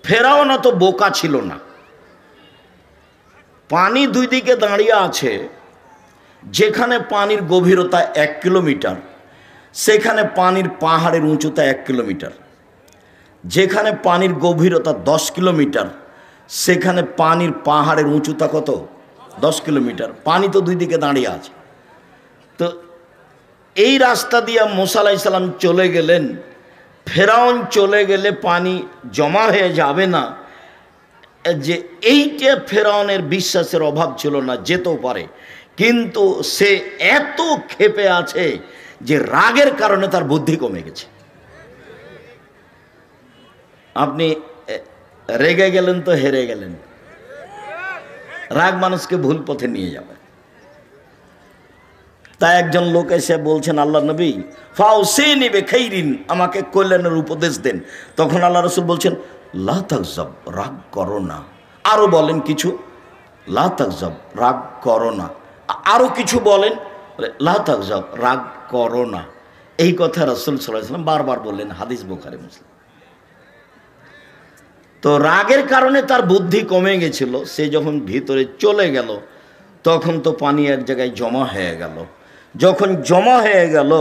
ফেরাউন অত বোকা ছিল না। পানি দুই দিকে দাঁড়িয়ে আছে, যেখানে পানির গভীরতা 1 কিলোমিটার সেখানে পানির পাহাড়ের উঁচুতা 1 কিলোমিটার, যেখানে পানির গভীরতা 10 কিলোমিটার সেখানে পানির পাহাড়ের উঁচুতা কত? 10 কিলোমিটার। পানি তো দুই দিকে দাঁড়িয়ে আছে। তো এই রাস্তা দিয়ে মুসা আলাইহিস সালাম চলে গেলেন। ফেরাউন চলে গেলে পানি জমা হয়ে যাবে না, যে এইটা ফেরাউনের বিশ্বাসের অভাব ছিল না, যেতেও পারে, কিন্তু সে এত ক্ষেপে আছে যে রাগের কারণে তার বুদ্ধি কমে গেছে। আপনি রেগে গেলেন তো হেরে গেলেন। রাগ মানুষকে ভুল পথে নিয়ে যাবে। তাই একজন লোক এসে বলছেন, আল্লাহ নবী ফাউসিনি বিখাইরিন, আমাকে কল্যাণের উপদেশ দেন। তখন আল্লাহ রাসূল বলছেন, লা তাগজাব, রাগ করো না। আরো বলেন কিছু, লা তাগজাব, রাগ করো না। আরো কিছু বলেন, লা তাগজাব, রাগ করো না। এই কথা রাসূল সাল্লাল্লাহু আলাইহি ওয়াসাল্লাম বারবার বললেন, হাদিস বুখারী মুসলিম। তো রাগের কারণে তার বুদ্ধি কমে গেছিল। সে যখন ভিতরে চলে গেল তখন তো পানি এক জায়গায় জমা হয়ে গেল। যখন জমা হয়ে গেল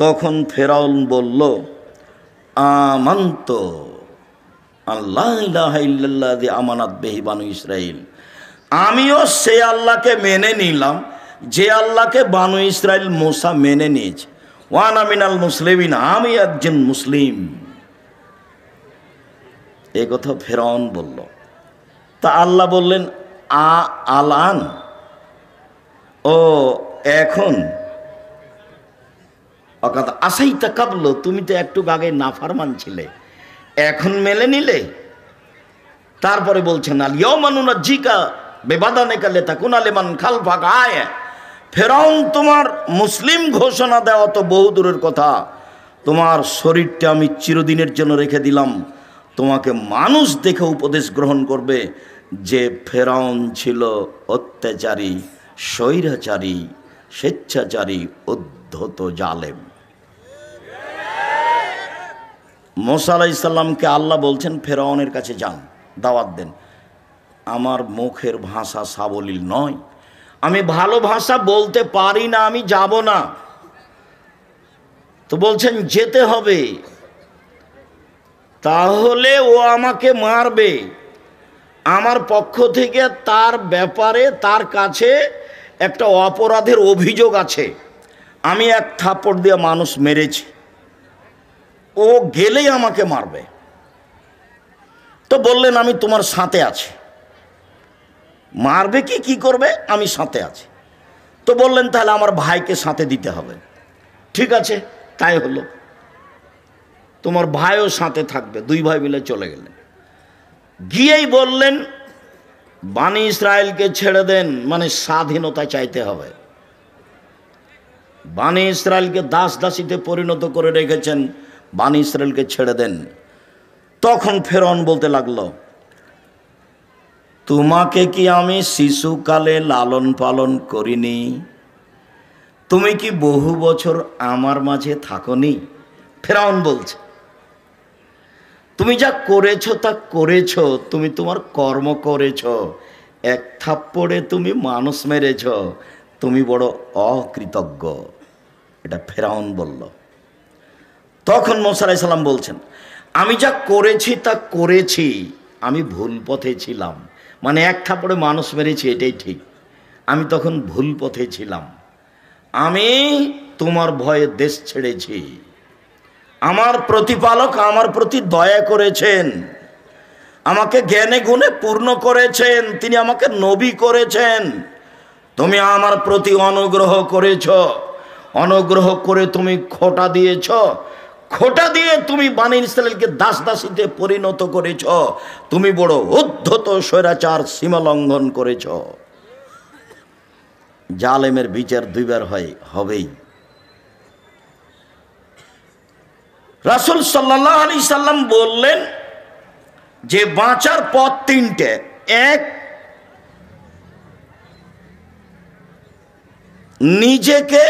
তখন ফেরাউন বলল, আমান্ত আল্লাহ ইলাহা ইল্লাল্লাযী আমানাত বিহি বানু ইসরাঈল, আমিও সে আল্লাহকে মেনে নিলাম যে আল্লাহকে বানু ইসরাঈল মুসা মেনে নিয়েছে। ওয়া আনা মিনাল মুসলিমিন, আমি একজন মুসলিম। এই কথা ফেরাউন বলল। তা আল্লাহ বললেন, আলান, ও এখন, অকাদা আসাইতা কাবল, তুমি তো একটু আগে নাফরমান ছিলে, এখন মেনে নিলে? তারপরে বলছেন, আল ইয়াউমা নুনাজ্জিকা বিবাদানিকা লিতাকুনা লিমান খালফাকা আয়া। ফেরাউন, তোমার মুসলিম ঘোষণা দেওয়া তো বহু দূরের কথা, তোমার শরীরটা আমি চিরদিনের জন্য রেখে দিলাম, তোমাকে মানুষ দেখে উপদেশ গ্রহণ করবে যে ফেরাউন ছিল অত্যাচারী, স্বৈরাচারী, স্বেচ্ছাচারী, উদ্ধত, জালেম। মুসা আলাইহিস সালামকে আল্লাহ বলছেন, ফেরাউনের কাছে যান, দাওয়াত দেন। আমার মুখের ভাষা সাবলীল নয়, আমি ভালো ভাষা বলতে পারি না, আমি যাব না। তো বলছেন যেতে হবে, তাহলে ও আমাকে মারবে। আমার পক্ষ থেকে তার ব্যাপারে তার কাছে একটা অপরাধের অভিযোগ আছে, আমি এক থাপ্পড় দিয়ে মানুষ মেরেছি, ও গেলেই আমাকে মারবে। তো বললেন, আমি তোমার সাথে আছি। মারবে কি করবে, আমি সাথে আছি। তো বললেন, তাহলে আমার ভাইকে সাথে দিতে হবে। ঠিক আছে, তাই হলো, তোমার ভাইও সাথে থাকবে। দুই ভাই মিলে চলে গেলেন। গিয়েই বললেন, বানি ইসরায়েলকে ছেড়ে দেন, মানে স্বাধীনতা চাইতে হবে। বানি ইসরায়েলকে দাস দাসীতে পরিণত করে রেখেছেন, বানি ইসরায়েলকে ছেড়ে দেন। তখন ফেরাউন বলতে লাগলো, তোমাকে কি আমি শিশুকালে লালন পালন করিনি? তুমি কি বহু বছর আমার মাঝে থাকোনি? ফেরাউন বলছে, তুমি যা করেছো তা করেছো, তুমি তোমার কর্ম করেছো, এক থাপ্পড়ে তুমি মানুষ মেরেছ, তুমি বড় অকৃতজ্ঞ। এটা ফেরাউন বলল। তখন মুসা আলাইহিস সালাম বলছেন, আমি যা করেছি তা করেছি, আমি ভুল পথে ছিলাম, মানে এক থাপ্পড়ে মানুষ মেরেছি, এটাই ঠিক, আমি তখন ভুল পথে ছিলাম। আমি তোমার ভয়ে দেশ ছেড়েছি। আমার প্রতিপালক আমার প্রতি দয়া করেছেন, আমাকে জ্ঞানে গুণে পূর্ণ করেছেন, তিনি আমাকে নবী করেছেন। তুমি আমার প্রতি অনুগ্রহ করেছ, অনুগ্রহ করে তুমি খোঁটা দিয়েছ, খোঁটা দিয়ে তুমি বানি ইসরায়েলকে দাস দাসীতে পরিণত করেছ, তুমি বড় উদ্ধত স্বৈরাচার সীমা লঙ্ঘন করেছ। জালেমের বিচার দুইবার হবেই। রাসূল সাল্লাল্লাহু আলাইহি সাল্লাম বললেন যে বাঁচার পথ তিনটে। এক, নিজেকে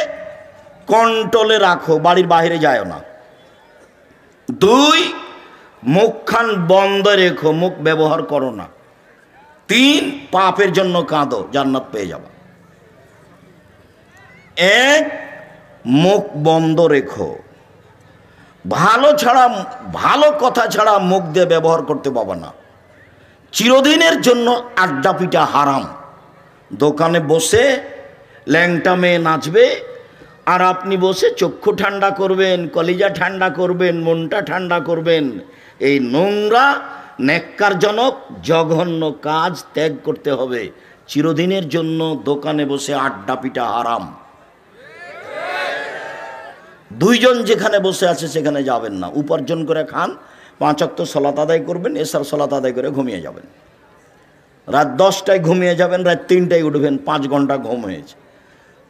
কন্ট্রোলে রাখো, বাড়ির বাইরে যায় না। দুই, মুখখান বন্ধ রেখো, মুখ ব্যবহার করো না। 3, পাপের জন্য কাঁদো, জান্নাত পেয়ে যাবে। 1, মুখ বন্ধ রেখো। ভালো কথা ছাড়া মুখ দিয়ে ব্যবহার করতে পারবে না। চিরদিনের জন্য আড্ডা পিটা হারাম। দোকানে বসে ল্যাংটা মেয়ে নাচবে, আর আপনি বসে চক্ষু ঠান্ডা করবেন, কলিজা ঠান্ডা করবেন, মনটা ঠান্ডা করবেন। এই নোংরা ন্যাক্কারজনক জঘন্য কাজ ত্যাগ করতে হবে। চিরদিনের জন্য দোকানে বসে আড্ডা পিটা হারাম। 2 জন যেখানে বসে আছে সেখানে যাবেন না। উপার্জন করে খান, 5 ওয়াক্ত সালাত আদায় করবেন, এশার সালাত আদায় করে ঘুমিয়ে যাবেন। রাত 10টায় ঘুমিয়ে যাবেন, রাত 3টায় উঠবেন, 5 ঘন্টা ঘুম হয়েছে।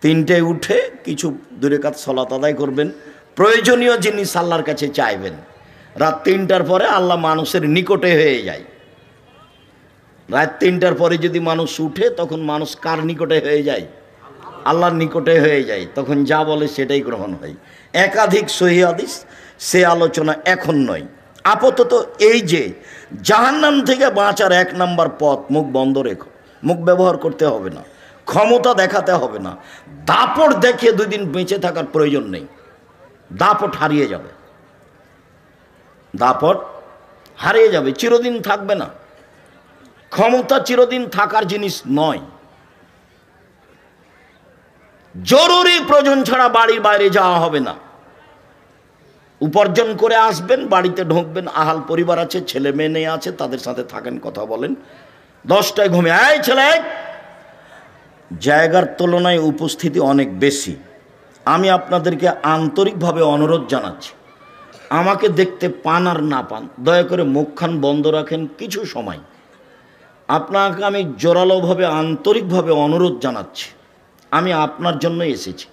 3টায় উঠে কিছু 2 রাকাত সালাত আদায় করবেন, প্রয়োজনীয় জিনিস আল্লাহর কাছে চাইবেন। রাত 3টার পরে আল্লাহ মানুষের নিকটে হয়ে যায়। রাত 3টার পরে যদি মানুষ উঠে, তখন মানুষ কার নিকটে হয়ে যায়? আল্লাহর নিকটে হয়ে যায়। তখন যা বলে সেটাই গ্রহণ হয়। একাধিক সহিহ হাদিস, সে আলোচনা এখন নয়। আপাতত এই যে জাহান্নাম থেকে বাঁচার 1 নম্বর পথ, মুখ বন্ধ রেখো। মুখ ব্যবহার করতে হবে না, ক্ষমতা দেখাতে হবে না। দাপট দেখিয়ে 2 দিন বেঁচে থাকার প্রয়োজন নেই। দাপট হারিয়ে যাবে, দাপট হারিয়ে যাবে, চিরদিন থাকবে না। ক্ষমতা চিরদিন থাকার জিনিস নয়। জরুরি প্রয়োজন ছাড়া বাড়ির বাইরে যাওয়া হবে না। উপার্জন করে আসবেন, বাড়িতে ঢুকবেন, আহাল পরিবার আছে, ছেলে মেয়ে আছে, তাদের সাথে থাকেন, কথা বলেন। 10টায় ঘুমিয়ে, এই ছেলে, জায়গার তুলনায় উপস্থিতি অনেক বেশি। আমি আপনাদেরকে আন্তরিকভাবে অনুরোধ জানাচ্ছি, আমাকে দেখতে পান আর না পান, দয়া করে মুখখান বন্ধ রাখেন কিছু সময়। আপনাকে আমি জোরালোভাবে আন্তরিকভাবে অনুরোধ জানাচ্ছি, আমি আপনার জন্য এসেছি।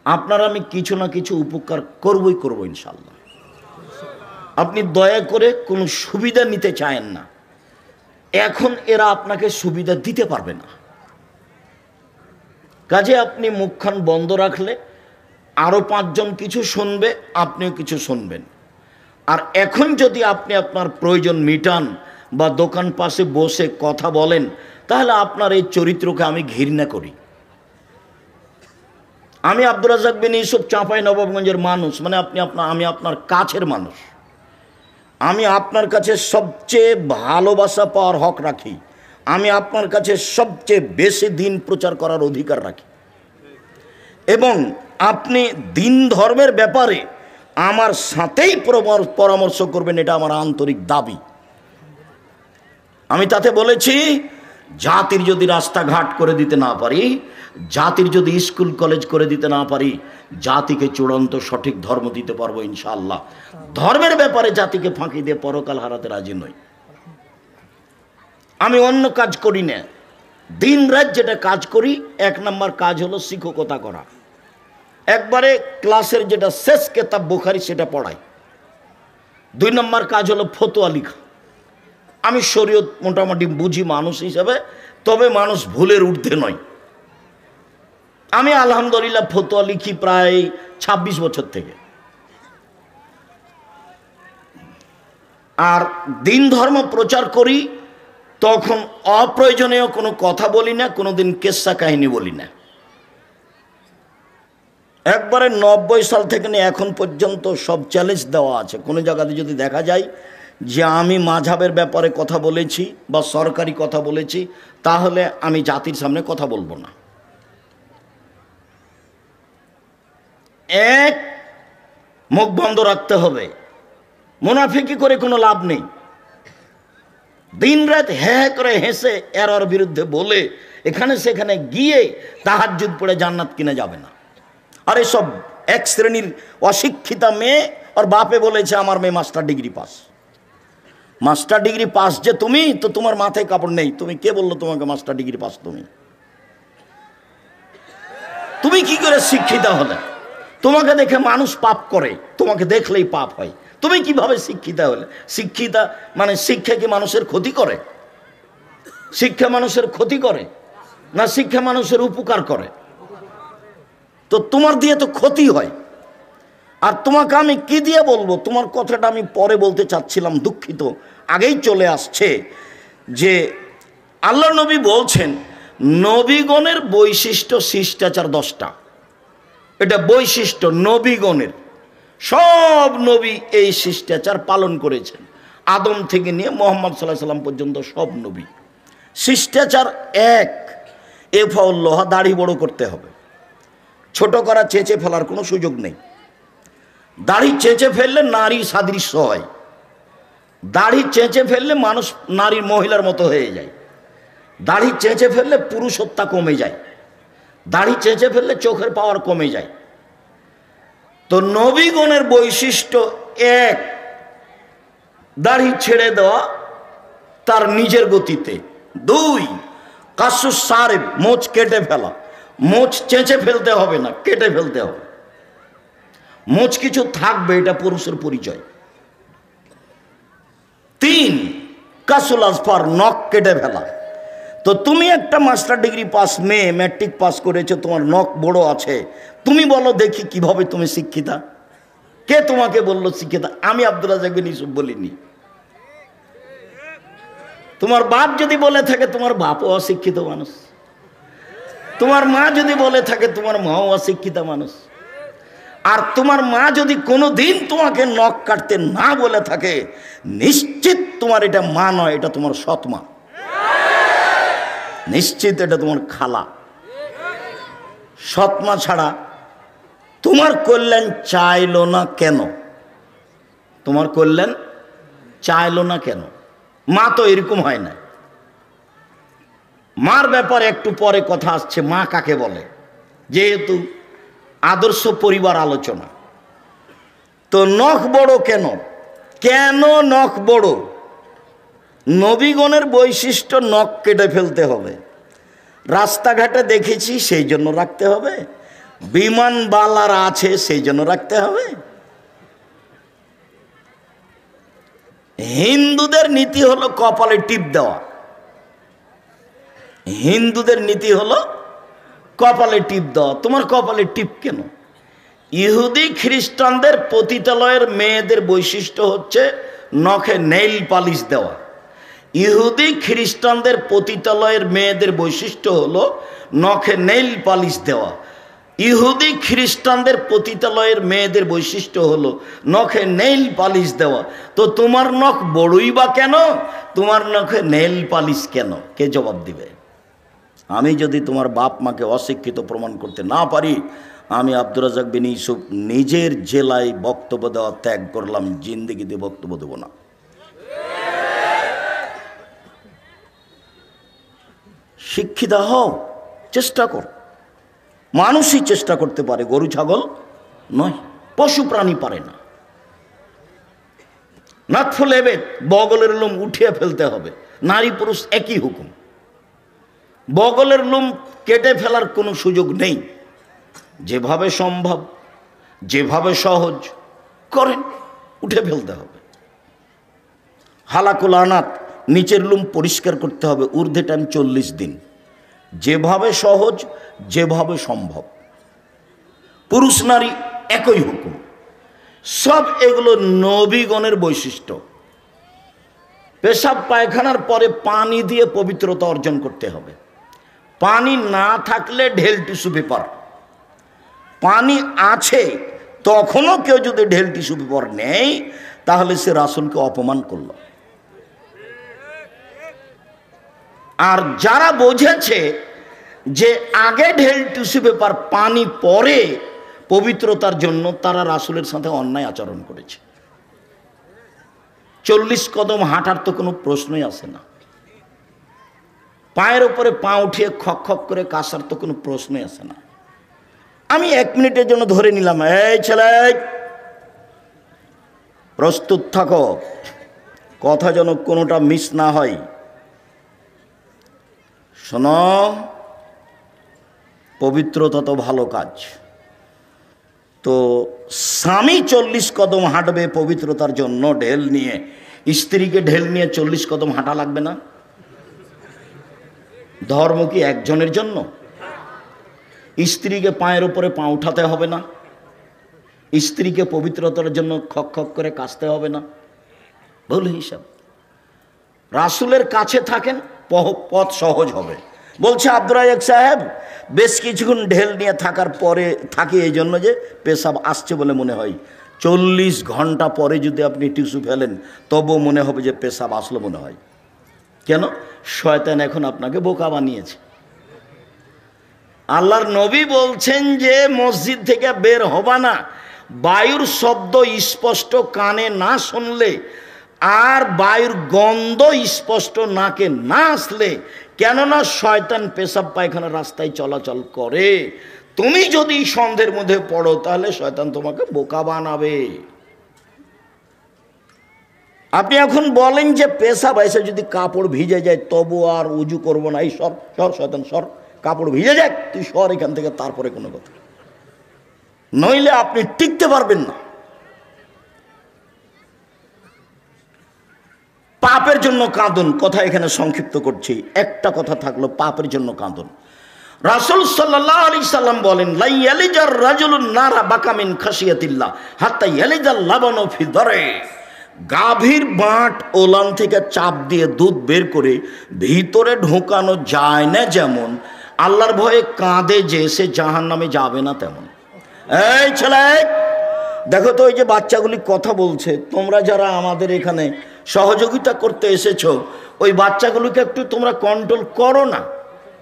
আপনার আমি কিছু না কিছু উপকার করবই করব ইনশাল্লাহ। আপনি দয়া করে কোনো সুবিধা নিতে চায়েন না। এখন এরা আপনাকে সুবিধা দিতে পারবে না। কাজে আপনি মুখখান বন্ধ রাখলে আরও 5 জন কিছু শুনবে, আপনিও কিছু শুনবেন। আর এখন যদি আপনি আপনার প্রয়োজন মিটান বা দোকান পাশে বসে কথা বলেন, তাহলে আপনার এই চরিত্রকে আমি ঘৃণা করি। আমি আব্দুর রাজ্জাক বিন ইউসুফ, চাঁপাইনবাবগঞ্জের মানুষ, মানে আমি আপনার কাছের মানুষ। আমি আপনার কাছে সবচেয়ে ভালোবাসা পাওয়ার হক রাখি। আমি আপনার কাছে সবচেয়ে বেশি দিন প্রচার করার অধিকার রাখি। এবং আপনি দিন ধর্মের ব্যাপারে আমার সাথেই পরামর্শ করবেন, এটা আমার আন্তরিক দাবি। আমি তাতে বলেছি, জাতির যদি রাস্তাঘাট করে দিতে না পারি, জাতির যদি স্কুল কলেজ করে দিতে না পারি, জাতিকে চূড়ান্ত সঠিক ধর্ম দিতে পারবো ইনশাআল্লাহ। ধর্মের ব্যাপারে জাতিকে ফাঁকি দিয়ে পরকাল হারাতে রাজি নই। আমি অন্য কাজ করি না। দিন রাত যেটা কাজ করি, 1 নম্বর কাজ হলো শিক্ষকতা করা। একবারে ক্লাসের যেটা শেষ কেতাব বুখারী সেটা পড়াই। 2 নম্বর কাজ হলো ফতোয়া লেখা। আমি শরীয়ত মোটামুটি বুঝি মানুষ হিসাবে, তবে মানুষ ভুলের ঊর্ধ্বে নয়। আমি আলহামদুলিল্লাহ ফতোয়া লিখি প্রায় 26 বছর থেকে। আর দিন ধর্ম প্রচার করি, তখন অপ্রয়োজনীয় কোনো কথা বলি না, কোনোদিন কেসা কাহিনী বলি না। একবারে 90 সাল থেকে নিয়ে এখন পর্যন্ত সব চ্যালেঞ্জ দেওয়া আছে। কোনো জায়গাতে যদি দেখা যায় যে আমি মাযহাবের ব্যাপারে কথা বলেছি বা সরকারি কথা বলেছি, তাহলে আমি জাতির সামনে কথা বলবো না। 1, মুখ বন্ধ রাখতে হবে। মুনাফিকি করে কোনো লাভ নেই। দিন রাত হ্যাঁ করে হেসে এর বিরুদ্ধে বলে এখানে সেখানে গিয়ে তাহাজ্জুদ পড়ে জান্নাত কিনে যাবে না। আর এসব 1 শ্রেণীর অশিক্ষিতা মেয়ে, আর বাপে বলেছে আমার মেয়ে master degree pass. Master degree pass যে তুমি, তো তোমার মাথায় কাপড় নেই। তুমি কে বললো তোমাকে মাস্টার ডিগ্রি পাস? তুমি কি করে শিক্ষিতা হলে? তোমাকে দেখে মানুষ পাপ করে, তোমাকে দেখলেই পাপ হয়। তুমি কিভাবে শিক্ষিতা হলে? শিক্ষিতা মানে শিক্ষা কি মানুষের ক্ষতি করে? শিক্ষা মানুষের ক্ষতি করে না শিক্ষা মানুষের উপকার করে? তো তোমার দিয়ে তো ক্ষতি হয়। আর তোমাকে আমি কি দিয়ে বলবো? তোমার কথাটা আমি পরে বলতে চাচ্ছিলাম, দুঃখিত, আগেই চলে আসছে। যে আল্লাহ নবী বলছেন নবীগণের বৈশিষ্ট্য শিষ্টাচার 10টা। এটা বৈশিষ্ট্য নবীগণের। সব নবী এই শিষ্টাচার পালন করেছেন, আদম থেকে নিয়ে মোহাম্মদ সাল্লাল্লাহু আলাইহি সাল্লাম পর্যন্ত সব নবী। শিষ্টাচার 1, এফাউল্লাহ, দাড়ি বড় করতে হবে। ছোট করা, চেঁচে ফেলার কোনো সুযোগ নেই। দাড়ি চেঁচে ফেললে নারী সাদৃশ্য হয়। দাড়ি চেঁচে ফেললে মানুষ নারীর মহিলার মতো হয়ে যায়। দাড়ি চেঁচে ফেললে পুরুষত্বা কমে যায়। দাড়ি চেঁচে ফেললে চোখের পাওয়ার কমে যায়। তো নবীগণের বৈশিষ্ট্য 1, দাড়ি ছেড়ে দেওয়া তার নিজের গতিতে। 2, কাসুস সারেব, মোচ কেটে ফেলা। মোচ চেঁচে ফেলতে হবে না, কেটে ফেলতে হবে। মোচ কিছু থাকবে, এটা পুরুষের পরিচয়। 3, কাসুল আজফার, নখ কেটে ফেলা। তো তুমি একটা মাস্টার ডিগ্রি পাস মেয়ে, ম্যাট্রিক পাস করেছো, তোমার নখ বড় আছে, তুমি বলো দেখি কিভাবে তুমি শিক্ষিতা? কে তোমাকে বললো শিক্ষিতা? আমি আব্দুর রাজ্জাক বিন ইউসুফ বলিনি। তোমার বাপ যদি বলে থাকে, তোমার বাপও অশিক্ষিত মানুষ। তোমার মা যদি বলে থাকে, তোমার মাও অশিক্ষিত মানুষ। আর তোমার মা যদি কোনোদিন তোমাকে নখ কাটতে না বলে থাকে, নিশ্চিত তোমার এটা মা নয়, এটা তোমার সৎ মা। নিশ্চিত এটা তোমার খালা। সৎ মা ছাড়া তোমার কল্যাণ চাইলো না কেন? তোমার কল্যাণ চাইলো না কেন? মা তো এরকম হয় না। মার ব্যাপারে একটু পরে কথা আসছে, মা কাকে বলে, যেহেতু আদর্শ পরিবার আলোচনা। তো নখ বড় কেন? কেন নখ বড়? নবীগণের বৈশিষ্ট্য নখ কেটে ফেলতে হবে। রাস্তাঘাটে দেখেছি সেই জন্য রাখতে হবে? বিমানবালার আছে সেই জন্য রাখতে হবে? হিন্দুদের নীতি হলো কপালে টিপ দেওয়া। হিন্দুদের নীতি হলো কপালে টিপ দেওয়া। তোমার কপালে টিপ কেন? ইহুদি খ্রিস্টানদের পতিতালয়ের মেয়েদের বৈশিষ্ট্য হচ্ছে নখে নেইল পালিশ দেওয়া। ইহুদি খ্রিস্টানদের পতিতালয়ের মেয়েদের বৈশিষ্ট্য হলো নখে নেইল পালিশ দেওয়া। ইহুদি খ্রিস্টানদের পতিতালয়ের মেয়েদের বৈশিষ্ট্য হলো নখে নেইল পালিশ দেওয়া। তো তোমার নখ বড়ই বা কেন? তোমার নখে নেইল পালিশ কেন? কে জবাব দিবে? আমি যদি তোমার বাপ মাকে অশিক্ষিত প্রমাণ করতে না পারি, আমি আব্দুর রাজ্জাক বিন ইউসুফ নিজের জেলায় বক্তব্য দেওয়া ত্যাগ করলাম, জিন্দেগিতে বক্তব্য দেব না। শিক্ষিত হও, চেষ্টা কর। মানুষই চেষ্টা করতে পারে, গরু ছাগল নয়। পশু প্রাণী পারে না। নাতফুল এবেদ, বগলের লোম উঠিয়ে ফেলতে হবে। নারী পুরুষ একই হুকুম। বগলের লোম কেটে ফেলার কোনো সুযোগ নেই। যেভাবে সম্ভব, যেভাবে সহজ করেন, উঠে ফেলতে হবে। হালাকুল আনাত, নিচের লোম পরিষ্কার করতে হবে, ঊর্ধ্বে টাইম 40 দিন। যেভাবে সহজ, যেভাবে সম্ভব। পুরুষ নারী একই হুকুম। সব এগুলো নবীগণের বৈশিষ্ট্য। পেশাব পায়খানার পরে পানি দিয়ে পবিত্রতা অর্জন করতে হবে। পানি না থাকলে ঢেল টিস্যু পেপার। পানি আছে তখনও কেউ যদি ঢেল টিস্যু পেপার নেই, তাহলে সে রাসূলকে অপমান করল। আর যারা বুঝেছে যে আগে ঢেল টিস্যু পেপার, পানি পরে পবিত্রতার জন্য, তারা রাসূলের সাথে অন্যায় আচরণ করেছে। 40 কদম হাঁটার তো কোনো প্রশ্নই আসে না। পায়ের উপরে পা উঠিয়ে খক খক করে কাশার তো কোনো প্রশ্নই আসে না। আমি 1 মিনিটের জন্য ধরে নিলাম, এই ছেলে প্রস্তুত থাকো, কথা যেন কোনোটা মিস না হয়। শোনো, পবিত্রতা তো ভালো কাজ। তো স্বামী 40 কদম হাঁটবে পবিত্রতার জন্য ঢেল নিয়ে, স্ত্রীকে ঢেল নিয়ে 40 কদম হাঁটা লাগবে না? ধর্ম কি একজনের জন্য? স্ত্রীকে পায়ের উপরে পা উঠাতে হবে না? স্ত্রীকে পবিত্রতার জন্য খক খক করে কাশতে হবে না, ভুল হিসাব। রাসূলের কাছে থাকেন, পথ সহজ হবে। বলছে আব্দুর রাজ্জাক সাহেব, বেশ কিছুক্ষণ ঢেল নিয়ে থাকার পরে থাকি এই জন্য যে পেশাব আসছে বলে মনে হয়। 40 ঘন্টা পরে যদি আপনি টিস্যু ফেলেন তবুও মনে হবে যে পেশাব আসলো মনে হয়। কেন? শয়তান এখন আপনাকে বোকা বানিয়েছে। আল্লাহর নবী বলছেন যে মসজিদ থেকে বের হবা না বায়ুর শব্দ স্পষ্ট কানে না শুনলে, আর বায়ুর গন্ধ স্পষ্ট নাকে না আসলে। কেননা শয়তান পেশাব পায়খানা রাস্তায় চলাচল করে। তুমি যদি সন্দেহের মধ্যে পড়ো তাহলে শয়তান তোমাকে বোকা বানাবে। আপনি এখন বলেন যে পেশাব এসে যদি কাপড় ভিজে যায় তবু আর উজু করবো না, এই সর সর শয়তান সর, কাপড় ভিজে যাক তুই সর এখান থেকে, তারপরে কোনো কথা, নইলে আপনি টিকতে পারবেন না। পাপের জন্য কাঁদুন, কথা এখানে সংক্ষিপ্ত করছি, একটা কথা থাকলো, পাপের জন্য কাঁদুন। রাসূল সাল্লাল্লাহু আলাইহি সাল্লাম বলেন, লা ইয়ালিজার রাজুলুন নারা বাকা মিন খাশিয়াতিল্লাহ হাত্তা ইয়ালিজাল লাবানু ফি দারে। গাভীর বাঁট ওলান থেকে চাপ দিয়ে দুধ বের করে ভিতরে ঢোকানো যায় না যেমন, আল্লাহর ভয়ে কাঁদে যে সে জাহান্নামে যাবে না তেমন। এই ছেলে দেখো তো, ওই যে বাচ্চাগুলি কথা বলছে, তোমরা যারা আমাদের এখানে সহযোগিতা করতে এসেছো ওই বাচ্চাগুলোকে একটু তোমরা কন্ট্রোল করো না।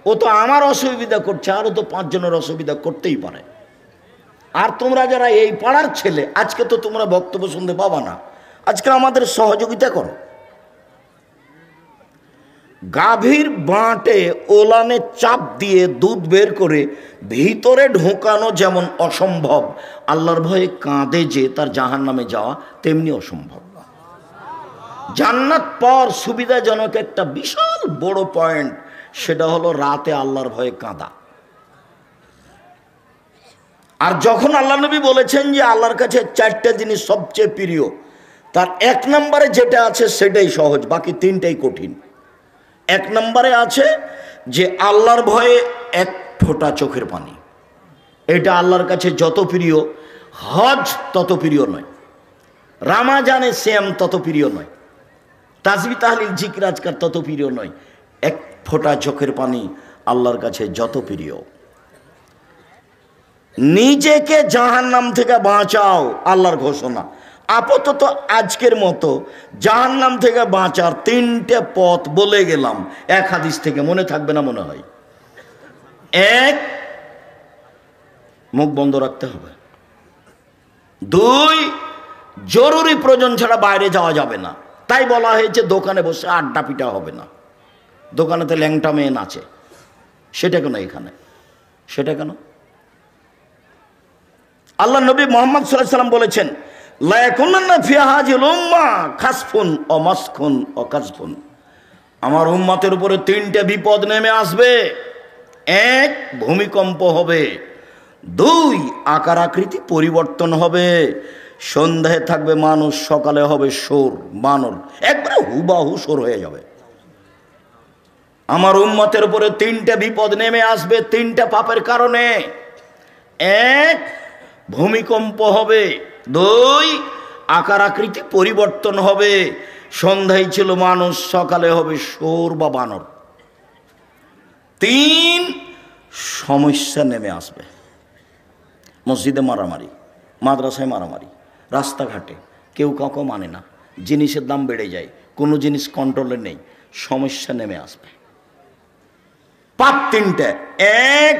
ও তো আমার অসুবিধা করছে, আরও তো 5 জনের অসুবিধা করতেই পারে। আর তোমরা যারা এই পাড়ার ছেলে, আজকে তো তোমরা বক্তব্য শুনতে পাবা না, আজকে আমাদের সহযোগিতা করো। গাভীর বাঁটে ওলানে চাপ দিয়ে দুধ বের করে ভিতরে ঢোকানো যেমন অসম্ভব, আল্লাহর ভয়ে কাঁদে যে তার জাহান্নামে যাওয়া তেমনি অসম্ভব। জান্নাত পাওয়ার সুবিধাজনক একটা বিশাল বড় পয়েন্ট, সেটা হলো রাতে আল্লাহর ভয়ে কাঁদা। আর যখন আল্লাহ নবী বলেছেন যে আল্লাহর কাছে 4টে জিনিস সবচেয়ে প্রিয়, তার 1 নম্বরে যেটা আছে সেটাই সহজ, বাকি 3টাই কঠিন। 1 নম্বরে আছে যে আল্লাহর ভয়ে 1 ফোঁটা চোখের পানি, এটা আল্লাহর কাছে যত প্রিয়, হজ তত প্রিয় নয়, রামাজানে শ্যাম তত প্রিয় নয়, তাসবিহ তাহলিল জিকির আজকার তত প্রিয় নয়। 1 ফোঁটা চোখের পানি আল্লাহর কাছে যত প্রিয়। নিজেকে জাহান্নাম থেকে বাঁচাও, আল্লাহর ঘোষণা। আপাতত আজকের মতো জাহান্নাম থেকে বাঁচার 3টে পথ বলে গেলাম, 1 হাদিস থেকে, মনে থাকবে না মনে হয়। 1, মুখ বন্ধ রাখতে হবে। 2, জরুরি প্রয়োজন ছাড়া বাইরে যাওয়া যাবে না। তাই বলা হয়েছে দোকানে বসে আড্ডা পিটা হবে না। দোকানেতে ল্যাংটা মেয়ে নাচে, সেটা কেন এখানে? সেটা কেন? আল্লাহ নবী মুহাম্মদ সাল্লাল্লাহু আলাইহি সাল্লাম বলেছেন, লা ইয়াকুনান্না ফি হাযিল উম্মাহ খাসফুন ও মাসখুন ও কাযফুন। আমার উম্মতের উপরে 3টে বিপদ নেমে আসবে। 1, ভূমিকম্প হবে। 2, আকার আকৃতি পরিবর্তন হবে। সন্ধ্যায় থাকবে মানুষ, সকালে হবে শোর বানর, একবারে হুবাহু শোর হয়ে যাবে। আমার উম্মতের উপরে 3টে বিপদ নেমে আসবে 3টে পাপের কারণে। 1, ভূমিকম্প হবে। 2, আকার আকৃতি পরিবর্তন হবে। সন্ধ্যায় ছিল মানুষ, সকালে হবে শোর বা বানর। 3, সমস্যা নেমে আসবে। মসজিদে মারামারি, মাদ্রাসায় মারামারি, রাস্তাঘাটে কেউ কাউকে মানে না, জিনিসের দাম বেড়ে যায়, কোনো জিনিস কন্ট্রোলে নেই, সমস্যা নেমে আসবে। পাপ 3টে। 1,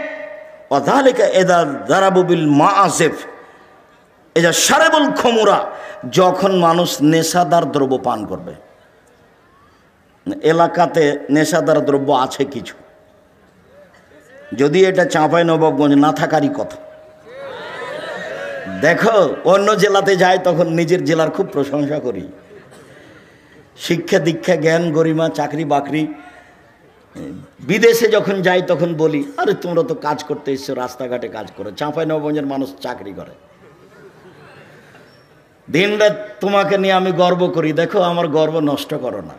ওয়াযালিকা ইযা যারাবু বিল মাআসিফ ইযা শারাবুল খুমরা, যখন মানুষ নেশাদার দ্রব্য পান করবে। এলাকাতে নেশাদার দ্রব্য আছে কিছু, যদি এটা চাঁপাইনবাবগঞ্জ না থাকারই কথা। দেখো অন্য জেলাতে যাই তখন নিজের জেলার খুব প্রশংসা করি, শিক্ষা দীক্ষা জ্ঞান গরিমা চাকরি বাকরি। বিদেশে যখন যাই তখন বলি, আরে তোমরা তো কাজ করতে এসছো, রাস্তাঘাটে কাজ করো, চাঁপাইনবাবগঞ্জের মানুষ চাকরি করে। দিনরাত তোমাকে নিয়ে আমি গর্ব করি, দেখো আমার গর্ব নষ্ট করো না।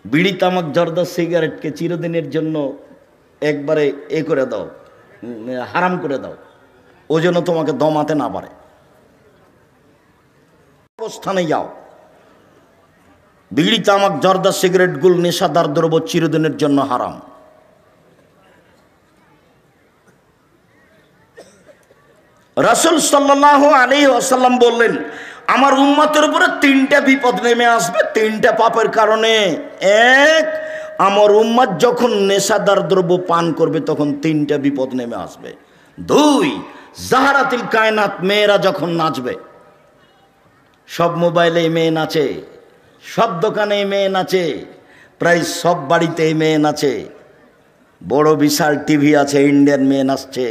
বিড়ি তামাক জর্দা সিগারেটকে চিরদিনের জন্য একবারে করে দাও, হারাম করে দাও। ও যেন তোমাকে দমাতে না পারে। অবস্থানে যাও, বিড়ি, তামাক, জর্দা, সিগারেট, গুল, নেশাদার দ্রব্য চিরদিনের জন্য হারাম। রাসূল সাল্লাল্লাহু আলাইহি ওয়াসাল্লাম বললেন, আমার উম্মতের উপরে তিনটা বিপদ নেমে আসবে তিনটা পাপের কারণে। এক, আমার উম্মত যখন নেশাদার দ্রব্য পান করবে তখন তিনটা বিপদ নেমে আসবে। দুই, জাহারাতিল কায়নাত, মেয়েরা যখন নাচবে, সব মোবাইলে মেয়ে নাচে, সব দোকানে মেয়ে নাচে, প্রায় সব বাড়িতে মেয়ে নাচে, বড় বিশাল টিভি আছে, ইন্ডিয়ান মেয়ে নাচছে,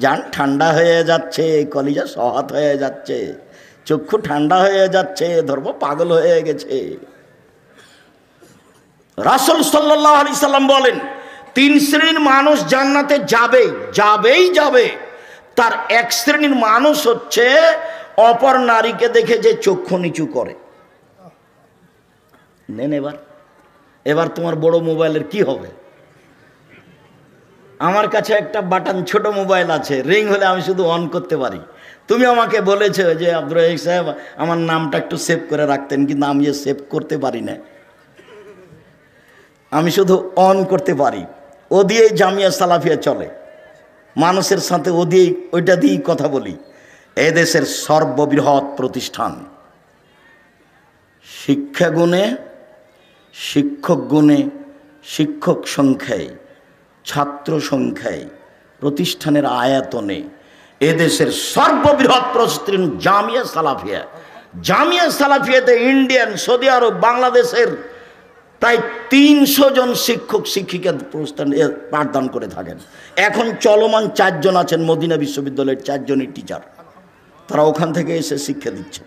জান ঠান্ডা হয়ে যাচ্ছে, কলিজা সহাত হয়ে যাচ্ছে, চক্ষু ঠান্ডা হয়ে যাচ্ছে, ধর্ম পাগল হয়ে গেছে। রাসূল সাল্লাল্লাহু আলাইহি সাল্লাম বলেন, তিন শ্রেণীর মানুষ জান্নাতে যাবে। তার এক শ্রেণীর মানুষ হচ্ছে অপর নারীকে দেখে যে চক্ষু নিচু করে। নেন এবার তোমার বড় মোবাইলের কি হবে? আমার কাছে একটা বাটন ছোট মোবাইল আছে, রিং হলে আমি শুধু অন করতে পারি। তুমি আমাকে বলেছো যে আব্দুর রাজ্জাক সাহেব আমার নামটা একটু সেভ করে রাখতেন, কিন্তু আমি সেভ করতে পারি না, আমি শুধু অন করতে পারি। ও দিয়েই জামিয়া সালাফিয়া চলে, মানুষের সাথে ওইটা দিয়েই কথা বলি। এদেশের সর্ববৃহৎ প্রতিষ্ঠান, শিক্ষা গুণে, শিক্ষক গুণে, শিক্ষক সংখ্যায়, ছাত্র সংখ্যায়, প্রতিষ্ঠানের আয়তনে এদেশের সর্ববৃহৎ প্রতিষ্ঠান জামিয়া সালাফিয়া। জামিয়া সালাফিয়াতে ইন্ডিয়ান, সৌদি আরব, বাংলাদেশের প্রায় 300 জন শিক্ষক শিক্ষিকা প্রতিষ্ঠান পাঠদান করে থাকেন। এখন চলমান 4 জন আছেন মদিনা বিশ্ববিদ্যালয়ের, 4 জনই টিচার, তারা ওখান থেকে এসে শিক্ষা দিচ্ছে।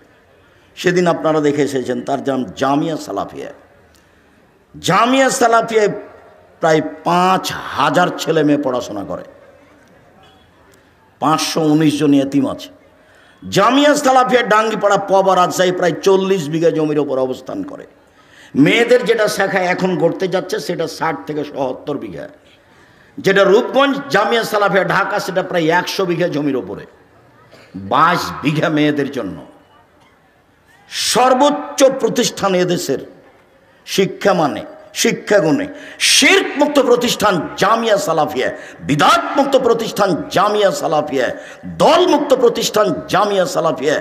সেদিন আপনারা দেখে এসেছেন, তার নাম জামিয়া সালাফিয়া। জামিয়া সালাফিয়ায় প্রায় 5000 ছেলে মেয়ে পড়াশোনা করে, 519 জন এতিম আছে। জামিয়া সালাফিয়া ডাঙ্গিপাড়া, পবা, রাজশাহী প্রায় 40 বিঘা জমির ওপর অবস্থান করে। মেয়েদের যেটা শাখা এখন গড়তে যাচ্ছে সেটা 60 থেকে 70 বিঘা। যেটা রূপগঞ্জ জামিয়া সালাফিয়া ঢাকা, সেটা প্রায় 100 বিঘা জমির ওপরে, 22 বিঘা মেয়েদের জন্য। সর্বোচ্চ প্রতিষ্ঠান এদেশের শিক্ষা মানে, শিক্ষা গুণে। শিরক মুক্ত প্রতিষ্ঠান জামিয়া সালাফিয়া, বিদআত মুক্ত প্রতিষ্ঠান জামিয়া সালাফিয়া, দল মুক্ত প্রতিষ্ঠান জামিয়া সালাফিয়া,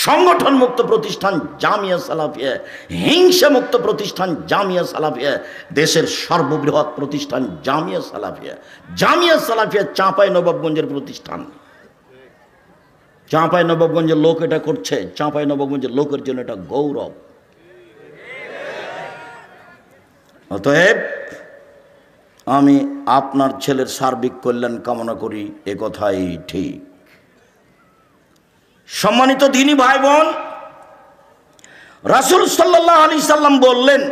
সংগঠন মুক্ত প্রতিষ্ঠান জামিয়া সালাফিয়া, হিংসা মুক্ত প্রতিষ্ঠান জামিয়া সালাফিয়া, দেশের সর্ববৃহৎ প্রতিষ্ঠান জামিয়া সালাফিয়া। জামিয়া সালাফিয়া চাঁপাইনবাবগঞ্জের প্রতিষ্ঠান। চাঁপাইনবাবগঞ্জের লোক এটা করছে, চাঁপাইনবাবগঞ্জের লোকের জন্য এটা গৌরব। অতএব আমি আপনার ছেলের সার্বিক কল্যাণ কামনা করি, এ কথাই ঠিক। সম্মানিত দ্বীনি ভাই বোন, রাসূল সাল্লাল্লাহু আলাইহি সাল্লাম বললেন,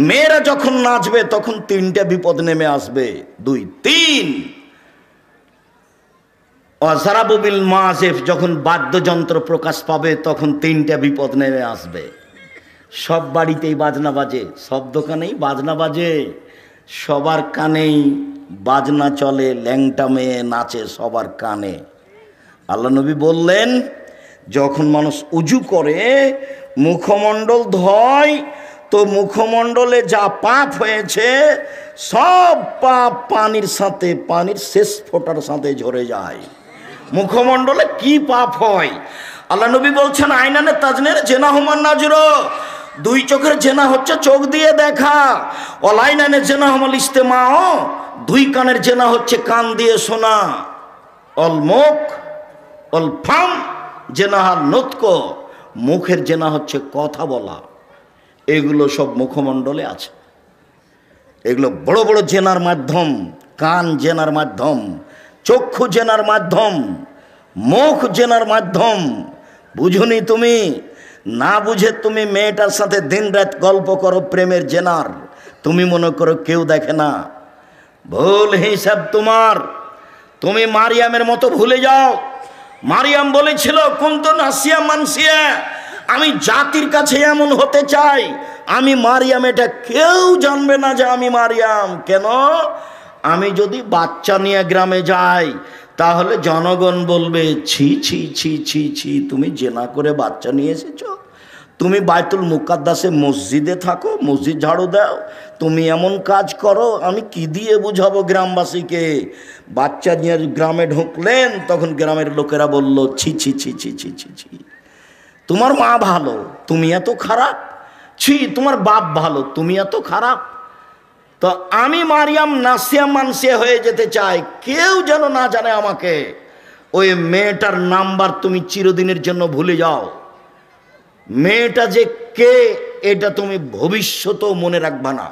মেয়েরা যখন নাচবে তখন 3টা বিপদ নেমে আসবে। 2, 3, ওয়াজারাবু বিল মাযিফ, যখন বাদ্যযন্ত্র প্রকাশ পাবে তখন 3টা বিপদ নেমে আসবে। সব বাড়িতেই বাজনা বাজে, সব দোকানেই বাজনা বাজে, সবার কানেই বাজনা চলে, ল্যাংটা মেয়ে নাচে সবার কানে। আল্লাহ নবী বললেন, যখন মানুষ উজু করে মুখমণ্ডল ধয়, তো মুখমণ্ডলে যা পাপ হয়েছে সব পাপ পানির সাথে, পানির শেষ ফোঁটার সাথে ঝরে যায়। মুখমণ্ডলে কি পাপ হয়? আল্লাহ নবী বলছেন, আইনানে তাজনের জেনা হুমান নাজরো, 2 চোখের জেনা হচ্ছে চোখ দিয়ে দেখা। অলাইনানে জেনা হুমাল ইস্তেমাও, 2 কানের জেনা হচ্ছে কান দিয়ে শোনা। অল মুখ অল ফাম জেনাহাল নতক, মুখের জেনা হচ্ছে কথা বলা। এগুলো সব মুখমণ্ডলে আছে। এগুলো বড় বড় জেনার মাধ্যম, কান জেনার মাধ্যম, চক্ষু জেনার মাধ্যম, মুখ জেনার মাধ্যম। বুঝুনি তুমি? না বুঝে তুমি মেয়েটার সাথে দিনরাত গল্প করো প্রেমের জেনার, তুমি মনে করো কেউ দেখে না। ভুল হিসাব তোমার। তুমি মারিয়ামের মতো ভুলে যাও। মারিয়াম বলেছিল, কুনতু নাসিয়া মানসিয়া, আমি জাতির কাছে এমন হতে চাই, আমি মারিয়াম, এটা কেউ জানবে না যে আমি মারিয়াম। কেন? আমি যদি বাচ্চা নিয়ে গ্রামে যাই তাহলে জনগণ বলবে, ছি ছি ছি ছি ছি, তুমি জেনা করে বাচ্চা নিয়ে এসেছো, তুমি বাইতুল মুকাদ্দাসে মসজিদে থাকো, মসজিদ ঝাড়ু দাও, তুমি এমন কাজ করো, আমি কি দিয়ে বুঝাবো গ্রামবাসীকে? বাচ্চা নিয়ে গ্রামে ঢুকলেন, তখন গ্রামের লোকেরা বলল, ছি ছি ছি ছি ছি ছি ছি, তোমার মা ভালো, তুমি এত খারাপ, ছি তোমার বাপ ভালো, তুমি এত খারাপ। তো আমি মারিয়াম নাসিয়া মানসিয়া হয়ে যেতে চাই, কেউ যেন না জানে আমাকে। ওই মেয়েটার নাম্বার তুমি চিরদিনের জন্য ভুলে যাও। মেয়েটা যে কে এটা তুমি ভবিষ্যতেও মনে রাখবা না,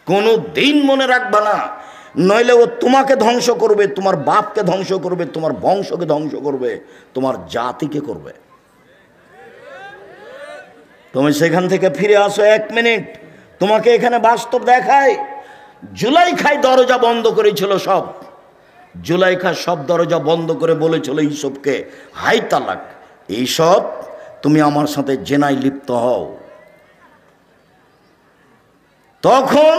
কোনো দিন মনে রাখবা না, নইলে ও তোমাকে ধ্বংস করবে, তোমার বাপকে ধ্বংস করবে, তোমার বংশকে ধ্বংস করবে, তোমার জাতিকে করবে। তুমি সেখান থেকে ফিরে আসো 1 মিনিট, তোমাকে এখানে বাস্তব দেখায়। জুলাইখায় দরজা বন্ধ করেছিল সব, জুলাইখা সব দরজা বন্ধ করে বলেছিল ইউসুফকে, হাই তালাক, এইসব তুমি আমার সাথে জেনায় লিপ্ত হও। তখন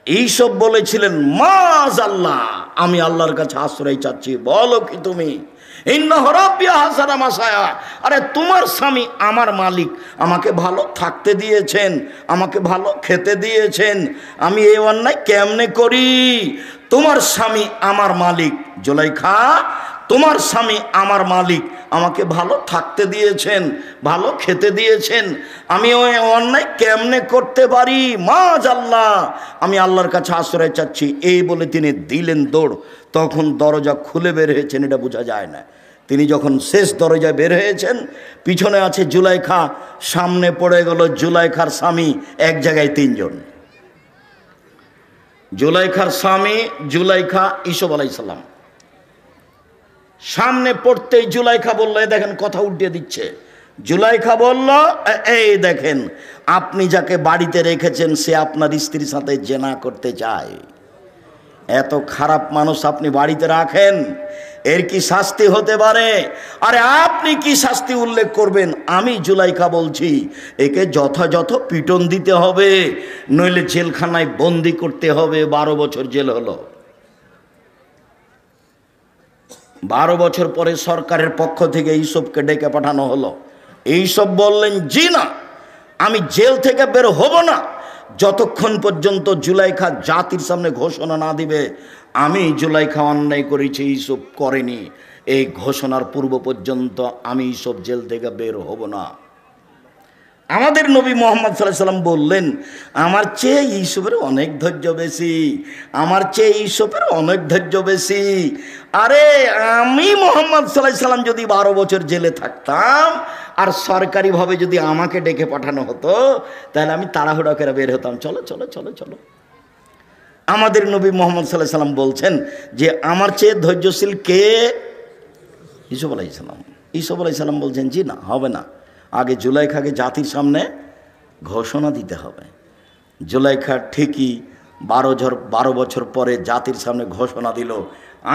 এইসব বলেছিলেন, মাযাল্লাহ, আমি আল্লাহর কাছে আশ্রয় চাচ্ছি, বলো কি তুমি? ইন্নাহু রাব্বি আহসানা মাসায়া, আরে তোমার স্বামী আমার মালিক, আমাকে ভালো থাকতে দিয়েছেন, আমাকে ভালো খেতে দিয়েছেন, আমি এই অন্যায় কেমনে করি? তোমার স্বামী আমার মালিক, জুলাইখা তোমার স্বামী আমার মালিক, আমাকে ভালো থাকতে দিয়েছেন, ভালো খেতে দিয়েছেন, আমি ওই অন্যায় কেমনে করতে পারি? মাযাল্লাহ, আমি আল্লাহর কাছে আশ্রয় চাচ্ছি। এই বলে তিনি দিলেন দৌড়। তখন দরজা খুলে বের হয়েছেন, এটা বোঝা যায় না। তিনি যখন শেষ দরজায় বের হয়েছেন, পিছনে আছে জুলাইখা, সামনে পড়ে গেল জুলাইখার স্বামী, এক জায়গায় 3 জন। জুলাইখার স্বামী, জুলাইখা, ইউসুফ আলাইহিস সালাম। সামনে পড়তেই জুলাইখা বলল, এই দেখেন, কথা উল্টে দিচ্ছে। জুলাইখা বলল, এই দেখেন, আপনি যাকে বাড়িতে রেখেছেন সে আপনার স্ত্রীর সাথে জেনা করতে চায়। এত খারাপ মানুষ আপনি বাড়িতে রাখেন, এর কি শাস্তি হতে পারে? আরে আপনি কি শাস্তি উল্লেখ করবেন? আমি জুলাইখা বলছি, একে যথাযথ পিটন দিতে হবে, নইলে জেলখানায় বন্দি করতে হবে। 12 বছর জেল হলো। 12 বছর পরে সরকারের পক্ষ থেকে ইউসুফকে ডেকে পাঠানো হলো। ইউসুফ বললেন, জি না, আমি জেল থেকে বের হব না যতক্ষণ পর্যন্ত জুলাইখা জাতির সামনে ঘোষণা না দিবে আমি জুলাইখা অন্যায় করেছি, ইউসুফ করেনি। এই ঘোষণার পূর্ব পর্যন্ত আমি ইউসুফ জেল থেকে বের হব না। আমাদের নবী মুহাম্মদ সাল্লাল্লাহু আলাইহি সাল্লাম বললেন, আমার চেয়ে ইউসুফের অনেক ধৈর্য বেশি, আমার চেয়ে ইউসুফের অনেক ধৈর্য বেশি। আরে আমি মুহাম্মদ সাল্লাল্লাহু আলাইহি সাল্লাম যদি 12 বছর জেলে থাকতাম আর সরকারিভাবে যদি আমাকে ডেকে পাঠানো হতো, তাহলে আমি তাড়াহুড়া করে বের হতাম, চলো চলো চলো চলো। আমাদের নবী মুহাম্মদ সাল্লাল্লাহু আলাইহি সাল্লাম বলছেন যে আমার চেয়ে ধৈর্যশীল কে? ইউসুফ আলাইহিস সালাম। ইউসুফ আলাইহিস সালাম বলছেন, জি না, হবে না, আগে জুলাইখাকে জাতির সামনে ঘোষণা দিতে হবে। জুলাইখা ঠিকই 12 বছর পরে জাতির সামনে ঘোষণা দিল,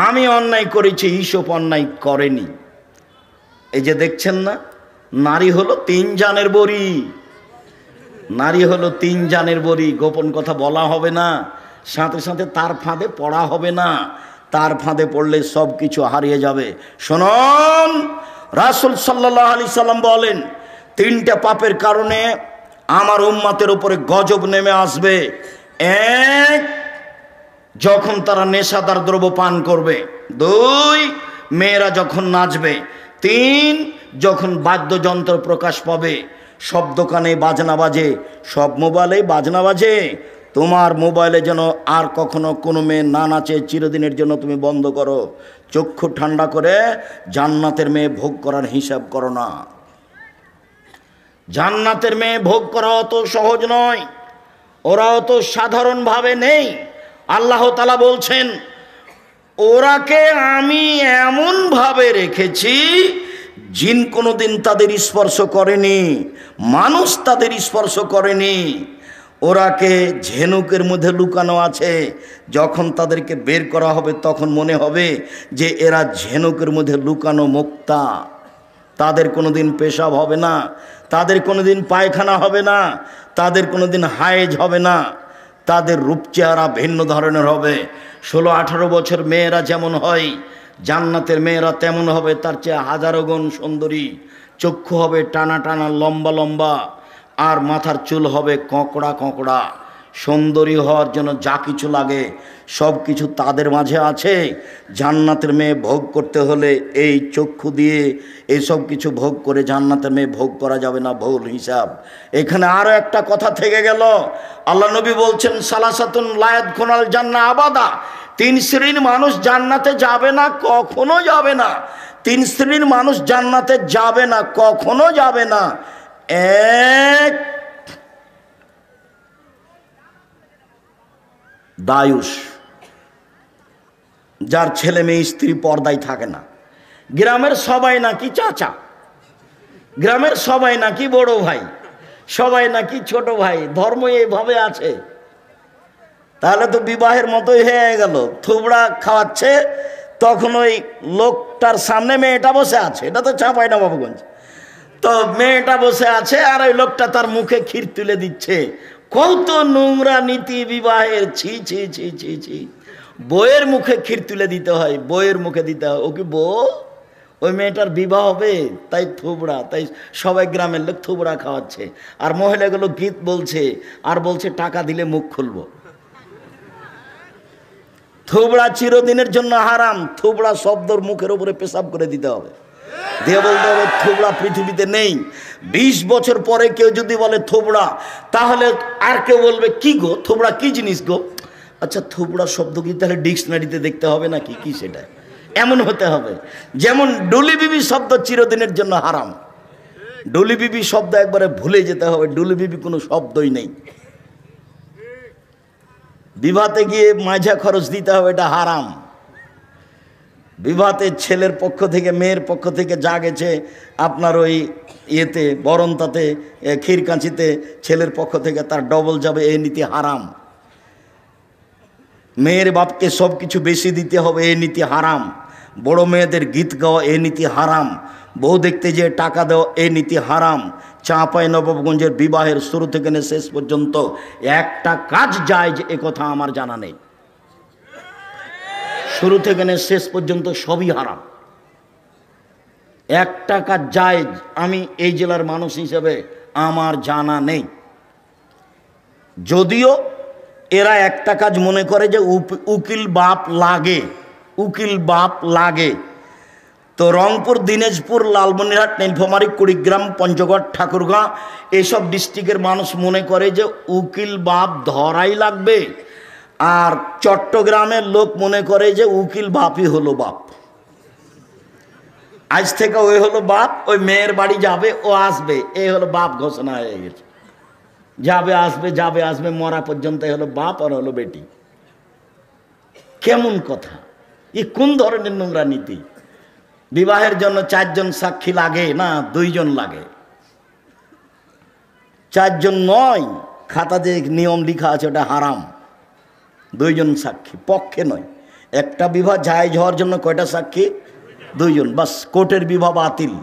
আমি অন্যায় করেছি, ইউসুফ অন্যায় করেনি। এই যে দেখছেন না, নারী হলো 3 জানের বড়ি, নারী হলো 3 জানের বড়ি। গোপন কথা বলা হবে না, সাথে সাথে তার ফাঁদে পড়া হবে না, তার ফাঁদে পড়লে সব কিছু হারিয়ে যাবে। শুনুন, রাসূল সাল্লাল্লাহু আলাইহি সাল্লাম বলেন, 3টা পাপের কারণে আমার উম্মতের উপরে গজব নেমে আসবে। 1, যখন তারা নেশাদার দ্রব্য পান করবে। 2, মেয়েরা যখন নাচবে। 3, যখন বাদ্যযন্ত্র প্রকাশ পাবে। সব দোকানে বাজনা বাজে, সব মোবাইলে বাজনা বাজে। তোমার মোবাইলে যেন আর কখনো কোনো মেয়ে না নাচে, চিরদিনের জন্য তুমি বন্ধ করো। চক্ষু ঠান্ডা করে জান্নাতের মেয়ে ভোগ করার হিসাব করো না। জান্নাতের মেয়ে ভোগ করা অত সহজ নয়, ওরা অত সাধারণভাবে নেই। আল্লাহ তাআলা বলছেন, ওরাকে আমি এমনভাবে রেখেছি জিন কোনোদিন তাদের স্পর্শ করেনি, মানুষ তাদের স্পর্শ করেনি। ওরাকে ঝিনুকের মধ্যে লুকানো আছে, যখন তাদেরকে বের করা হবে তখন মনে হবে যে এরা ঝিনুকের মধ্যে লুকানো মুক্তা। তাদের কোনোদিন পেশাব হবে না, তাদের কোনোদিন পায়খানা হবে না, তাদের কোনোদিন হায়েজ হবে না, তাদের রূপ চেহারা ভিন্ন ধরনের হবে। 16-18 বছর মেয়েরা যেমন হয়, জান্নাতের মেয়েরা তেমন হবে, তার চেয়ে হাজারো গুণ সুন্দরী। চক্ষু হবে টানা টানা, লম্বা লম্বা, আর মাথার চুল হবে কঁকড়া কঁকড়া। সুন্দরী হওয়ার জন্য যা কিছু লাগে সব কিছু তাদের মাঝে আছে। জান্নাতের মেয়ে ভোগ করতে হলে এই চক্ষু দিয়ে এইসব কিছু ভোগ করে জান্নাতের মেয়ে ভোগ করা যাবে না, ভুল হিসাব। এখানে আরও একটা কথা থেকে গেল। আল্লাহ নবী বলছেন সালাসাতুন লা ইয়াদখুলুল জান্নাহ আবাদা, 3 শ্রেণীর মানুষ জান্নাতে যাবে না, কখনো যাবে না। 3 শ্রেণীর মানুষ জান্নাতে যাবে না, কখনো যাবে না। এক, দায়ুষ, যার ছেলে মেয়ে স্ত্রী পর্দায় থাকে না। গ্রামের সবাই নাকি চাচা, গ্রামের সবাই নাকি বড় ভাই, সবাই নাকি ছোট ভাই, ধর্ম এইভাবে আছে। তাহলে তো বিবাহের মতোই হয়ে গেল। থুবড়া খাওয়াচ্ছে, তখন ওই লোকটার সামনে মেয়েটা বসে আছে, এটা তো চাঁপাইনবাবগঞ্জ। তো মেয়েটা বসে আছে আর ওই লোকটা তার মুখে ক্ষীর তুলে দিচ্ছে। কত নোংরা নীতি বিবাহের! ছি ছি ছি ছি ছি। বইয়ের মুখে ক্ষীর তুলে দিতে হয়, বইয়ের মুখে দিতে হয়। ও কি বউ? ওই মেয়েটার বিবাহ হবে, তাই থুবড়া, তাই সবাই গ্রামের লোক থুবড়া খাওয়াচ্ছে। আর মহিলাগুলো গীত বলছে আর বলছে টাকা দিলে মুখ খুলবো। থুবড়া চিরদিনের জন্য হারাম। থুবড়া শব্দর মুখের উপরে পেশাব করে দিতে হবে, দিয়ে বলতে হবে থুবড়া পৃথিবীতে নেই। 20 বছর পরে কেউ যদি বলে থুবড়া, তাহলে আর কেউ বলবে কি গো, থুবড়া কি জিনিস গো? আচ্ছা, থুবড়া শব্দ কি তাহলে ডিকশনারিতে দেখতে হবে নাকি, কি সেটা? এমন হতে হবে। যেমন ডুলি বিবি শব্দ চিরদিনের জন্য হারাম, ডুলি বিবি শব্দ একবারে ভুলে যেতে হবে, ডুলি বিবি কোনো শব্দই নেই। বিবাহতে গিয়ে মাঝা খরচ দিতে হবে, এটা হারাম। বিবাহতে ছেলের পক্ষ থেকে মেয়ের পক্ষ থেকে যা গেছে আপনার ওই ইয়েতে বরণতাতে ক্ষীর কাঁচিতে ছেলের পক্ষ থেকে তার ডবল যাবে, এই নীতি হারাম। মেয়ের বাপকে সব কিছু বেশি দিতে হবে, এই নীতি হারাম। বড় মেয়েদের গীত গাওয়া, এই নীতি হারাম। বউ দেখতে যে টাকা দেওয়া, এই নীতি হারাম। চাঁপাইনবাবগঞ্জের বিবাহের শুরু থেকে শেষ পর্যন্ত একটা কাজ যায় যে একথা আমার জানা নেই। শুরু থেকে শেষ পর্যন্ত সবই হারাম। একটা কাজ যায় আমি এই জেলার মানুষ হিসেবে আমার জানা নেই। যদিও এরা একটা কাজ মনে করে যে উকিল বাপ লাগে, উকিল বাপ লাগে। তো রংপুর, দিনাজপুর, লালমনিরহাট, নীলফামারী, কুড়িগ্রাম, পঞ্চগড়, ঠাকুরগাঁ এসব ডিস্ট্রিক্টের মানুষ মনে করে যে উকিল বাপ ধরাই লাগবে। আর চট্টগ্রামের লোক মনে করে যে উকিল বাপই হলো বাপ। আজ থেকে ওই হলো বাপ, ওই মেয়ের বাড়ি যাবে, ও আসবে, এই হলো বাপ ঘোষণা হয়ে গেছে। যাবে আসবে, যাবে আসবে, মরা পর্যন্ত এই হলো বাপ আর হলো বেটি। কেমন কথা! এ কোন ধরনের নোংরা নীতি? বিবাহের জন্য 4 জন সাক্ষী লাগে না, 2 জন লাগে। 4 জন নয়, খাতাতে নিয়ম লেখা আছে, ওটা হারাম। 2 জন সাক্ষী পক্ষে নয়। একটা বিবাহ জায়েজ হওয়ার জন্য কয়টা সাক্ষী? 2 জন, বাস। কোর্টের বিবাহ বাতিল।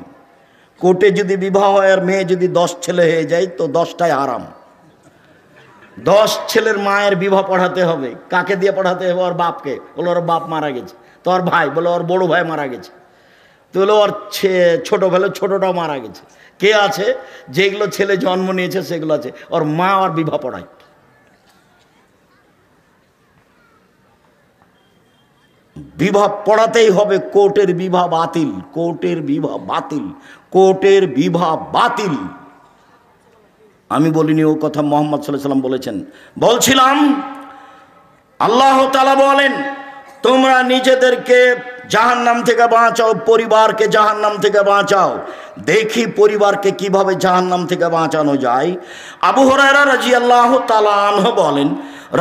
কোর্টে যদি বিবাহ হয় আর মেয়ে যদি 10 ছেলে হয়ে যায় তো 10টাই হারাম। 10 ছেলের মায়ের বিবাহ পড়াতে হবে। কাকে দিয়ে পড়াতে হবে? ওর বাপকে। বলে ওর বাপ মারা গেছে। তো ওর ভাই বলে ওর বড় ভাই মারা গেছে। তো বলে ওর ছোট ভাই, ছোটটাও মারা গেছে। কে আছে? যেগুলো ছেলে জন্ম নিয়েছে সেগুলো আছে। ওর মা আর বিবাহ পড়ায়। বিবাহ পড়াতেই হবে। কোর্টের বিবাহ বাতিল, কোর্টের বিবাহ বাতিল, কোর্টের বিবাহ বাতিল। আমি বলিনি, ও কথা মুহাম্মদ সাল্লাল্লাহু আলাইহি ওয়াসাল্লাম বলেছেন। বলছিলাম আল্লাহ তাআলা বলেন, তোমরা নিজেদেরকে জাহান্নাম থেকে বাঁচাও, পরিবারকে জাহান্নাম থেকে বাঁচাও। দেখি পরিবারকে কিভাবে জাহান্নাম থেকে বাঁচানো যায়। আবু হুরায়রা রাদিয়াল্লাহু তাআলা আনহু বলেন,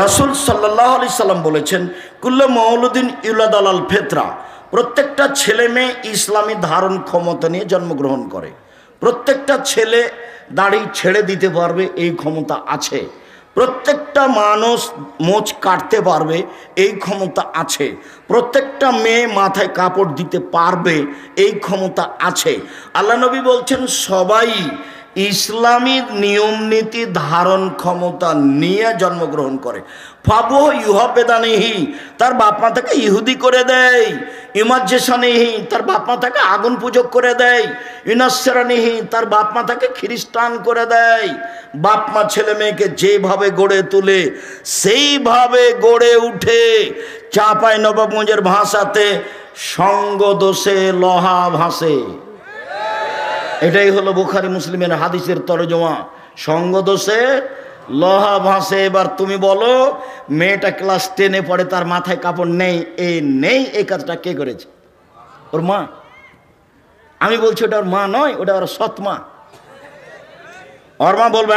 রাসূল সাল্লাল্লাহু আলাইহি সাল্লাম বলেছেন, কুল্লু মাউলুদিন ইউলাদ আলাল ফিতরা, প্রত্যেকটা ছেলে মেয়ে ইসলামী ধারণ ক্ষমতা নিয়ে জন্মগ্রহণ করে। প্রত্যেকটা ছেলে দাড়ি ছেড়ে দিতে পারবে, এই ক্ষমতা আছে। প্রত্যেকটা মানুষ মোচ কাটতে পারবে, এই ক্ষমতা আছে। প্রত্যেকটা মেয়ে মাথায় কাপড় দিতে পারবে, এই ক্ষমতা আছে। আল্লাহ নবী বলছেন সবাই ইসলামী নিয়ম নীতি ধারণ ক্ষমতা নিয়ে জন্মগ্রহণ করে। ফাবু ইউহাবেদানিহি, তার বাপ মা তাকে ইহুদি করে দেয়। ইমাজ্জেসানিহি, তার বাপ মা তাকে আগুন পূজক করে দেয়। ইনাসরানিহি, তার বাপ মা তাকে খ্রিস্টান করে দেয়। বাপ মা ছেলে মেয়েকে যেভাবে গড়ে তুলে সেইভাবে গড়ে উঠে। চাঁপাই নবাবগঞ্জের ভাষাতে সঙ্গ দোষে লোহা ভাসে। এটাই হলো বুখারী মুসলিমের হাদিসের তরজমা। সঙ্গ দোষে লোহা ভাসে। এবার তুমি বলো, মেয়েটা ক্লাস 10-এ পড়ে, তার মাথায় কাপড় নেই, এই কাজটা কে করেছে? ওর মা। আমি বলছি ওটা ওর মা নয়, ওটা ওর সৎ মা। ওর মা বলবে,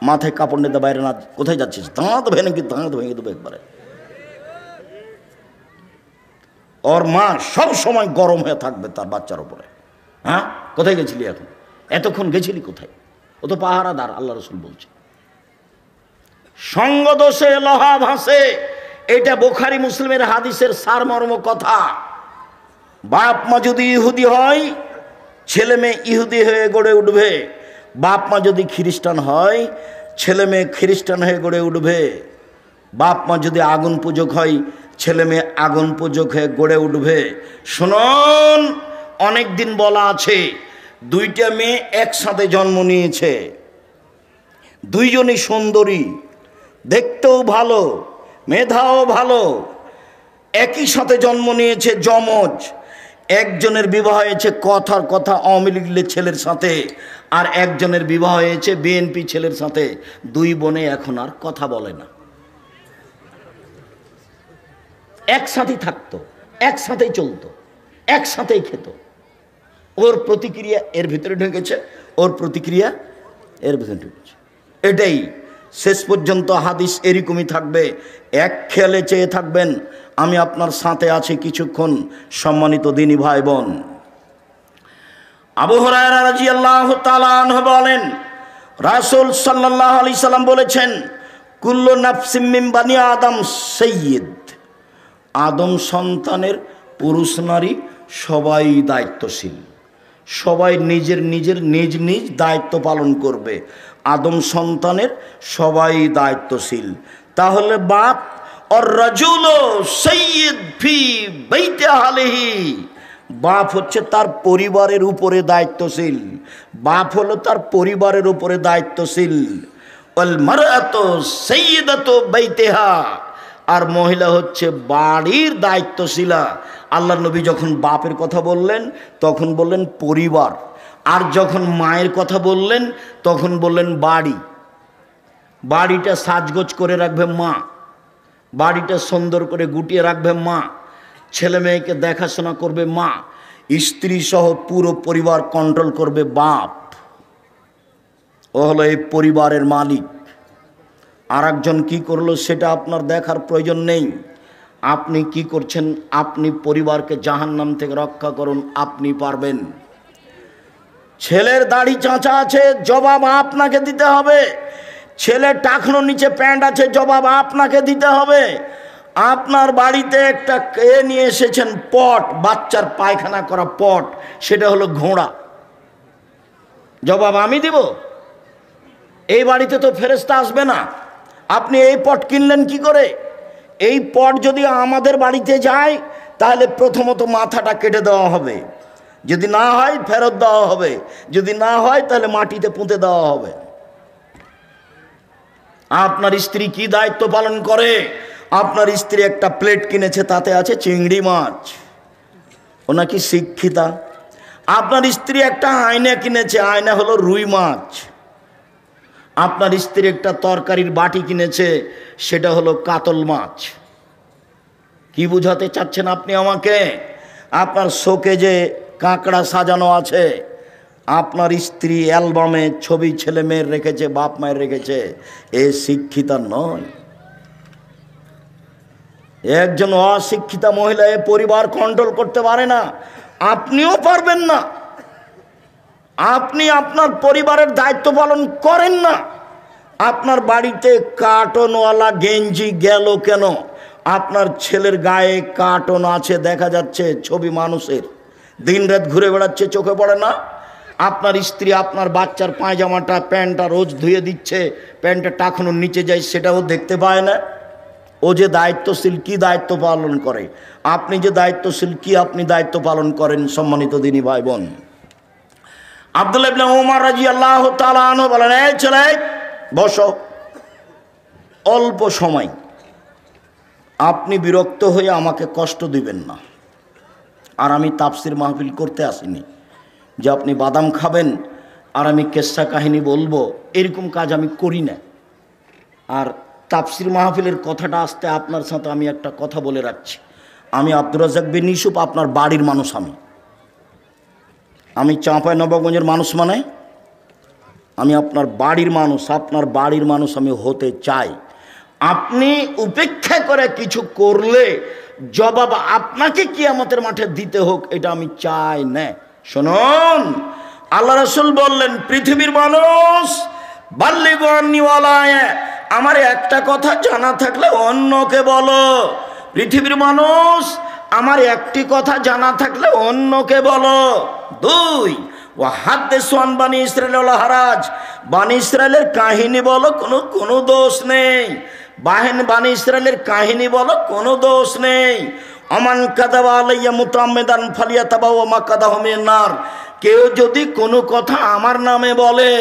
মাথায় কাপড় নিতে বাইরে না, কোথায় যাচ্ছিস? দাঁত ভেঙে কি দাঁত ভেঙে দেবো একবারে। ওর মা সব সময় গরম হয়ে থাকবে তার বাচ্চার উপরে। হ্যাঁ, কোথায় গেছিলি এখন? এতক্ষণ গেছিলি কোথায়? ও তো পাহারাদার, আল্লাহ রসুল বলছে। সঙ্গ দোষে লোহা ভাসে, এটা বুখারী মুসলিমের হাদিসের সারমর্ম কথা। বাপ মা যদি ইহুদি হয়, ছেলে মেয়ে ইহুদি হয়ে গড়ে উঠবে। বাপ মা যদি খ্রিস্টান হয়, ছেলে মেয়ে খ্রিস্টান হয়ে গড়ে উঠবে। বাপ মা যদি আগুন পূজক হয়, ছেলে মেয়ে আগুন পূজক হয়ে গড়ে উঠবে। শুনুন, অনেক দিন বলা আছে, দুইটা মেয়ে একসাথে জন্ম নিয়েছে, দুইজনই সুন্দরী, দেখতেও ভালো, মেধাও ভালো, একই সাথে জন্ম নিয়েছে, যমজ। একজনের বিবাহ হয়েছে কথার কথা আওয়ামী লীগের ছেলের সাথে, আর একজনের বিবাহ হয়েছে বিএনপি ছেলের সাথে। দুই বোনে এখন আর কথা বলে না, একসাথেই থাকতো, একসাথেই চলতো, একসাথেই খেত। ওর প্রতিক্রিয়া এর ভিতরে ঢুকেছে, ওর প্রতিক্রিয়া এর ভিতরে ঢুকেছে। এটাই শেষ পর্যন্ত হাদিস এরকমই থাকবে। এক খেয়ালে চেয়ে থাকবেন, আমি আপনার সাথে আছি কিছুক্ষণ। সম্মানিত দিনী ভাই বোন, আবু হুরায়রা রাদিয়াল্লাহু তাআলা আনহু বলেন, রাসূল সাল্লাল্লাহু আলাইহি সাল্লাম বলেছেন, কুল্লু নাফসিম মিন বানি আদম সাইয়্যিদ। আদম সন্তানের পুরুষ নারী সবাই দায়িত্বশীল, সবাই নিজের নিজের নিজ নিজ দায়িত্ব পালন করবে। আদম সন্তানের সবাই দায়িত্বশীল। তাহলে বাপ আর রাজুল সাইয়্যিদ ফি বাইতি আহলিহি, বাপ হচ্ছে তার পরিবারের উপরে দায়িত্বশীল। বাপ হলো তার পরিবারের উপরে দায়িত্বশীল। ওয়াল মারআতু সাইয়্যিদাতু বাইতিহা, আর মহিলা হচ্ছে বাড়ির দায়িত্বশীলা। আল্লাহ নবী যখন বাপের কথা বললেন তখন বললেন পরিবার, আর যখন মায়ের কথা বললেন তখন বললেন বাড়ি। বাড়িটা সাজগোজ করে রাখবে মা, বাড়িটা সুন্দর করে গুটিয়ে রাখবে মা, ছেলে মেয়েকে দেখাশোনা করবে মা, স্ত্রী সহ পুরো পরিবার কন্ট্রোল করবে বাপ। ও হলো এই পরিবারের মালিক। আর একজন কী করলো সেটা আপনার দেখার প্রয়োজন নেই। আপনি কি করছেন, আপনি পরিবারকে জাহান্নাম থেকে রক্ষা করুন, আপনি পারবেন। ছেলের দাড়ি চাঁচা আছে, জবাব আপনাকে দিতে হবে। ছেলের টাকনোর নিচে প্যান্ট আছে, জবাব আপনাকে দিতে হবে। আপনার বাড়িতে একটা নিয়ে এসেছেন পট, বাচ্চার পায়খানা করা পট, সেটা হলো ঘোড়া, জবাব আমি দিব? এই বাড়িতে তো ফেরেশতা আসবে না। আপনি এই পট কিনলেন কি করে? এই পট যদি আমাদের বাড়িতে যায় তাহলে প্রথমত মাথাটা কেটে দেওয়া হবে, যদি না হয় ফেরত দেওয়া হবে, যদি না হয় তাহলে মাটিতে পুঁতে দেওয়া হবে। আপনার স্ত্রী কি দায়িত্ব পালন করে? আপনার স্ত্রী একটা প্লেট কিনেছে, তাতে আছে চিংড়ি মাছ, ও নাকি শিক্ষিতা। আপনার স্ত্রী একটা আয়না কিনেছে, আয়না হলো রুই মাছ। আপনার স্ত্রী একটা তরকারির বাটি কিনেছে, সেটা হলো কাতল মাছ। কি বুঝাতে চাচ্ছেন আপনি আমাকে? আপনার শোকেজে কাঁকড়া সাজানো আছে, আপনার স্ত্রী অ্যালবামে ছবি ছেলে মেয়ের রেখেছে, বাপ মায়ের রেখেছে, এ শিক্ষিতা নয়। একজন অশিক্ষিতা মহিলা এ পরিবার কন্ট্রোল করতে পারে না, আপনিও পারবেন না। আপনি আপনার পরিবারের দায়িত্ব পালন করেন না। আপনার বাড়িতে কার্টনওয়ালা গেঞ্জি গেল কেন? আপনার ছেলের গায়ে কার্টন আছে, দেখা যাচ্ছে ছবি মানুষের, দিন রাত ঘুরে বেড়াচ্ছে, চোখে পড়ে না? আপনার স্ত্রী আপনার বাচ্চার পায়জামাটা প্যান্টটা রোজ ধুয়ে দিচ্ছে, প্যান্টটা টাকানোর নিচে যায়, সেটাও দেখতে পায় না। ও যে দায়িত্বশীল, কি দায়িত্ব পালন করে, আপনি যে দায়িত্বশীল, কি আপনি দায়িত্ব পালন করেন। সম্মানিত দিনী ভাই বোন, আব্দুল্লাহ ইবনে ওমর রাদিয়াল্লাহু তাআলা আনহু বলেন, এই ছেলে বসো, অল্প সময়, আপনি বিরক্ত হয়ে আমাকে কষ্ট দিবেন না। আর আমি তাফসির মাহফিল করতে আসিনি যে আপনি বাদাম খাবেন আর আমি কেসা কাহিনী বলবো, এরকম কাজ আমি করি না। আর তাফসির মাহফিলের কথাটা আসতে আপনার সাথে আমি একটা কথা বলে রাখছি, আমি আব্দুর রাজ্জাক বিন ইউসুফ আপনার বাড়ির মানুষ। আমি চাঁপাইনবাবগঞ্জের মানুষ, মানে আমি আপনার বাড়ির মানুষ, আপনার বাড়ির মানুষ আমি হতে চাই। আপনি উপেক্ষা করে কিছু করলে জবাব আপনাকে কিয়ামতের মাঠে দিতে হোক, এটা আমি চাই না। শুনুন, আল্লাহ রাসূল বললেন, পৃথিবীর মানুষ বাল্লিগু আন্নী ওয়ালায়া, আমার একটা কথা জানা থাকলে অন্যকে বলো। পৃথিবীর মানুষ, আমার একটি কথা জানা থাকলে অন্যকে বলো। 2, ওয়াহাদ্দিসু আন বানি ইসরাঈল ওয়ালা হারাজ, বানি ইসরাঈলের কাহিনী বলো, কোনো দোষ নেই। বানি ইসরাঈলের কাহিনী বলো, কোনো দোষ নেই। আমান কাযাবা আলাইয়া মুতাআম্মিদান ফালিয়াতাবাওয়া মাকআদাহু মিনান নার, কেউ যদি কোনো কথা আমার নামে বলে,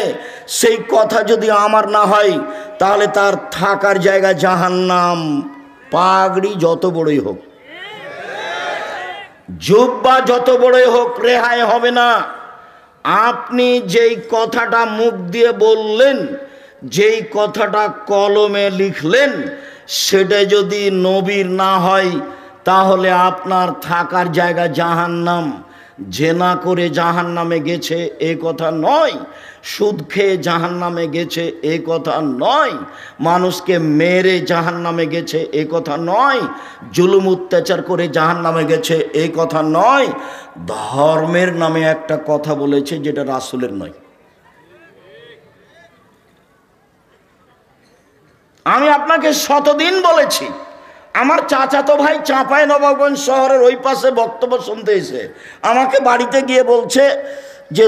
সেই কথা যদি আমার না হয়, তাহলে তার থাকার জায়গা জাহান্নাম। পাগড়ি যত বড়ই হোক, জুব্বা যত বড়ই হোক, রেহাই হবে না। আপনি যেই কথাটা মুখ দিয়ে বললেন, যেই কথাটা কলমে লিখলেন, সেটা যদি নবীর না হয়, তাহলে আপনার থাকার জায়গা জাহান্নাম। জেনা করে জাহান্নামে গেছে এ কথা নয়, সুদ খেয়ে জাহান্নামে গেছে এ কথা নয়, মানুষকে মেরে জাহান্নামে গেছে এ কথা নয়, জুলুম অত্যাচার করে জাহান্নামে গেছে এ কথা নয়। ধর্মের নামে একটা কথা বলেছে যেটা রাসূলের নয়। আমি আপনাকে শতদিন বলেছি, আমার চাচাতো ভাই চাঁপাইনবাবগঞ্জ শহরের ওই পাশে বক্তব্য শুনতে এসে আমাকে বাড়িতে গিয়ে বলছে যে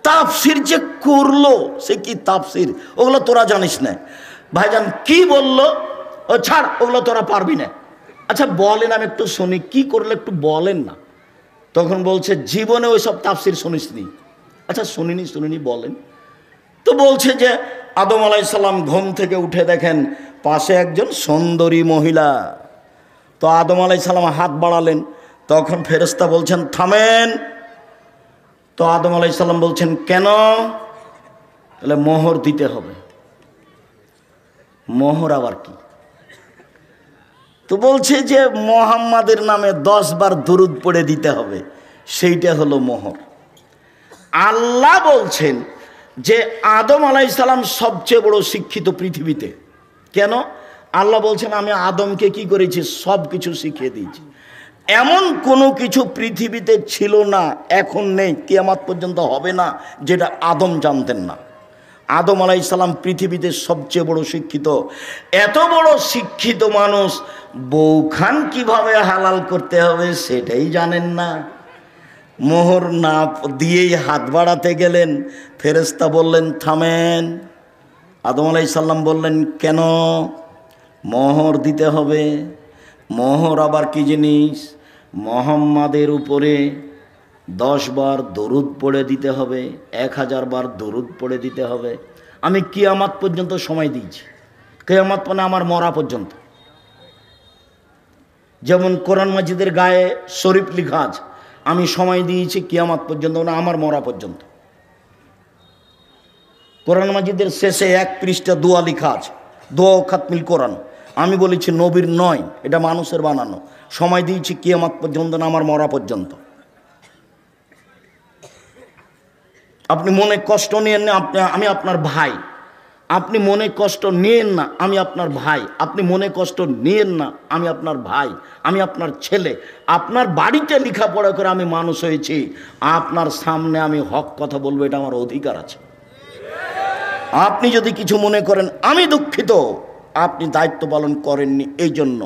তাফসির যে করলো, সে কি তাফসির, ওগুলো তোরা জানিস না। ভাইজান কি বললো, ও ছাড়, ওগুলো তোরা পারবি না। আচ্ছা বলেন, আমি একটু শুনি, কি করলে একটু বলেন না। তখন বলছে, জীবনে ওই সব তাফসির শুনিসনি। আচ্ছা শুনিনি বলেন। তো বলছে যে আদম আলাইহিস সালাম ঘুম থেকে উঠে দেখেন পাশে একজন সুন্দরী মহিলা। তো আদম আলাইহিস সালাম হাত বাড়ালেন, তখন ফেরেশতা বলছেন থামেন। তো আদম আলাইহিস সালাম বলছেন কেন? তাহলে মোহর দিতে হবে। মোহর আবার কি? তো বলছে যে মুহাম্মাদের নামে 10 বার দুরূদ পড়ে দিতে হবে, সেইটা হলো মোহর। আল্লাহ বলছেন যে আদম আলাইহিস সালাম সবচেয়ে বড় শিক্ষিত পৃথিবীতে। কেন? আল্লাহ বলছেন আমি আদমকে কি করেছি, সব কিছু শিখিয়ে দিয়েছি। এমন কোনো কিছু পৃথিবীতে ছিল না, এখন নেই, কিয়ামত পর্যন্ত হবে না, যেটা আদম জানতেন না। আদম আলাইহিস সালাম পৃথিবীতে সবচেয়ে বড় শিক্ষিত। এত বড় শিক্ষিত মানুষ বউখান কিভাবে হালাল করতে হবে সেটাই জানেন না। মোহর না দিয়েই হাত বাড়াতে গেলেন, ফেরেশতা বললেন থামেন। আদম আলাইহিস সালাম বললেন কেন? মোহর দিতে হবে। মোহর আবার কি জিনিস? মুহাম্মাদের উপরে 10 বার দরুদ পড়ে দিতে হবে, 1000 বার দরুদ পড়ে দিতে হবে। আমি কিয়ামত পর্যন্ত সময় দিয়েছি, কিয়ামত মানে আমার মরা পর্যন্ত। যেমন কোরআন মাজিদের গায়ে শরীফ লেখা আছে, আমি সময় দিয়েছি কিয়ামত পর্যন্ত, না আমার মরা পর্যন্ত। কোরআন মাজিদের শেষে 1 পৃষ্ঠা দোয়া লেখা আছে, দোয়া খাতমিল কোরআন। আমি বলেছি নবীর নয়, এটা মানুষের বানানো। সময় দিয়েছি কিয়ামত পর্যন্ত, না আমার মরা পর্যন্ত। আপনি মনে কষ্ট নিয়েন না, আমি আপনার ভাই। আপনি মনে কষ্ট নিয়েন না, আমি আপনার ভাই। আপনি মনে কষ্ট নিয়েন না, আমি আপনার ভাই, আমি আপনার ছেলে। আপনার বাড়িতে লেখাপড়া করে আমি মানুষ হয়েছি, আপনার সামনে আমি হক কথা বলবো, এটা আমার অধিকার আছে। আপনি যদি কিছু মনে করেন আমি দুঃখিত, আপনি দায়িত্ব পালন করেননি, এই জন্য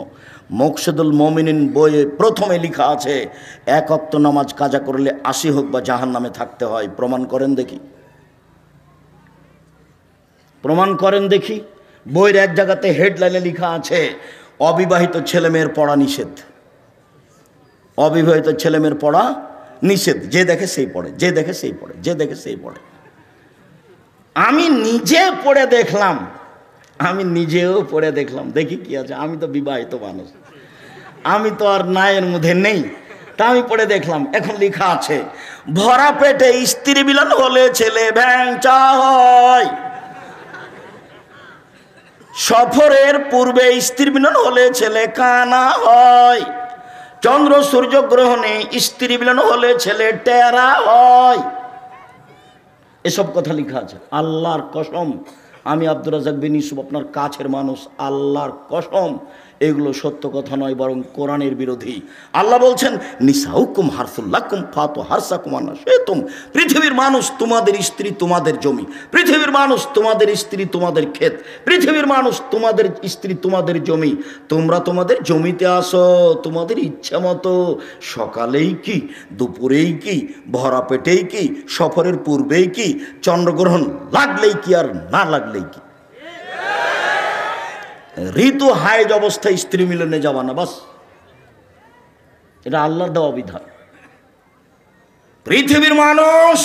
মুকশিদুল মুমিনিন বইয়ে প্রথমে লেখা আছে, এক ওয়াক্ত নামাজ কাজা করলে 80 হোক বা জাহান্নামে থাকতে হয়। প্রমাণ করেন দেখি, প্রমাণ করেন দেখি। বইয়ের এক জায়গাতে হেডলাইনে লেখা আছে, অবিবাহিত ছেলেমেয়ের পড়া নিষেধ। অবিবাহিত ছেলেমেয়ের পড়া নিষেধ। যে দেখে সেই পড়ে, যে দেখে সেই পড়ে, যে দেখে সেই পড়ে। আমি নিজে পড়ে দেখলাম, আমি নিজেও পড়ে দেখলাম, দেখি কি আছে। আমি তো বিবাহিত মানুষ, আমি তো আর নায়ের মধ্যে নেই, তা আমি পড়ে দেখলাম। এখন লেখা আছে, ভরা পেটে স্ত্রী মিলন হলে ছেলে ভ্যাংচা হয়, সফরের পূর্বে স্ত্রী মিলন হলে ছেলে কানা হয়, চন্দ্র সূর্য গ্রহণে স্ত্রী মিলন হলে ছেলে টেরা হয়। এসব কথা লেখা আছে। আল্লাহর কসম, আমি আব্দুর রাজ্জাক বিন ইউসুফ আপনার কাছের মানুষ, আল্লাহর কসম এগুলো সত্য কথা নয়, বরং কোরআনের বিরোধী। আল্লাহ বলছেন, নিসাউকুম হারসুল লাকুম ফাতু হারসাকুম আন্না শিতুম। পৃথিবীর মানুষ তোমাদের স্ত্রী, তোমাদের জমি। পৃথিবীর মানুষ তোমাদের স্ত্রী, তোমাদের ক্ষেত। পৃথিবীর মানুষ তোমাদের স্ত্রী, তোমাদের জমি। তোমরা তোমাদের জমিতে আসো তোমাদের ইচ্ছা মতো, সকালেই কি, দুপুরেই কি, ভরা পেটেই কি, সফরের পূর্বেই কি, চন্দ্রগ্রহণ লাগলেই কি আর না লাগলেই কি। ঋতু হাইজ অবস্থায় স্ত্রী মিলনে যাবা না, বাস। এটা আল্লাহর দেওয়া বিধান। পৃথিবীর মানুষ,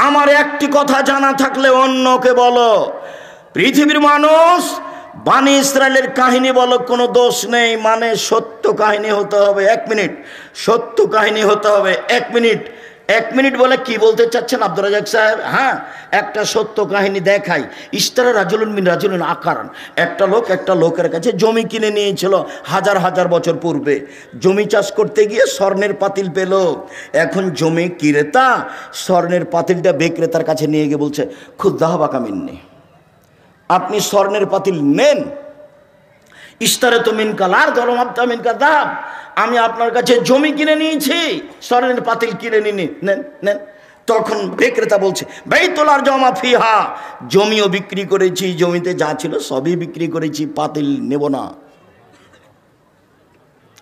আমার একটি কথা জানা থাকলে অন্যকে বলো। পৃথিবীর মানুষ, বানি ইসরায়েলের কাহিনী বলো, কোনো দোষ নেই, মানে সত্য কাহিনী হতে হবে। 1 মিনিট, সত্য কাহিনী হতে হবে। 1 মিনিট, 1 মিনিট বলে কি বলতে চাচ্ছেন আব্দুর রাজ্জাক সাহেব? হ্যাঁ, একটা সত্য কাহিনী দেখাই। ইস্তারা রাজুলুন মিন রাজুলিন আকারান। একটা লোক একটা লোকের কাছে জমি কিনে নিয়েছিল হাজার হাজার বছর পূর্বে। জমি চাষ করতে গিয়ে স্বর্ণের পাতিল পেল। এখন জমি ক্রেতা স্বর্ণের পাতিলটা বিক্রেতার কাছে নিয়ে গিয়ে বলছে, খুদ্দাহবা কামিননি, আপনি স্বর্ণের পাতিল নেন। ইস্তারে তো মিনকাল আর ধরম আপতা মিনকা দাম, আমি আপনার কাছে জমি কিনে নিয়েছি, স্বর্ণের পাতিল কিনে নিনি, নেন নেন। তখন বিক্রেতা বলছে, বাইতুলার জমা ফিহা, জমিও বিক্রি করেছি, জমিতে যা ছিল সবই বিক্রি করেছি, পাতিল নেব না।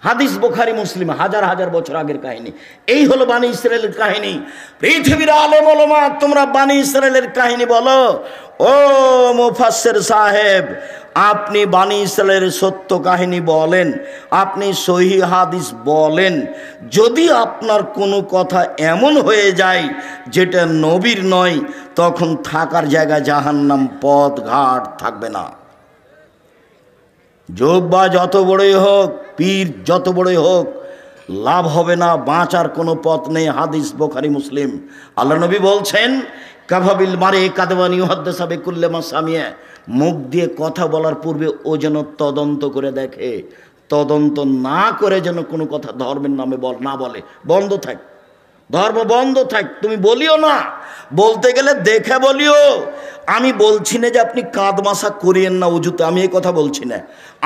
হাদিস বুখারী মুসলিম, হাজার হাজার বছর আগের কাহিনী। এই হলো বানি ইসরায়েলের কাহিনী। পৃথিবীর আলেম ওলামা, তোমরা বানি ইসরায়েলের কাহিনী বলো। ও মুফাসসির সাহেব, আপনি বানি ইসরায়েলের সত্য কাহিনী বলেন, আপনি সহিহ হাদিস বলেন। যদি আপনার কোনো কথা এমন হয়ে যায় যেটা নবীর নয়, তখন থাকার জায়গা জাহান্নাম, পথ ঘাট থাকবে না। যোদ্ধা যত বড়ই হোক, পীর যত বড়ই হোক, লাভ হবে না, বাঁচার কোনো পথ নেই। হাদিস বুখারী মুসলিম। আল্লাহ নবী বলছেন, কাফাবিল মারে কাদওয়ানি ইউহাদ্দিসু বিকুল্লি মা সামিয়া, মুখ দিয়ে কথা বলার পূর্বে ও যেন তদন্ত করে দেখে। তদন্ত না করে যেন কোনো কথা ধর্মের নামে না বলে। বন্ধ থাক, ধর্ম বন্ধ থাক। তুমি বলিও না, বলতে গেলে দেখে বলিও। আমি বলছি না যে আপনি কাঁদ মাসা করিয়েন না উজুতে, আমি এই কথা বলছি না।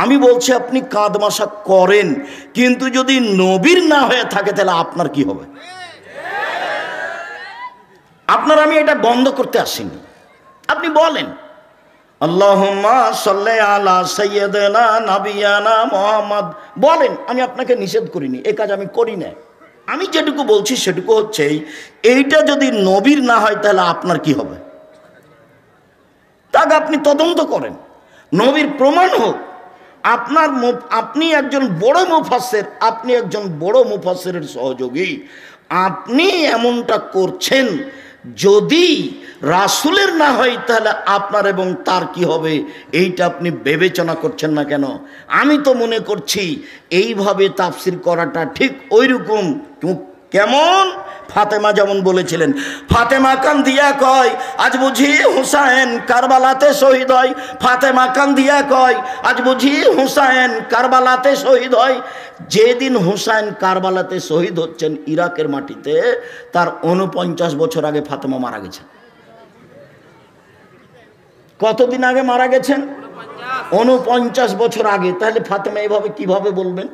আমি বলছি আপনি কাঁদ মাসা করেন, কিন্তু যদি নবীর না হয়ে থাকে তাহলে আপনার কি হবে? আপনার আমি এটা বন্ধ করতে আসিনি। আপনি বলেন, আল্লাহুম্মা সাল্লি আলা সাইয়্যিদিনা নাবিয়ানা মুহাম্মদ, বলেন। আমি আপনাকে নিষেধ করিনি, এই কাজ আমি করি না। আমি যেটুকু বলছি সেটুকু হচ্ছে, এইটা যদি নবীর না হয় তাহলে আপনার কি হবে? তাকে আপনি তদন্ত করেন, নবীর প্রমাণ হোক। আপনি একজন বড় মুফাসসির, আপনি একজন বড় মুফাসসিরের সহযোগী, আপনি এমনটা করছেন। যদি রাসূলের না হয় তাহলে আপনার এবং তার কি হবে, এইটা আপনি বিবেচনা করছেন না কেন? আমি তো মনে করছি এইভাবে তাফসির করাটা ঠিক ওইরকম। কেমন? ফাতেমা যেমন বলেছিলেন, ফাতেমা কান্দিয়া কয় আজ বুঝি হুসাইন কারবালাতে শহীদ হয়। ফাতেমা কান্দিয়া কয় আজ বুঝি হুসাইন কারবালাতে শহীদ হয়। যেদিন হুসাইন কারবালাতে শহীদ হচ্ছেন ইরাকের মাটিতে, তার 49 বছর আগে ফাতেমা মারা গেছেন। কতদিন আগে মারা গেছেন? 49 বছর আগে। তাহলে ফাতেমা এইভাবে কিভাবে বলবেন?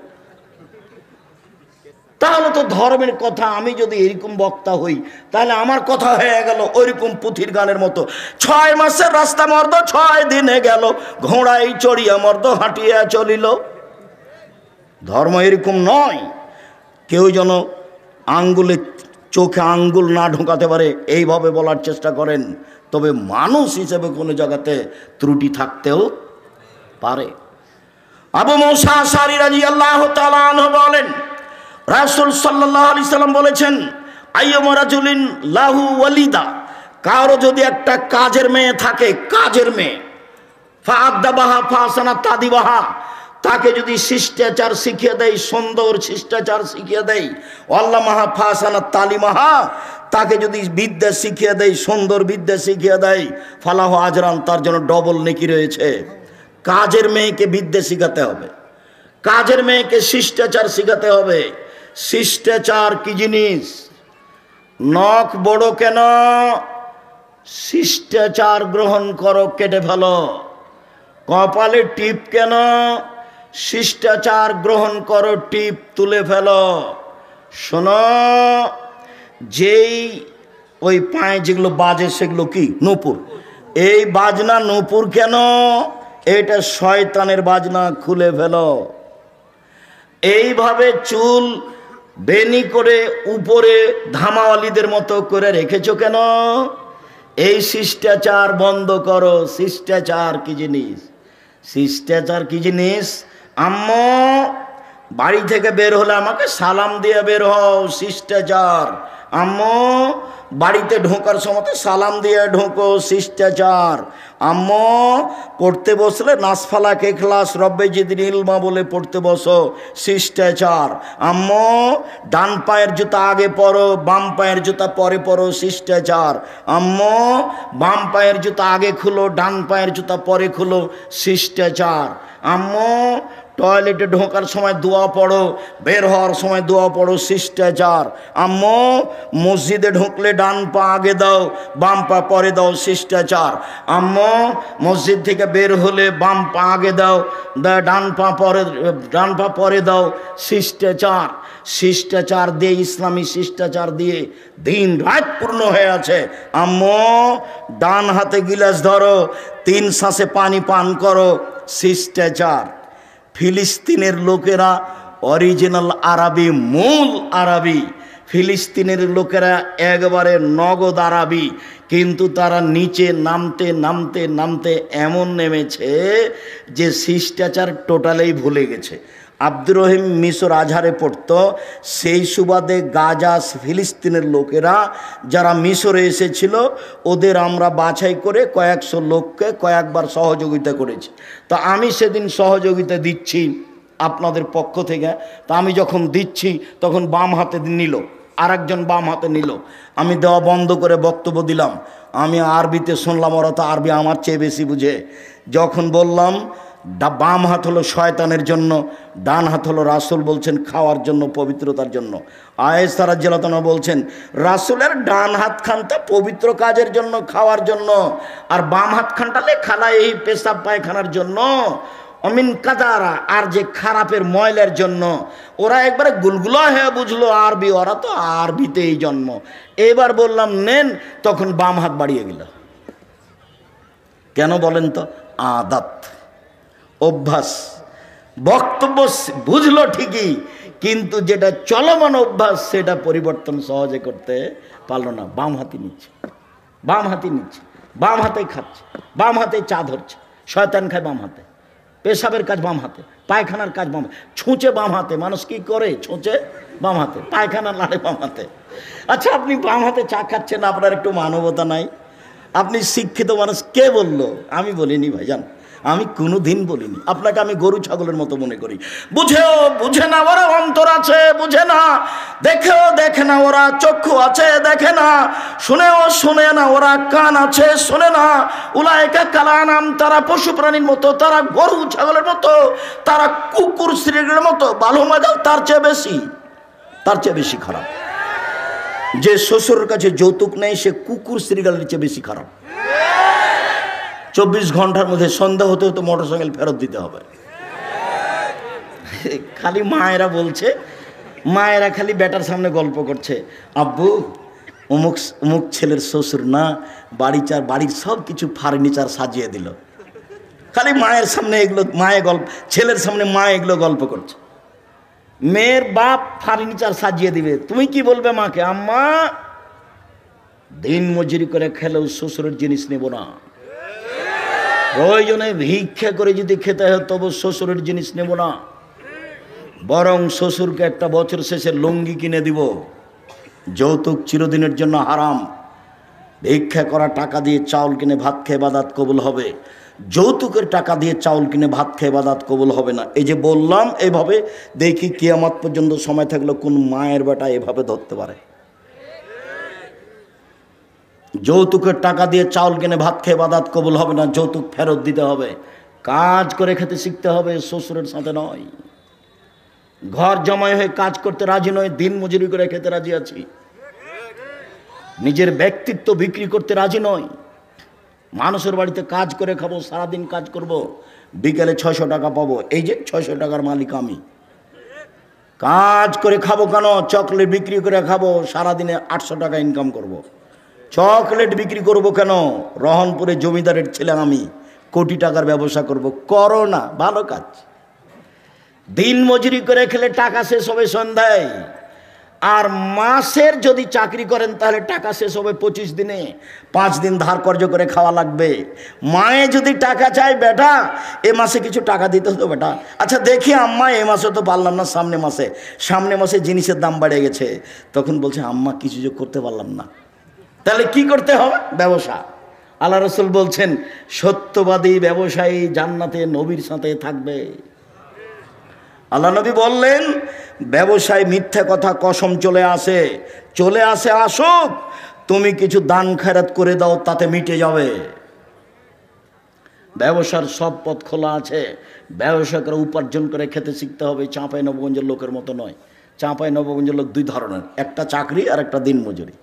তাহলে তো ধর্মের কথা, আমি যদি এরকম বক্তা হই তাহলে আমার কথা হয়ে গেল ওইরকম পুথির গানের মতো, 6 মাসের রাস্তা মর্দ 6 দিনে গেল, ঘোড়ায় চড়িয়া মর্দ হাঁটিয়া চলিল। ধর্ম এরকম নয়। কেউ যেন আঙ্গুলে চোখে আঙ্গুল না ঢোকাতে পারে এইভাবে বলার চেষ্টা করেন, তবে মানুষ হিসেবে কোনো জায়গাতে ত্রুটি থাকতেও পারে। আবু মুসা আশআরী রাদিয়াল্লাহু তাআলা আনহু বলেন, রাসূল সাল্লাল্লাহু আলাইহি সাল্লাম বলেছেন, আইয়ুমা রাজুলিন লাহু ওয়ালিদা, কারো যদি একটা কাজের মেয়ে থাকে, কাজের মেয়ে, ফাআদ্দাবাহা ফাসানা তাদিবাহা, তাকে যদি শিষ্টাচার শিখিয়ে দেয়, সুন্দর শিষ্টাচার শিখিয়ে দেয়, আল্লামাহা ফাসানা তালিমাহা, তাকে যদি বিদ্যা শিখিয়ে দেয়, সুন্দর বিদ্যা শিখিয়ে দেয়, ফালাহু আজরান, তার জন্য ডবল নেকি রয়েছে। কাজের মেয়েকে বিদ্যা শিখাতে হবে, কাজের মেয়েকে শিষ্টাচার শিখাতে হবে। শিষ্টাচার কি জিনিস? নখ বড় কেন? শিষ্টাচার গ্রহণ করো, কেটে ফেলো। কপালে টিপ কেন? শিষ্টাচার গ্রহণ করো, টিপ তুলে ফেলো। শোনো, যেই ওই পায়ে যেগুলো বাজে সেগুলো কি? নূপুর। এই বাজনা নূপুর কেন? এটা শয়তানের বাজনা, খুলে ফেলো। এইভাবে চুল বেনি করে উপরে ধামাওয়ালিদের মতো করে রেখেছো কেন? এই শিষ্টাচার বন্ধ করো। শিষ্টাচার কি জিনিস? শিষ্টাচার কি জিনিস? আম্মু বাড়ি থেকে বের হলে আমাকে সালাম দিয়ে বের হও, শিষ্টাচার। আম্মু বাড়িতে ঢোকার সময় সালাম দিয়ে ঢোকো, শিষ্টাচার। আম্মু পড়তে বসলে নাসফালাক ইখলাস রব্বে জিদনি ইলমা বলে পড়তে বসো, শিষ্টাচার। আম্মু ডান পায়ের জুতা আগে পরো, বাম পায়ের জুতা পরে পরো, শিষ্টাচার। আম্মু বাম পায়ের জুতা আগে খুলো, ডান পায়ের জুতা পরে খুলো, শিষ্টাচার। আম্মু টয়লেটে ঢোকার সময় দোয়া পড়ো, বের হওয়ার সময় দোয়া পড়ো, শিষ্টাচার। আম্মু মসজিদে ঢুকলে ডান পা আগে দাও, বাম পা পরে দাও, শিষ্টাচার। আম্মু মসজিদ থেকে বের হলে বাম পা আগে দাও, ডান পা পরে দাও, শিষ্টাচার। শিষ্টাচার দিয়ে, ইসলামী শিষ্টাচার দিয়ে দিন রাত পূর্ণ হয়ে আছে। আম্মু ডান হাতে গিলাস ধরো, 3 শ্বাসে পানি পান করো, শিষ্টাচার। ফিলিস্তিনের লোকেরা অরিজিনাল আরবি, মূল আরবি। ফিলিস্তিনের লোকেরা একবারে নগদ আরবি, কিন্তু তারা নিচে নামতে নামতে নামতে এমন নেমেছে যে শিষ্টাচার টোটালেই ভুলে গেছে। আব্দুর রহিম মিশর আজহারে পড়তো, সেই সুবাদে গাজা ফিলিস্তিনের লোকেরা যারা মিশরে এসেছিল, ওদের আমরা বাছাই করে কয়েকশো লোককে কয়েকবার সহযোগিতা করেছি। তো আমি সেদিন সহযোগিতা দিচ্ছি আপনাদের পক্ষ থেকে। তা আমি যখন দিচ্ছি তখন বাম হাতে নিল, আর একজন বাম হাতে নিল। আমি দেওয়া বন্ধ করে বক্তব্য দিলাম। আমি আরবিতে শুনলাম, ওরা তো আরবি আমার চেয়ে বেশি বুঝে। যখন বললাম বাম হাত হলো শয়তানের জন্য, ডান হাত হলো রাসূল বলছেন খাওয়ার জন্য, পবিত্রতার জন্য। আয়েশা রাদিয়াল্লাহু তাআলা বলছেন রাসূলের ডান হাত খানটা পবিত্র কাজের জন্য, খাওয়ার জন্য, আর বাম হাত খানটা লেখালা এই পেশাব পায়খানার জন্য, অমিন কাদারা, আর যে খারাপের ময়লার জন্য। ওরা একবারে গুলগুলা হয়ে বুঝলো আরবি, ওরা তো আরবিতেই জন্ম। এবার বললাম নেন, তখন বাম হাত বাড়িয়ে গেল। কেন বলেন তো? আদাত, অভ্যাস। বক্তব্য বুঝলো ঠিকই, কিন্তু যেটা চলমান অভ্যাস সেটা পরিবর্তন সহজে করতে পারলো না। বাম হাতে নিচ্ছে, বাম হাতে নিচ্ছে, বাম হাতে খাচ্ছে, বাম হাতে চা ধরছে। শয়তান খায় বাম হাতে, পেশাবের কাজ বাম হাতে, পায়খানার কাজ বাম হাতে, ছুঁচে বাম হাতে। মানুষ কি করে? ছুঁচে বাম হাতে, পায়খানা লাড়ে বাম হাতে। আচ্ছা, আপনি বাম হাতে চা খাচ্ছেন, আপনার একটু মানবতা নাই? আপনি শিক্ষিত মানুষ, কে বলল? আমি বলিনি ভাইজান, আমি কোনো দিন বলিনি। আপনাকে আমি গরু ছাগলের মতো মনে করি। বুঝেও বুঝে না, ওরা অন্তর আছে, বুঝে না। দেখেও দেখে না, ওরা চক্ষু আছে, দেখে না। শুনেও শুনে না, ওরা কান আছে, শোনে না। উলাইকা কালানাম, তারা পশু প্রাণীর মতো, তারা গরু ছাগলের মতো, তারা কুকুর শ্রীগের মতো। ভালো মজাও তার চেয়ে বেশি, তার চেয়ে বেশি খারাপ। যে শ্বশুরের কাছে যৌতুক নেই, সে কুকুর শ্রীগালের চেয়ে বেশি খারাপ। 24 ঘন্টার মধ্যে সন্ধ্যা হতে হতে মোটরসাইকেল ফেরত দিতে হবে। খালি মায়েরা বলছে, মায়েরা খালি বেটার সামনে গল্প করছে, আব্বু অমুক অমুক ছেলের শ্বশুর না বাড়ির সব কিছু ফার্নিচার সাজিয়ে দিল। খালি মায়ের সামনে এগুলো, মায়ের গল্প, ছেলের সামনে মা এগুলো গল্প করছে। মেয়ের বাপ ফার্নিচার সাজিয়ে দিবে, তুমি কি বলবে মাকে? আম্মা দিন মজুরি করে খেলেও শ্বশুরের জিনিস নেব না, প্রয়োজনে ভিক্ষা করে যদি খেতে হয় তবু শ্বশুরের জিনিস নেব না, বরং শ্বশুরকে একটা বছর শেষে লুঙ্গি কিনে দিব। যৌতুক চিরদিনের জন্য হারাম। ভিক্ষা করা টাকা দিয়ে চাউল কিনে ভাত খেয়ে ইবাদত কবুল হবে, যৌতুকের টাকা দিয়ে চাউল কিনে ভাত খেয়ে ইবাদত কবুল হবে না। এই যে বললাম, এইভাবে দেখি কিয়ামত পর্যন্ত সময় থাকলে কোন মায়ের বেটা এভাবে ধরতে পারে। যৌতুকের টাকা দিয়ে চাউল কিনে ভাত খেয়ে ইবাদত কবুল হবে না, যৌতুক ফেরত দিতে হবে। কাজ করে খেতে শিখতে হবে, শ্বশুরের সাথে নয়। ঘর জমায় হয়ে কাজ করতে রাজি নয়, দিন মজুরি করে খেতে রাজি আছি। নিজের ব্যক্তিত্ব বিক্রি করতে রাজি নয়। মানুষের বাড়িতে কাজ করে খাবো, সারাদিন কাজ করব, বিকেলে 600 টাকা পাবো। এই যে 600 টাকার মালিক আমি। কাজ করে খাবো কেন? চকলেট বিক্রি করে খাবো, সারাদিনে 800 টাকা ইনকাম করব। চকলেট বিক্রি করব কেন? রহনপুরে জমিদারের ছেলে আমি, কোটি টাকার ব্যবসা করব। করো না, ভালো কাজ। দিন মজুরি করে খেলে টাকা শেষ হবে সন্ধ্যায়, আর মাসের যদি চাকরি করেন তাহলে টাকা শেষ হবে 25 দিনে। 5 দিন ধার কর্জ করে খাওয়া লাগবে। মায়ে যদি টাকা চায়, বেটা এ মাসে কিছু টাকা দিতে হতো বেটা। আচ্ছা দেখি আম্মা, এ মাসে তো পারলাম না, সামনে মাসে জিনিসের দাম বেড়ে গেছে। তখন বলছে আম্মা কিছু যে করতে পারলাম না। তাহলে কি করতে হবে? ব্যবসা। আল্লাহ রাসূল বলছেন, সত্যবাদী ব্যবসায়ী জান্নাতে নবীর সাথে থাকবে। আল্লাহ নবী বললেন, ব্যবসায় মিথ্যা কথা কসম চলে আসে আসুক, তুমি কিছু দান খেরাত করে দাও, তাতে মিটে যাবে। ব্যবসার সব পথ খোলা আছে। ব্যবসা করে উপার্জন করে খেতে শিখতে হবে। চাঁপাইনবাবগঞ্জের লোকের মতো নয়। চাঁপাইনবাবগঞ্জের লোক 2 ধরনের, একটা চাকরি আর একটা দিন মজুরি।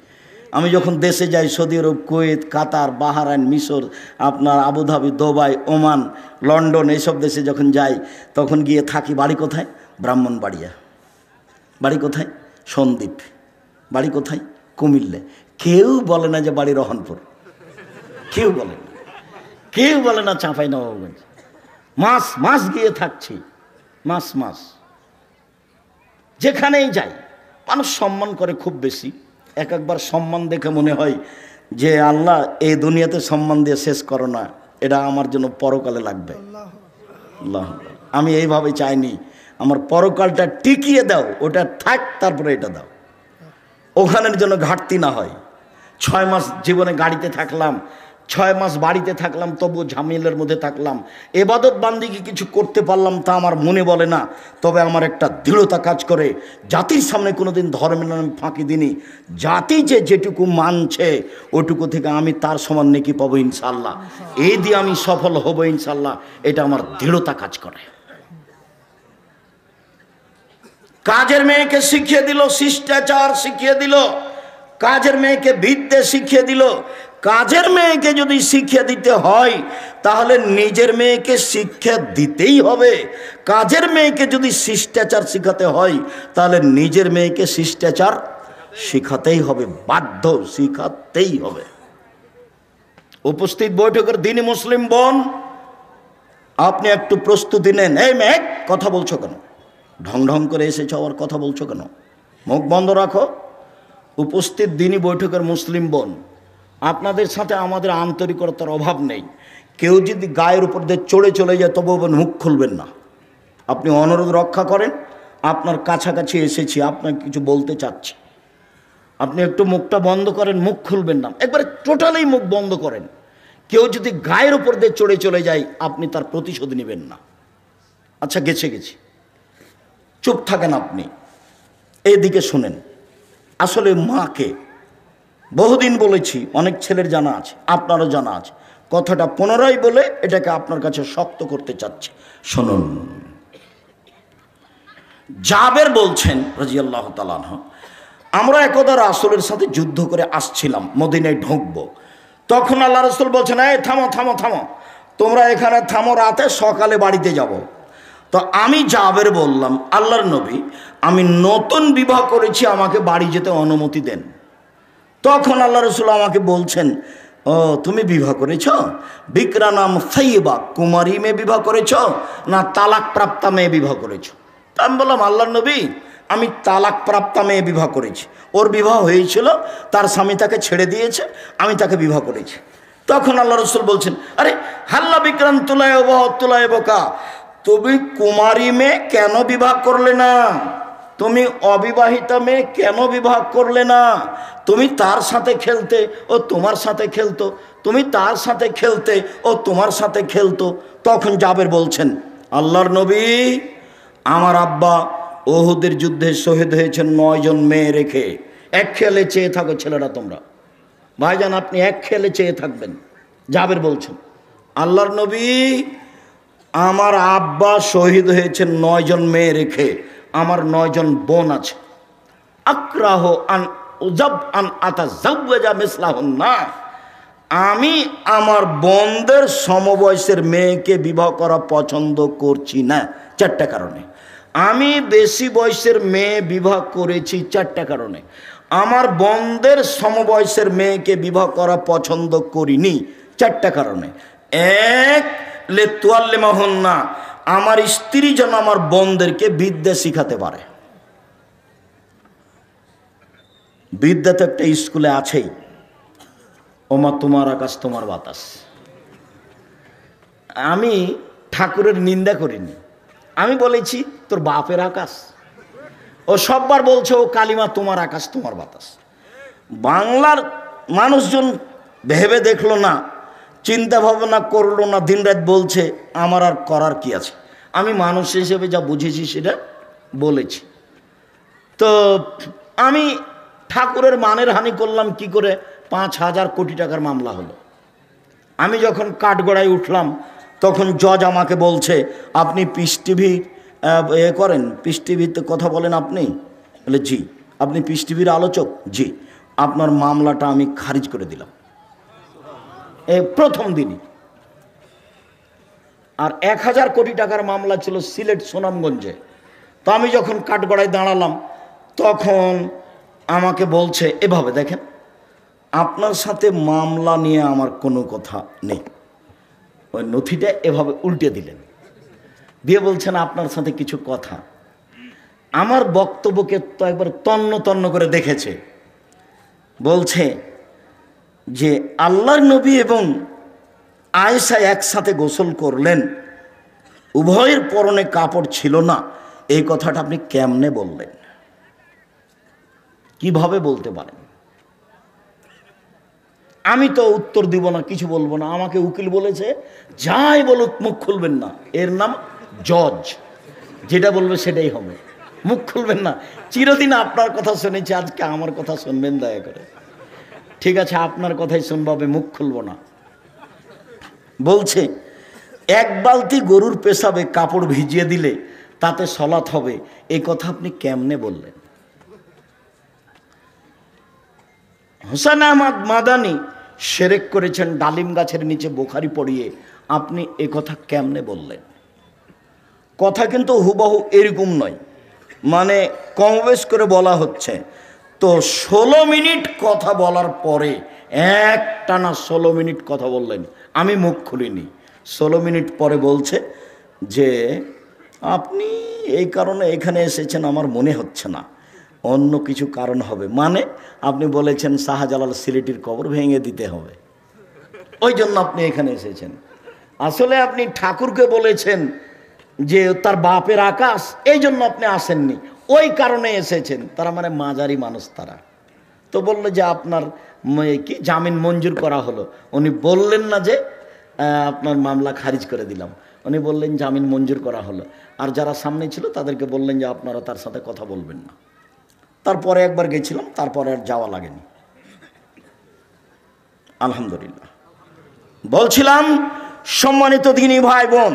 আমি যখন দেশে যাই, সৌদি আরব, কুয়েত, কাতার, বাহরাইন, মিশর, আপনার আবুধাবি, দুবাই, ওমান, লন্ডন, এইসব দেশে যখন যাই, তখন গিয়ে থাকি। বাড়ি কোথায়? ব্রাহ্মণবাড়িয়া। বাড়ি কোথায়? সন্দ্বীপ। বাড়ি কোথায়? কুমিল্লা। কেউ বলে না যে বাড়ি রহনপুর, কেউ বলে না, কেউ বলে না চাঁপাইনবাবগঞ্জ। মাস গিয়ে থাকছি, মাস যেখানেই যাই মানুষ সম্মান করে খুব বেশি। একবার সম্মান দেখে মনে হয় যে আল্লাহ এই দুনিয়াতে সম্মান দিয়ে শেষ করো না, এটা আমার জন্য পরকালে লাগবে। আল্লাহ, আমি এইভাবে চাইনি, আমার পরকালটা টিকিয়ে দাও, ওটা থাক, তারপরে এটা দাও, ওখানের জন্য ঘাটতি না হয়। 6 মাস জীবনে গাড়িতে থাকলাম, 6 মাস বাড়িতে থাকলাম, তবু ঝামেলার মধ্যে থাকলাম, এবাদত বান্দিকে কিছু করতে পারলাম তা আমার মনে বলে না। তবে আমার একটা দৃঢ়তা কাজ করে, জাতির সামনে কোনোদিন ধর্মের নামে ফাঁকি দিনি। জাতি যে যেটুকু মানছে ওটুকু থেকে আমি তার সমান নেকি পাবো ইনশাল্লাহ। এই দিয়ে আমি সফল হব ইনশাল্লাহ, এটা আমার দৃঢ়তা কাজ করে। কাজের মেয়েকে শিখিয়ে দিল, শিষ্টাচার শিখিয়ে দিল, কাজের মেয়েকে বিদ্যে শিখিয়ে দিল। কাজের মেয়েকে যদি শিক্ষা দিতে হয় তাহলে নিজের মেয়েকে শিক্ষা দিতেই হবে। কাজের মেয়েকে যদি শিষ্টাচার শিখাতে হয় তাহলে নিজের মেয়েকে শিষ্টাচার শিখাতেই হবে, বাধ্য, শিখাতেই হবে। উপস্থিত বৈঠকের দিনই মুসলিম বোন, আপনি একটু প্রস্তুতি নেন। এই মেয়ে, কথা বলছো কেন? ঢং করে এসেছ, আবার কথা বলছো কেন? মুখ বন্ধ রাখো। উপস্থিত দিনই বৈঠকের মুসলিম বোন, আপনাদের সাথে আমাদের আন্তরিকতার অভাব নেই। কেউ যদি গায়ের উপর দিয়ে চলে যায় তবু মুখ খুলবেন না। আপনি অনুরোধ রক্ষা করেন, আপনার কাছাকাছি এসেছি, আপনাকে কিছু বলতে চাচ্ছি, আপনি একটু মুখটা বন্ধ করেন, মুখ খুলবেন না, একবারে টোটালি মুখ বন্ধ করেন। কেউ যদি গায়ের উপর দিয়ে চলে যায় আপনি তার প্রতিশোধ নেবেন না। আচ্ছা গেছি, চুপ থাকেন আপনি, এইদিকে শুনেন। আসলে মাকে বহুদিন বলেছি, অনেক ছেলের জানা আছে, আপনারও জানা আছে। কথাটা পুনরায় বলে এটাকে আপনার কাছে শক্ত করতে চাচ্ছি, শুনুন। জাবের বলছেন রাদিয়াল্লাহু তাআলা আনহু, আমরা একদা রাসূলের সাথে যুদ্ধ করে আসছিলাম, মদিনায় ঢুকবো। তখন আল্লাহ রাসূল বলছেন, এই থামো, তোমরা এখানে থামো, রাতে সকালে বাড়িতে যাব। তো আমি জাবের বললাম, আল্লাহর নবী, আমি নতুন বিবাহ করেছি, আমাকে বাড়ি যেতে অনুমতি দেন। তখন আল্লাহ রাসূল আমাকে বলছেন, ও তুমি বিবাহ করেছ? বিকরা নাম সাইয়্যিবা, কুমারী মেয়ে বিবাহ করেছ, না তালাক প্রাপ্তা মেয়ে বিবাহ করেছ? আমি বললাম আল্লাহর নবী, আমি তালাক প্রাপ্তা মেয়ে বিবাহ করেছি, ওর বিবাহ হয়েছিল, তার স্বামী তাকে ছেড়ে দিয়েছে, আমি তাকে বিবাহ করেছি। তখন আল্লাহ রসুল বলছেন, আরে হাল্লা বিক্রান্ত তুলায় বোকা, তুমি কুমারী মেয়ে কেন বিবাহ করলে না? তুমি অবিবাহিতা মেয়ে কেন বিবাহ করলে না? তুমি তার সাথে খেলতে, ও তোমার সাথে খেলতো, তুমি তার সাথে খেলতে, ও তোমার সাথে খেলতো। তখন জাবের বলছেন, আল্লাহর নবী, আমার আব্বা ওহুদের যুদ্ধে শহীদ হয়েছেন 9 জন মেয়ে রেখে। এক খেয়ালে চেয়ে থাকো ছেলেরা তোমরা, ভাইজান আপনি এক খেয়ালে চেয়ে থাকবেন। জাবের বলছেন, আল্লাহর নবী, আমার আব্বা শহীদ হয়েছেন 9 জন মেয়ে রেখে, আমার 9 জন বোন আছে। আক্রাহ আন উজাব আন আতাজাওয়াজা মিসলাহুন্না, আমি আমার বোনদের সমবয়সের মেয়েকে বিবাহ করা পছন্দ করছি না 4টা কারণে। আমি বেশি বয়সের মেয়ে বিবাহ করেছি 4টা কারণে। আমার বোনদের সমবয়সের মেয়েকে বিবাহ করা পছন্দ করিনি 4টা কারণে। এক, লেতুয়াল্লিমাহুন্না, আমার স্ত্রী যেন আমার বোনদেরকে বিদ্যা শিখাতে পারে। বিদ্যা তো একটা স্কুলে আছেই, ওমা তোমার আকাশ তোমার বাতাস। আমি ঠাকুরের নিন্দা করিনি, আমি বলেছি তোর বাপের আকাশ। ও সববার বলছে ও কালিমা তোমার আকাশ তোমার বাতাস। বাংলার মানুষজন ভেবে দেখলো না, চিন্তা ভাবনা করলো না, দিনরাত বলছে, আমার আর করার কি আছে? আমি মানুষ হিসেবে যা বুঝেছি সেটা বলেছি। তো আমি ঠাকুরের মানের হানি করলাম কি করে? 5,000 কোটি টাকার মামলা হলো। আমি যখন কাঠগড়ায় উঠলাম তখন জজ আমাকে বলছে, আপনি পিস টিভি করেন, পিস টিভিতে কথা বলেন আপনি? বলে জি। আপনি পিস টিভির আলোচক? জি। আপনার মামলাটা আমি খারিজ করে দিলাম প্রথম দিনই। আর 1,000 কোটি টাকার মামলা ছিল সিলেট সুনামগঞ্জে। তো আমি যখন কাঠগড়ায় দাঁড়ালাম তখন আমাকে বলছে, এভাবে দেখেন, আপনার সাথে মামলা নিয়ে আমার কোনো কথা নেই। ওই নথিটা এভাবে উল্টে দিলেন, দিয়ে বলছেন আপনার সাথে কিছু কথা। আমার বক্তব্যকে তো একবার তন্ন তন্ন করে দেখেছে। বলছে যে আল্লাহর নবী এবং আয়েশা একসাথে গোসল করলেন, উভয়ের পরনে কাপড় ছিল না, এই কথাটা আপনি কেমনে বললেন? কিভাবে বলতে পারেন? আমি তো উত্তর দিব না, কিছু বলবো না। আমাকে উকিল বলেছে, যাই বলুক মুখ খুলবেন না, এর নাম জজ, যেটা বলবে সেটাই হবে, মুখ খুলবেন না। চিরদিন আপনার কথা শুনেছি, আজকে আমার কথা শুনবেন দয়া করে। ঠিক আছে, আপনার কথাই শুনবো, মুখ খুলবো না। বলছে 1 বালতি গরুর পেশাবে কাপড় ভিজিয়ে দিলে তাতে সলাৎ হবে, এই কথা আপনি কেমনে বললেন? হোসেন আহমদ মাদানি শিরক করেছেন ডালিম গাছের নিচে বোখারি পড়িয়ে, আপনি এ কথা কেমনে বললেন? কথা কিন্তু হুবহু এরকম নয়, মানে কমবেশ করে বলা হচ্ছে। তো 16 মিনিট কথা বলার পরে একটানা 16 মিনিট কথা বললেন, আমি মুখ খুলিনি। 16 মিনিট পরে বলছে যে আপনি এই কারণে এখানে এসেছেন আমার মনে হচ্ছে না, অন্য কিছু কারণ হবে। মানে আপনি বলেছেন শাহজালাল সিলেটির কবর ভেঙে দিতে হবে, ওই জন্য আপনি এখানে এসেছেন। আসলে আপনি ঠাকুরকে বলেছেন যে তার বাপের আকাশ, এই জন্য আপনি আসেননি, ওই কারণে এসেছেন। তারা মানে মাঝারি মানুষ তারা। তো বললো যে আপনার কি জামিন মঞ্জুর করা হলো। উনি বললেন না যে আপনার মামলা খারিজ করে দিলাম, উনি বললেন জামিন মঞ্জুর করা হলো। আর যারা সামনে ছিল তাদেরকে বললেন যে আপনারা তার সাথে কথা বলবেন না। তারপরে একবার গেছিলাম, তারপরে আর যাওয়া লাগেনি, আলহামদুলিল্লাহ। বলছিলাম সম্মানিত দিনী ভাই বোন,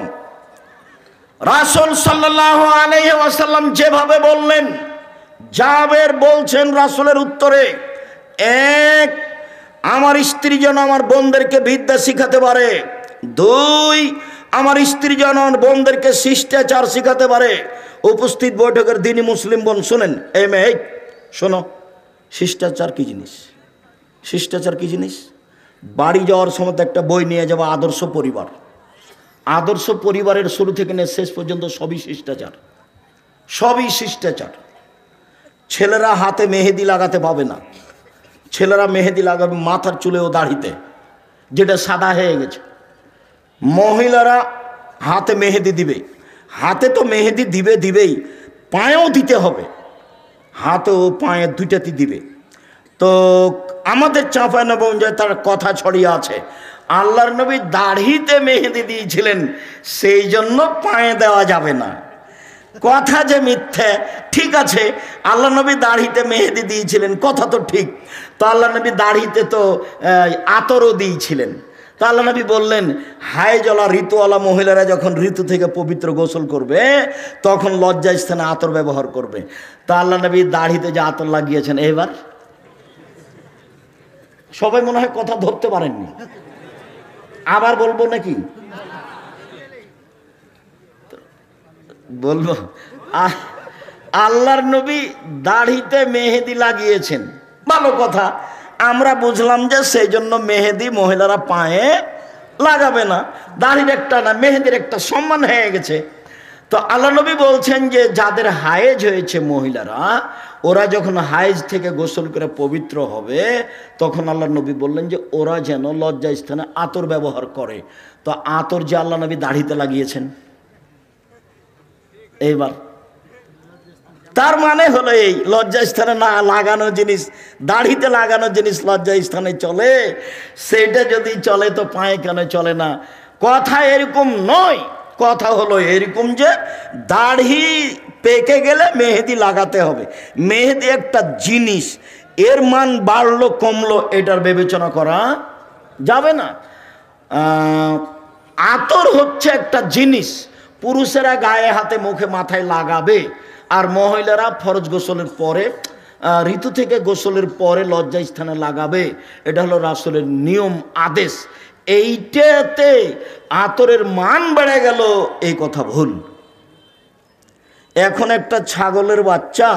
রাসূল সাল্লাল্লাহু আলাইহি ওয়াসাল্লাম যেভাবে বললেন, জাবের বলছেন রাসূলের উত্তরে, 1, আমার স্ত্রী যেন আমার বোনদেরকে বিদ্যা শিখাতে পারে। 2, আমার স্ত্রী যেন আমার বোনদেরকে শিষ্টাচার শিখাতে পারে। উপস্থিত বৈঠকের দিনী মুসলিম বোন শুনেন, এই মেয়ে শোনো, শিষ্টাচার কি জিনিস? শিষ্টাচার কি জিনিস? বাড়ি যাওয়ার সময় একটা বই নিয়ে যাবো, আদর্শ পরিবার। আদর্শ পরিবারের শুরু থেকে নিয়ে শেষ পর্যন্ত সবই শিষ্টাচার। সবই শিষ্টাচার। ছেলেরা হাতে মেহেদি লাগাতে পাবে না, ছেলেরা মেহেদি লাগাবে মাথার চুলে ও দাড়িতে, যেটা সাদা হয়ে গেছে। মহিলারা হাতে মেহেদি দিবে, হাতে তো মেহেদি দিবেই, পায়েও দিতে হবে, হাতে ও পায়ে দুইটাতে দিবে। তো আমাদের চাঁপাইনবাবগঞ্জে তার কথা ছড়িয়ে আছে, আল্লাহর নবী দাড়িতে মেহেদি দিয়েছিলেন, সেই জন্য পায়ে দেওয়া যাবে না। কথা যে মিথ্যে, ঠিক আছে, আল্লাহ নবী দাড়িতে মেহেদি দিয়েছিলেন, কথা তো ঠিক। তো আল্লাহ নবী দাড়িতে তো আতরও দিয়েছিলেন। তা আল্লাহ নবী বললেন, হায়জলা ঋতুওয়ালা মহিলারা যখন ঋতু থেকে পবিত্র গোসল করবে তখন লজ্জা স্থানে আতর ব্যবহার করবে। তা আল্লাহ নবী দাড়িতে যে আতর লাগিয়েছেন, এবার সবাই মনে হয় কথা ধরতে পারেননি, আবার বলবো নাকি? বলবো, আল্লাহর নবী দাড়িতে মেহেদি লাগিয়েছেন, ভালো কথা। আমরা বুঝলাম যে সেই জন্য মেহেদি মহিলারা পায়ে লাগাবে না, দাড়ির একটা না মেহেদির একটা সম্মান হয়ে গেছে। তো আল্লাহ নবী বলছেন যে যাদের হায়েজ হয়েছে মহিলারা, ওরা যখন হায়েজ থেকে গোসল করে পবিত্র হবে তখন আল্লাহ নবী বললেন যে ওরা যেন লজ্জা স্থানে আতর ব্যবহার করে। তো আতর যে আল্লাহ নবী দাড়িতে লাগিয়েছেন, এইবার তার মানে হলো এই লজ্জা স্থানে না লাগানো জিনিস, দাড়িতে লাগানো জিনিস লজ্জা স্থানে চলে, সেটা যদি চলে তো পায়ে কেন চলে না? কথা এরকম নয়, কথা হলো এরকম যে দাড়ি পেকে গেলে মেহেদি লাগাতে হবে। মেহেদি একটা জিনিস, এর মান বাড়লো কমলো এটার বিবেচনা করা যাবে না। আতর হচ্ছে একটা জিনিস, পুরুষেরা গায়ে হাতে মুখে মাথায় লাগাবে, আর মহিলারা ফরজ গোসলের পরে ঋতু থেকে গোসলের পরে লজ্জা স্থানে লাগাবে। এটা হলো রাসূলের নিয়ম আদেশ। এইটাতে আতরের মান বেড়ে গেল, এই কথা ভুল। এখন একটা ছাগলের বাচ্চা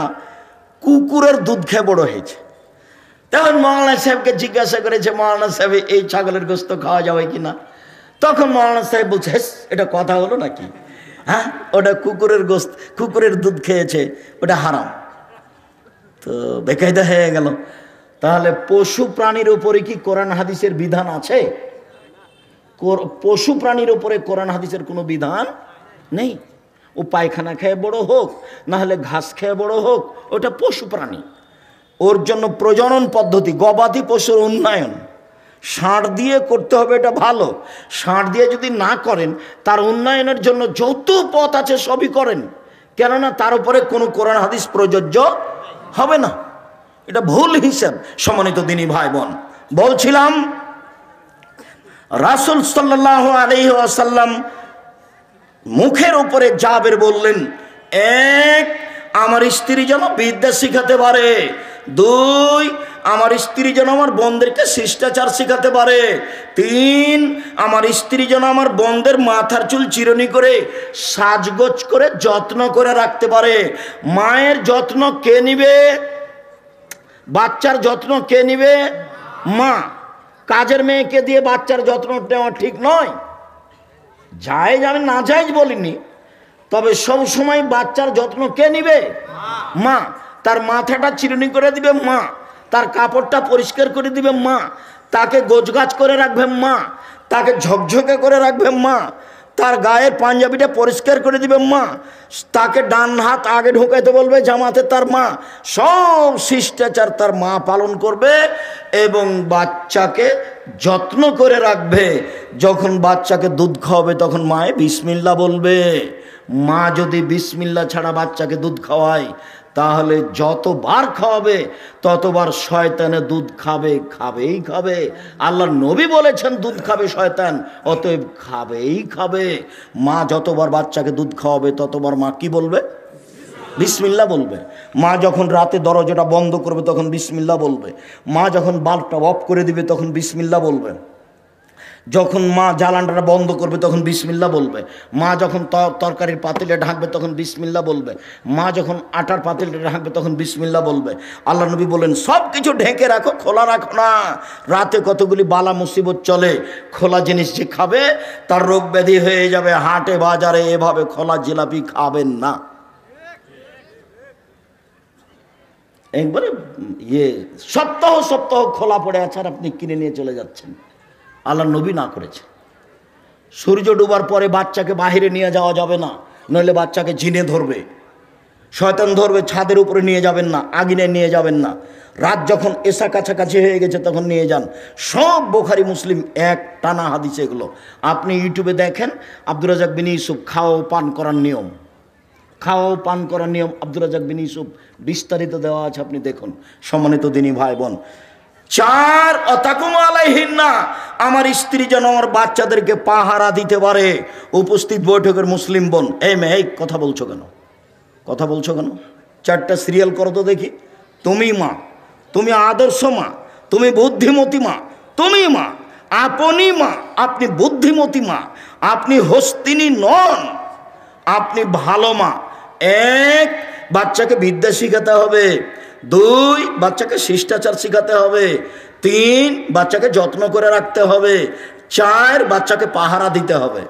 কুকুরের দুধ খেয়ে বড় হয়েছে, তখন মৌলানা সাহেবকে জিজ্ঞাসা করেছে, মৌলানা সাহেব এই ছাগলের গোস্ত খাওয়া যাবে কিনা? তখন মৌলানা সাহেব বলছে, এটা কথা হলো নাকি? হ্যাঁ, ওটা কুকুরের গোস্ত, কুকুরের দুধ খেয়েছে, ওটা হারাম। তো বেকায়দা হয়ে গেল। তাহলে পশু প্রাণীর উপরে কি কোরআন হাদিসের বিধান আছে? পশু প্রাণীর উপরে কোরআন হাদিসের কোনো বিধান নেই। ও পায়খানা খেয়ে বড় হোক, না হলে ঘাস খেয়ে বড় হোক, ওটা পশু প্রাণী। ওর জন্য প্রজনন পদ্ধতি, গবাদি পশুর উন্নয়ন ষাঁড় দিয়ে করতে হবে, এটা ভালো। ষাঁড় দিয়ে যদি না করেন, তার উন্নয়নের জন্য যত পথ আছে সবই করেন, কেননা তার উপরে কোনো কোরআন হাদিস প্রযোজ্য হবে না। এটা ভুল হিসাব। সম্মানিত দিনী ভাই বোন, বলছিলাম রাসূল সাল্লাল্লাহু আলাইহি ওয়াসাল্লাম মুখের উপরে জাবের বললেন, এক, আমার স্ত্রী যেন বিদ্যা শিখাতে পারে, দুই, আমার স্ত্রী যেন আমার বোনদেরকে শিষ্টাচার শিখাতে পারে, তিন, আমার স্ত্রী যেন আমার বোনদের মাথার চুল চিরুনি করে সাজগোজ করে যত্ন করে রাখতে পারে। মায়ের যত্ন কে নিবে? বাচ্চার যত্ন কে নিবে? মা। কাজের মেয়েকে দিয়ে বাচ্চার যত্ন নেওয়া ঠিক নয়। জায়েজ, আমি না জায়েজ বলিনি, তবে সব সময় বাচ্চার যত্ন কে নিবে? মা। তার মাথাটা চিরুনি করে দিবে মা, তার কাপড়টা পরিষ্কার করে দিবে মা, তাকে গোছগাছ করে রাখবে মা, তাকে ঝকঝকে করে রাখবে মা, তার গায়ের পাঞ্জাবিটা পরিষ্কার করে দিবে মা, তাকে ডান হাত আগে ঢোকাইতে বলবে জামাতে তার মা। সব শিষ্টাচার তার মা পালন করবে এবং বাচ্চাকে যত্ন করে রাখবে। যখন বাচ্চাকে দুধ খাওয়াবে তখন মায়ে বিসমিল্লাহ বলবে। মা যদি বিসমিল্লাহ ছাড়া বাচ্চাকে দুধ খাওয়ায়, তাহলে যতবার খাওয়াবে ততবার শয়তানে দুধ খাবে, খাবেই খাবে। আল্লাহর নবী বলেছেন দুধ খাবে শয়তান, অতএব খাবেই খাবে। মা যতবার বাচ্চাকে দুধ খাওয়াবে ততবার মা কি বলবে? বিসমিল্লাহ বলবে। মা যখন রাতে দরজাটা বন্ধ করবে তখন বিসমিল্লাহ বলবে। মা যখন বাল্বটা অফ করে দিবে তখন বিসমিল্লাহ বলবে। যখন মা জ্বালানটা বন্ধ করবে তখন বিসমিল্লাহ বলবে। মা যখন তরকারির পাতিলে ঢাকবে তখন বিসমিল্লাহ বলবে। মা যখন আটার পাতিলে ঢাকবে তখন বিসমিল্লাহ বলবে। আল্লাহ নবী বলেন সব কিছু ঢেকে রাখো, খোলা রাখো না। রাতে কতগুলি বালা মুসিবত চলে, খোলা জিনিস যে খাবে তার রোগ ব্যাধি হয়ে যাবে। হাটে বাজারে এভাবে খোলা জিলাপি খাবেন না। একবারে ইয়ে সপ্তাহ সপ্তাহ খোলা পড়ে আছে আর আপনি কিনে নিয়ে চলে যাচ্ছেন। আল্লাহ নবী না করেছে। সূর্য ডুবার পরে বাচ্চাকে বাহিরে নিয়ে যাওয়া যাবে না, নইলে বাচ্চাকে জিনে ধরবে, শয়তান ধরবে। ছাদের উপরে নিয়ে যাবেন না, আগুনে নিয়ে যাবেন না। রাত যখন এসা কাছাকাছি হয়ে গেছে তখন নিয়ে যান। সব বুখারী মুসলিম এক টানা হাদিস এগুলো। আপনি ইউটিউবে দেখেন আব্দুর রাজ্জাক বিন ইউসুফ খাওয়া পান করার নিয়ম, খাওয়া পান করার নিয়ম আব্দুর রাজ্জাক বিন ইউসুফ বিস্তারিত দেওয়া আছে, আপনি দেখুন। সম্মানিত দিনী ভাই বোন, 4 অতাকুম আলাইহিন্না, আমার স্ত্রী যেন আমার বাচ্চাদেরকে পাহারা দিতে পারে। উপস্থিত বৈঠকের মুসলিম বোন, এই মেয়ে এই কথা বলছো কেন, কথা বলছো কেন? 4টা সিরিয়াল করো তো দেখি। তুমি মা, তুমি আদর্শ মা, তুমি বুদ্ধিমতী মা, তুমি মা, আপনি মা, আপনি বুদ্ধিমতী মা, আপনি হস্তিনী নন, আপনি ভালো মা। 1, বাচ্চাকে বিদ্যা শিখাতে হবে। 2, বাচ্চাকে শিষ্টাচার শিখাতে হবে। 3, বাচ্চাকে যত্ন করে রাখতে হবে। 4, বাচ্চাকে পাহারা দিতে হবে।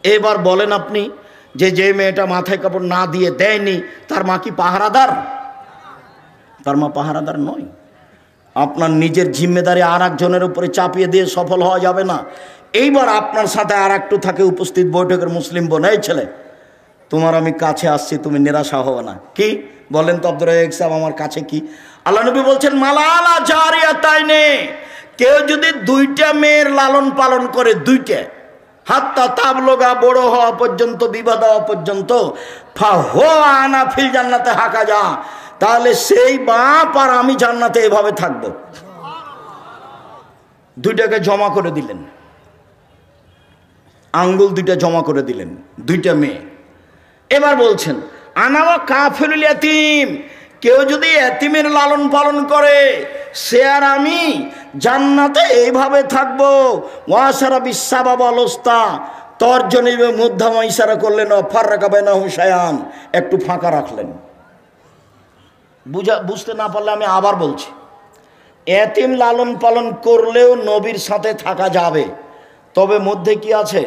এবার বলেন আপনি যে মেয়েটা মাথায় কাপড় না দিয়ে দেয়নি তার মা কি পাহারাদার? তার মা পাহারাদার নয়। আপনার নিজের জিম্মেদারি আর একজনের উপরে চাপিয়ে দিয়ে সফল হওয়া যাবে না। এইবার আপনার সাথে আর একটু থাকে উপস্থিত বৈঠকের মুসলিম বোন, এই ছেলে তোমার আমি কাছে আসছি, তুমি নিরাশা হবে না। কি বলেন তো আব্দুর রাজ্জাক সাহেব, আমার কাছে কি? আল্লাহ নবী বলছেন মালালা জারিয়াতাইনে, কেউ যদি 2টা মেয়ের লালন পালন করে, 2টা, হাত্তা তাবলগা, বড় হওয়া পর্যন্ত, বিবাহ দেওয়া পর্যন্ত, ফাহুয়া ফিল জান্নাতে হাকা যা, তাহলে সেই বাপ আর আমি জান্নাতে এভাবে থাকবো। 2টাকে জমা করে দিলেন, আঙ্গুল 2টা জমা করে দিলেন, 2টা মেয়ে। এবার বলছেন আনাওয়া কাফিরুল ইয়াতীম, কেউ যদি এতিমের লালন পালন করে সে আর আমি জান্নাতে এইভাবে থাকবো। ওয়াসারা বিসাবাব আলোস্তা, তর্জনী মধ্যমা ইশারা করলেন, ফাররাকা বাইনাহুম শায়ান, একটু ফাঁকা রাখলেন। বুঝতে না পারলে আমি আবার বলছি, এতিম লালন পালন করলেও নবীর সাথে থাকা যাবে, তবে মধ্যে কি আছে?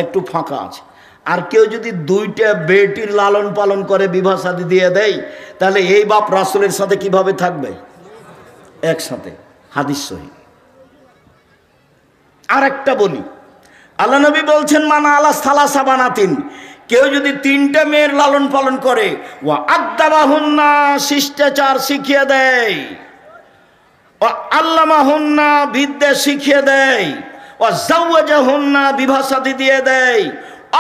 একটু ফাঁকা আছে। আর কেউ যদি 2টা বেটির লালন পালন করে, বিবাহ শাদী দিয়ে দেয়, তাহলে এই বাপ রাসূলের সাথে কিভাবে থাকবে? একসাথে। হাদিস সহিহ। আর একটা বলি, আল্লাহ নবী বলছেন মানা আলা সালাসা বানাতিন, কেউ যদি 3টা মেয়ের লালন পালন করে, ওয়া আদাবাহুন্না, শিষ্টাচার শিখিয়ে দেয়, ও আল্লামাহুন্না, বিদ্যা শিখিয়ে দেয়, ও জাওয়াজাহুন্না, বিবাহ শাদী দিয়ে দেয়,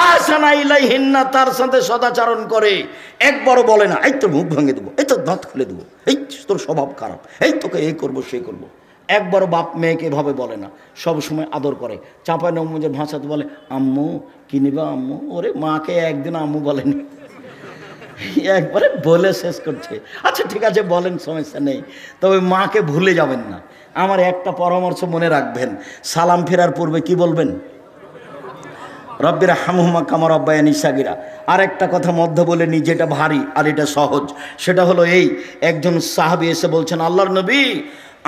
আহসানা ইলাইহিন্না, তার সাথে সদাচরণ করে, একবারও বলে না এই তোর মুখ ভেঙে দেবো, এই তোর দাঁত খুলে দেবো, এই তোর স্বভাব খারাপ, এই তোকে এই করবো সেই করবো, একবারও বাপ মেয়েকে এভাবে বলে না। সব সময় আদর করে। চাঁপাইনবাবগঞ্জের ভাষাতে বলে আম্মু কি নিবা আম্মু, ওরে মাকে একদিন আম্মু বলেনি, একবারে বলে শেষ করছে। আচ্ছা ঠিক আছে বলেন, সমস্যা নেই, তবে মাকে ভুলে যাবেন না। আমার একটা পরামর্শ মনে রাখবেন, সালাম ফেরার পূর্বে কি বলবেন? রব্বির হামহুমা কামা রব্বায়ানি সাগীরা। আর একটা কথা মধ্য বলে নি, যেটা ভারী আর এটা সহজ, সেটা হলো এই, একজন সাহাবী এসে বলছেন আল্লাহর নবী,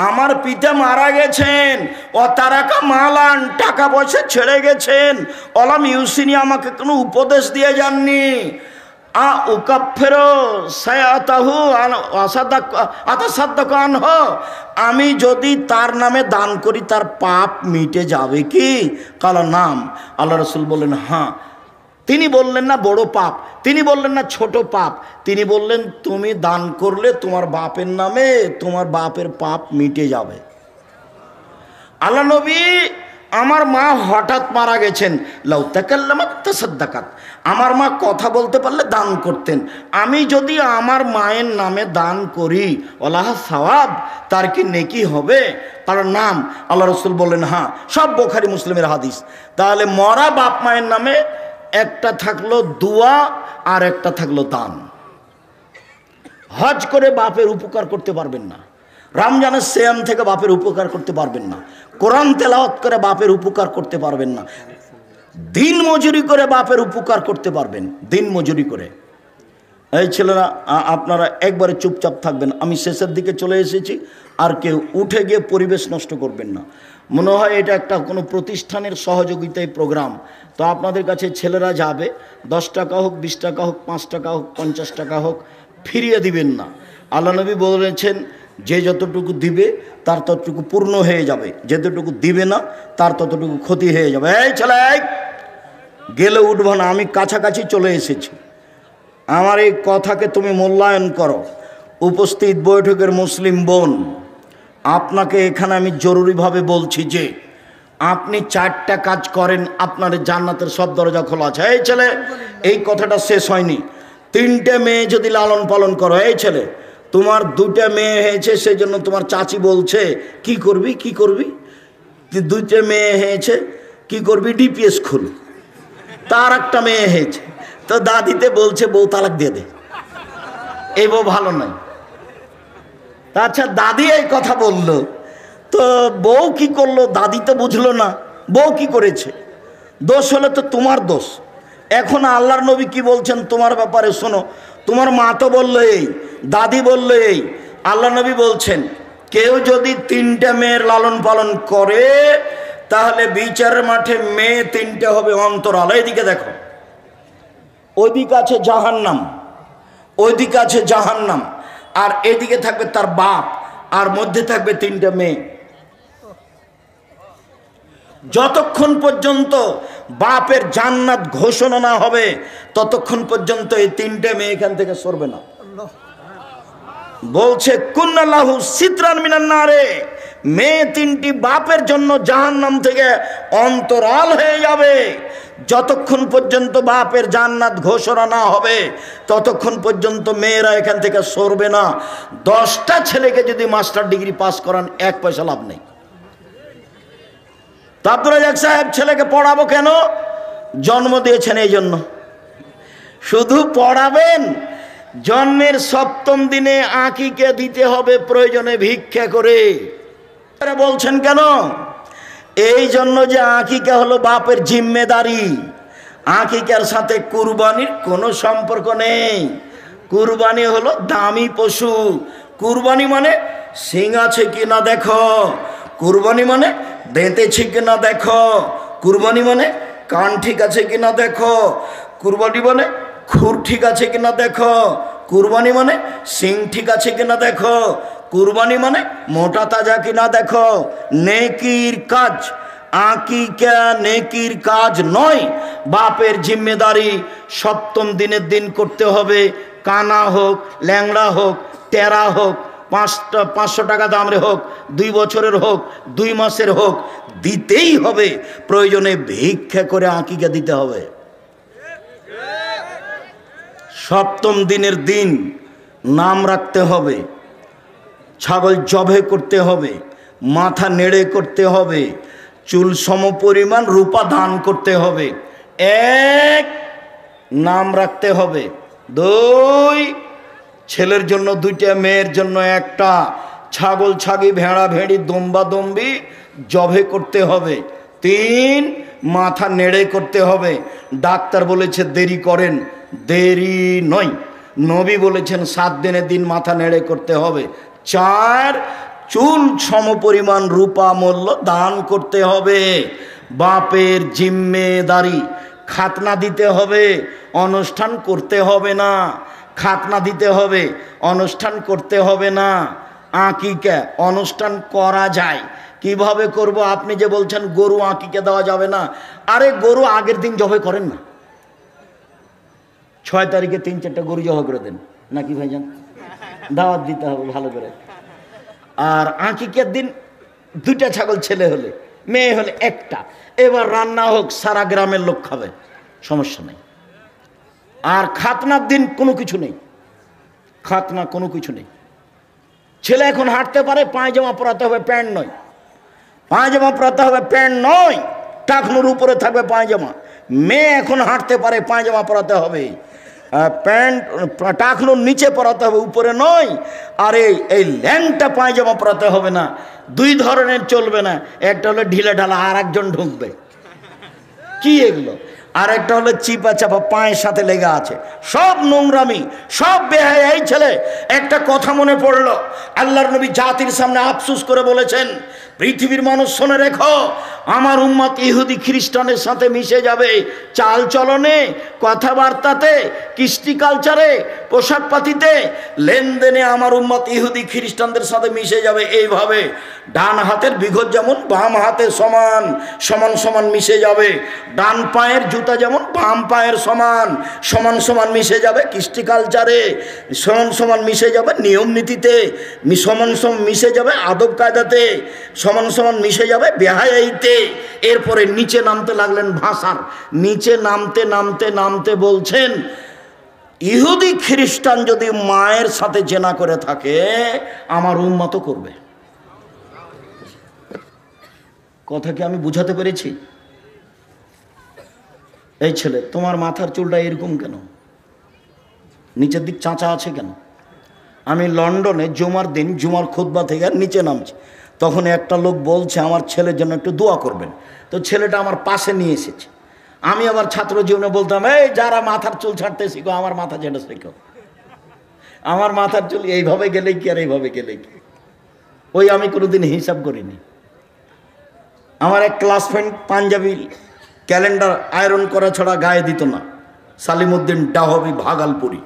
আমার পিতা মারা গেছেন, ও তারাকা মালান, টাকা পয়সা ছেড়ে গেছেন, অলাম ইউসিনি, আমাকে কোনো উপদেশ দিয়ে যাননি, আমি যদি তার নামে দান করি তার পাপ মিটে যাবে কি? কাল নাম। আল্লাহ রাসূল বললেন হ্যাঁ। তিনি বললেন না বড় পাপ, তিনি বললেন না ছোট পাপ, তিনি বললেন তুমি দান করলে তোমার বাপের নামে তোমার বাপের পাপ মিটে যাবে। আল্লাহ নবী, আমার মা হঠাৎ মারা গেছেন, লাউ তাকাল্লামাত তাসাদ্দাকাত, আমার মা কথা বলতে পারলে দান করতেন, আমি যদি আমার মায়ের নামে দান করি ওলাহা সওয়াব, তার কি নেকি হবে? কারণ নাম। আল্লাহ রাসূল বললেন হ্যাঁ। সব বুখারী মুসলিমের হাদিস। তাহলে মরা বাপ মায়ের নামে একটা থাকলো দোয়া আর একটা থাকলো দান। হজ করে বাপের উপকার করতে পারবেন না, রমজানের সিয়াম থেকে বাপের উপকার করতে পারবেন না, কোরআন তেলাওয়াত করে বাপের উপকার করতে পারবেন না, দিন মজুরি করে বাপের উপকার করতে পারবেন, দিন মজুরি করে। এই ছেলেরা আপনারা একবারে চুপচাপ থাকবেন, আমি শেষের দিকে চলে এসেছি, আর কেউ উঠে গিয়ে পরিবেশ নষ্ট করবেন না। মনে হয় এটা একটা কোনো প্রতিষ্ঠানের সহযোগিতায় প্রোগ্রাম, তো আপনাদের কাছে ছেলেরা যাবে, 10 টাকা হোক, 20 টাকা হোক, 5 টাকা হোক, 50 টাকা হোক, ফিরিয়ে দিবেন না। আল্লাহ নবী বলেছেন যে যতটুকু দিবে তার ততটুকু পূর্ণ হয়ে যাবে, যতটুকু দিবে না তার ততটুকু ক্ষতি হয়ে যাবে। এই ছেলে গেলে উঠবো না, আমি কাছাকাছি চলে এসেছি, আমার এই কথাকে তুমি মূল্যায়ন করো। উপস্থিত বৈঠকের মুসলিম বোন, আপনাকে এখানে আমি জরুরিভাবে বলছি যে আপনি 4টা কাজ করেন, আপনার জান্নাতের সব দরজা খোলা আছে। এই ছেলে, এই কথাটা শেষ হয়নি। 3টে মেয়ে যদি লালন পালন করো, এই ছেলে তোমার 2টা মেয়ে হয়েছে, সেই জন্য তোমার চাচি বলছে কি করবি কি করবি, 2টে মেয়ে হয়েছে কি করবি, ডিপিএস খুল। তার একটা মেয়ে হয়েছে, তো দাদিতে বলছে বউ তালাক দিয়ে দে, এই বউ ভালো নয়। আচ্ছা, দাদি এই কথা বললো, তো বউ কি করলো, দাদি তো বুঝলো না বউ কি করেছে। দোষ হলে তো তোমার দোষ। এখন আল্লাহর নবী কি বলছেন তোমার ব্যাপারে শোনো। তোমার মা তো বললো এই, দাদি বললো এই, আল্লাহ নবী বলছেন কেউ যদি 3টে মেয়ের লালন পালন করে তাহলে বিচারের মাঠে মেয়ে 3টে হবে অন্তরাল। এইদিকে দেখো, ওইদিকে আছে জাহান্নাম, ওইদিকে আছে জাহান্নাম, আর এদিকে থাকবে তার বাপ, আর মধ্যে থাকবে 3টে মেয়ে। যতক্ষণ পর্যন্ত বাপের জান্নাত ঘোষণা না হবে ততক্ষণ পর্যন্ত এই 3টে মেয়ে এখান থেকে সরবে না। বলছে কুন্নাল্লাহু সিতরান মিনান নারে, মেয়ে 3টি বাপের জন্য জাহান্নাম থেকে অন্তরাল হয়ে যাবে। যতক্ষণ পর্যন্ত বাপের জান্নাত ঘোষণা না হবে ততক্ষণ পর্যন্ত মেয়েরা এখান থেকে সরবে না। 10টা ছেলেকে যদি মাস্টার ডিগ্রি পাস করান 1 পয়সা লাভ নেই। তো আব্দুর রাজ্জাক সাহেব ছেলেকে পড়াবো কেন, জন্ম দিয়েছেন এই জন্য। শুধু পড়াবেন, জন্মের 7ম দিনে আকিকা দিতে হবে প্রয়োজনে ভিক্ষা করে। বলছেন কেন, এই জন্য যে আকিকা হলো বাপের জিম্মেদারি। আকিকার সাথে কুরবানির কোনো সম্পর্ক নেই। কুরবানি হলো দামি পশু। কুরবানি মানে সিং আছে কিনা দেখো, কুরবানি মানে দেঁতেছে কিনা দেখো, কুরবানি মানে কান ঠিক আছে কিনা দেখো, কুরবানি মানে খুর ঠিক আছে কিনা দেখো, কুরবানি মানে সিং ঠিক আছে কিনা দেখো, কুরবানি মানে মোটা তাজা কিনা দেখো। নেকির কাজ, আকিকা নেকির কাজ নয়, বাপের জিম্মেদারি। 7ম দিনের দিন করতে হবে, কানা হোক, ল্যাংড়া হোক, টেরা হোক, 500 টাকা দামের হোক, 2 বছরের হোক, 2 মাসের হোক, দিতেই হবে। প্রয়োজনে ভিক্ষা করে আকিকা দিতে হবে। 7ম দিনের দিন নাম রাখতে হবে, ছাগল জবে করতে হবে, মাথা নেড়ে করতে হবে, চুল সমপরিমাণ রূপা দান করতে হবে। 1 নাম রাখতে হবে। 2 ছেলের জন্য 2টা, মেয়ের জন্য 1টা, ছাগল ছাগি ভেড়া ভেড়ি দম্বা দম্বি জবে করতে হবে। 3 মাথা নেড়ে করতে হবে। ডাক্তার বলেছে দেরি করেন, দেরি নয়। নবী বলেছেন 7 দিনের দিন মাথা নেড়ে করতে হবে। 4 চুল সমপরিমাণ রূপা মূল্য দান করতে হবে। বাপের জিম্মেদারি। খাতনা দিতে হবে, অনুষ্ঠান করতে হবে না। খাতনা দিতে হবে, অনুষ্ঠান করতে হবে না। আকিকা অনুষ্ঠান করা যায়, কিভাবে করব? আপনি যে বলছেন গরু আকিকা দেওয়া যাবে না, আরে গরু আগের দিন জবাই করেন না, 6 তারিখে 3-4টা গরু জবাই করে দেন নাকি ভাইজান? দাওয়াত দিতে হবে ভালো করে। আর আকিকার দিন 2টা ছাগল, ছেলে হলে, মেয়ে হলে 1টা। এবার রান্না হোক, সারা গ্রামের লোক খাবে, সমস্যা নেই। আর খাতনার দিন কোনো কিছু নেই, খাতনা কোনো কিছু নেই। ছেলে এখন হাঁটতে পারে, পায়জামা পরাতে হবে, প্যান্ট নয়। পায়জামা পরাতে হবে, প্যান্ট নয়। টাকনুর উপরে থাকবে পায়জামা। মেয়ে এখন হাঁটতে পারে, পায়জামা পরাতে হবে, প্যান্ট টাকনুর নিচে পরাতে হবে, উপরে নয়। আর এই ল্যাংটা পায়জামা পরাতে হবে না। 2 ধরনের চলবে না, একটা হলো ঢিলে ঢালা, আর একজন ঢুকবে। কি এগুলো? আর একটা হলো চিপা চাপা, পায়ের সাথে লেগে আছে, সব নোংরামি, সব বেহায়া। এই ছেলে, একটা কথা মনে পড়লো, আল্লাহর নবী জাতির সামনে আফসোস করে বলেছেন, পৃথিবীর মানুষ শোনে রেখো, আমার উম্মত ইহুদি খ্রিস্টানের সাথে মিশে যাবে, চাল চলনে, কথাবার্তাতে, কৃষ্টি কালচারে, পোশাক পাতিতে, লেনদেনে আমার উম্মত ইহুদি খ্রিস্টানদের সাথে মিশে যাবে। এইভাবে ডান হাতের বিঘত যেমন বাম হাতের সমান সমান সমান মিশে যাবে, ডান পায়ের জুতা যেমন বাম পায়ের সমান সমান সমান মিশে যাবে, কৃষ্টি কালচারে সমান সমান মিশে যাবে, নিয়ম নীতিতে সমান সমান মিশে যাবে, আদব কায়দাতে সমান সমান মিশে যাবে, বেহায়াইতে। এরপরে নিচে নামতে লাগলেন ভাষার, নিচে নামতে নামতে নামতে বলছেন ইহুদি খ্রিস্টান যদি মায়ের সাথে জেনা করে থাকে আমার উম্মত করবে। কথা কি আমি বুঝাতে পেরেছি? এই ছেলে, তোমার মাথার চুলটা এরকম কেন, নিচের দিক চাঁচা আছে কেন? আমি লন্ডনে জুমার দিন জুমার খুতবা থেকে নিচে নামছি, তখন একটা লোক বলছে আমার ছেলের জন্য একটু দোয়া করবেন। তো ছেলেটা আমার পাশে নিয়ে এসেছে। আমি আবার ছাত্র জীবনে বলতাম, এই যারা মাথার চুল ছাড়তে শিখো আমার মাথা ছেড়ে শিখো, আমার মাথার চুল এইভাবে গেলে কি আর এইভাবে গেলে কি, ওই আমি কোনোদিন হিসাব করিনি। আমার এক class friend panjabi calendar iron করা ছাড়া গায়ে দিত না, সালিমউদ্দিন ডাহবি ভাগালপুরি।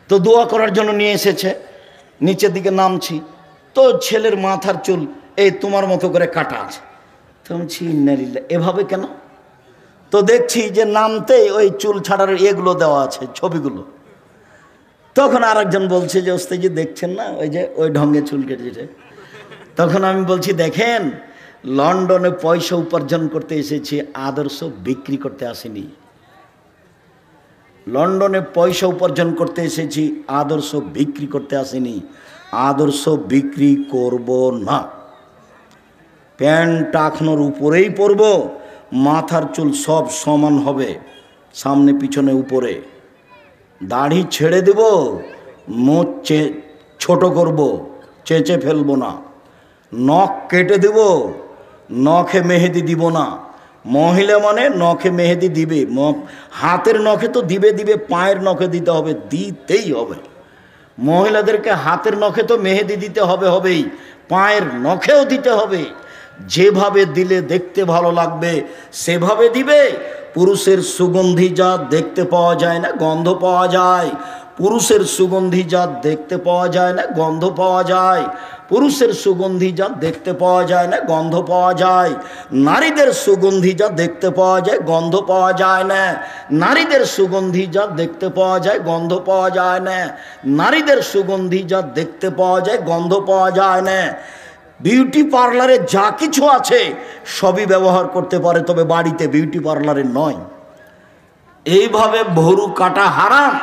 তো দোয়া করার জন্য নিয়ে এসেছে, নিচের দিকে নামছি, তো ছেলের মাথার চুল এই তোমার মতো করে কাটা আছে। তো আমি এভাবে কেন? তো দেখছি যে নামতে ওই চুল ছাড়ার এগুলো দেওয়া আছে, ছবিগুলো। তখন আর একজন বলছে যে ওস্তাদজি দেখছেন না ওই যে ওই ঢঙ্গে চুল কেটেছে। তখন আমি বলছি দেখেন, লন্ডনে পয়সা উপার্জন করতে এসেছি, আদর্শ বিক্রি করতে আসিনি। লন্ডনে পয়সা উপার্জন করতে এসেছি, আদর্শ বিক্রি করতে আসিনি। আদর্শ বিক্রি করব না। প্যান্ট টাকনোর উপরেই পরব, মাথার চুল সব সমান হবে, সামনে পিছনে উপরে। দাড়ি ছেড়ে দেব, মোচ ছোট করব, চেঁচে ফেলবো না। নখ কেটে দেব, নখে মেহেদি দিব না। মহিলা মানে নখে মেহেদি দিবে, হাতের নখে তো দিবে দিবে, পায়ের নখে দিতে হবে, দিতেই হবে। মহিলাদেরকে হাতের নখে তো মেহেদি দিতে হবে হবেই, পায়ের নখেও দিতে হবে। যেভাবে দিলে দেখতে ভালো লাগবে সেভাবে দিবে। পুরুষের সুগন্ধি যা দেখতে পাওয়া যায় না, গন্ধ পাওয়া যায়। পুরুষের সুগন্ধি যা দেখতে পাওয়া যায় না, গন্ধ পাওয়া যায়। পুরুষের সুগন্ধি যা দেখতে পাওয়া যায় না, গন্ধ পাওয়া যায়। নারীদের সুগন্ধি যা দেখতে পাওয়া যায়, গন্ধ পাওয়া যায় না। নারীদের সুগন্ধি যা দেখতে পাওয়া যায়, গন্ধ পাওয়া যায় না। নারীদের সুগন্ধি যা দেখতে পাওয়া যায়, গন্ধ পাওয়া যায় না। বিউটি পার্লারে যা কিছু আছে সবই ব্যবহার করতে পারে, তবে বাড়িতে বিউটি পার্লারে নয়। এইভাবে ভরু কাটা হারাম,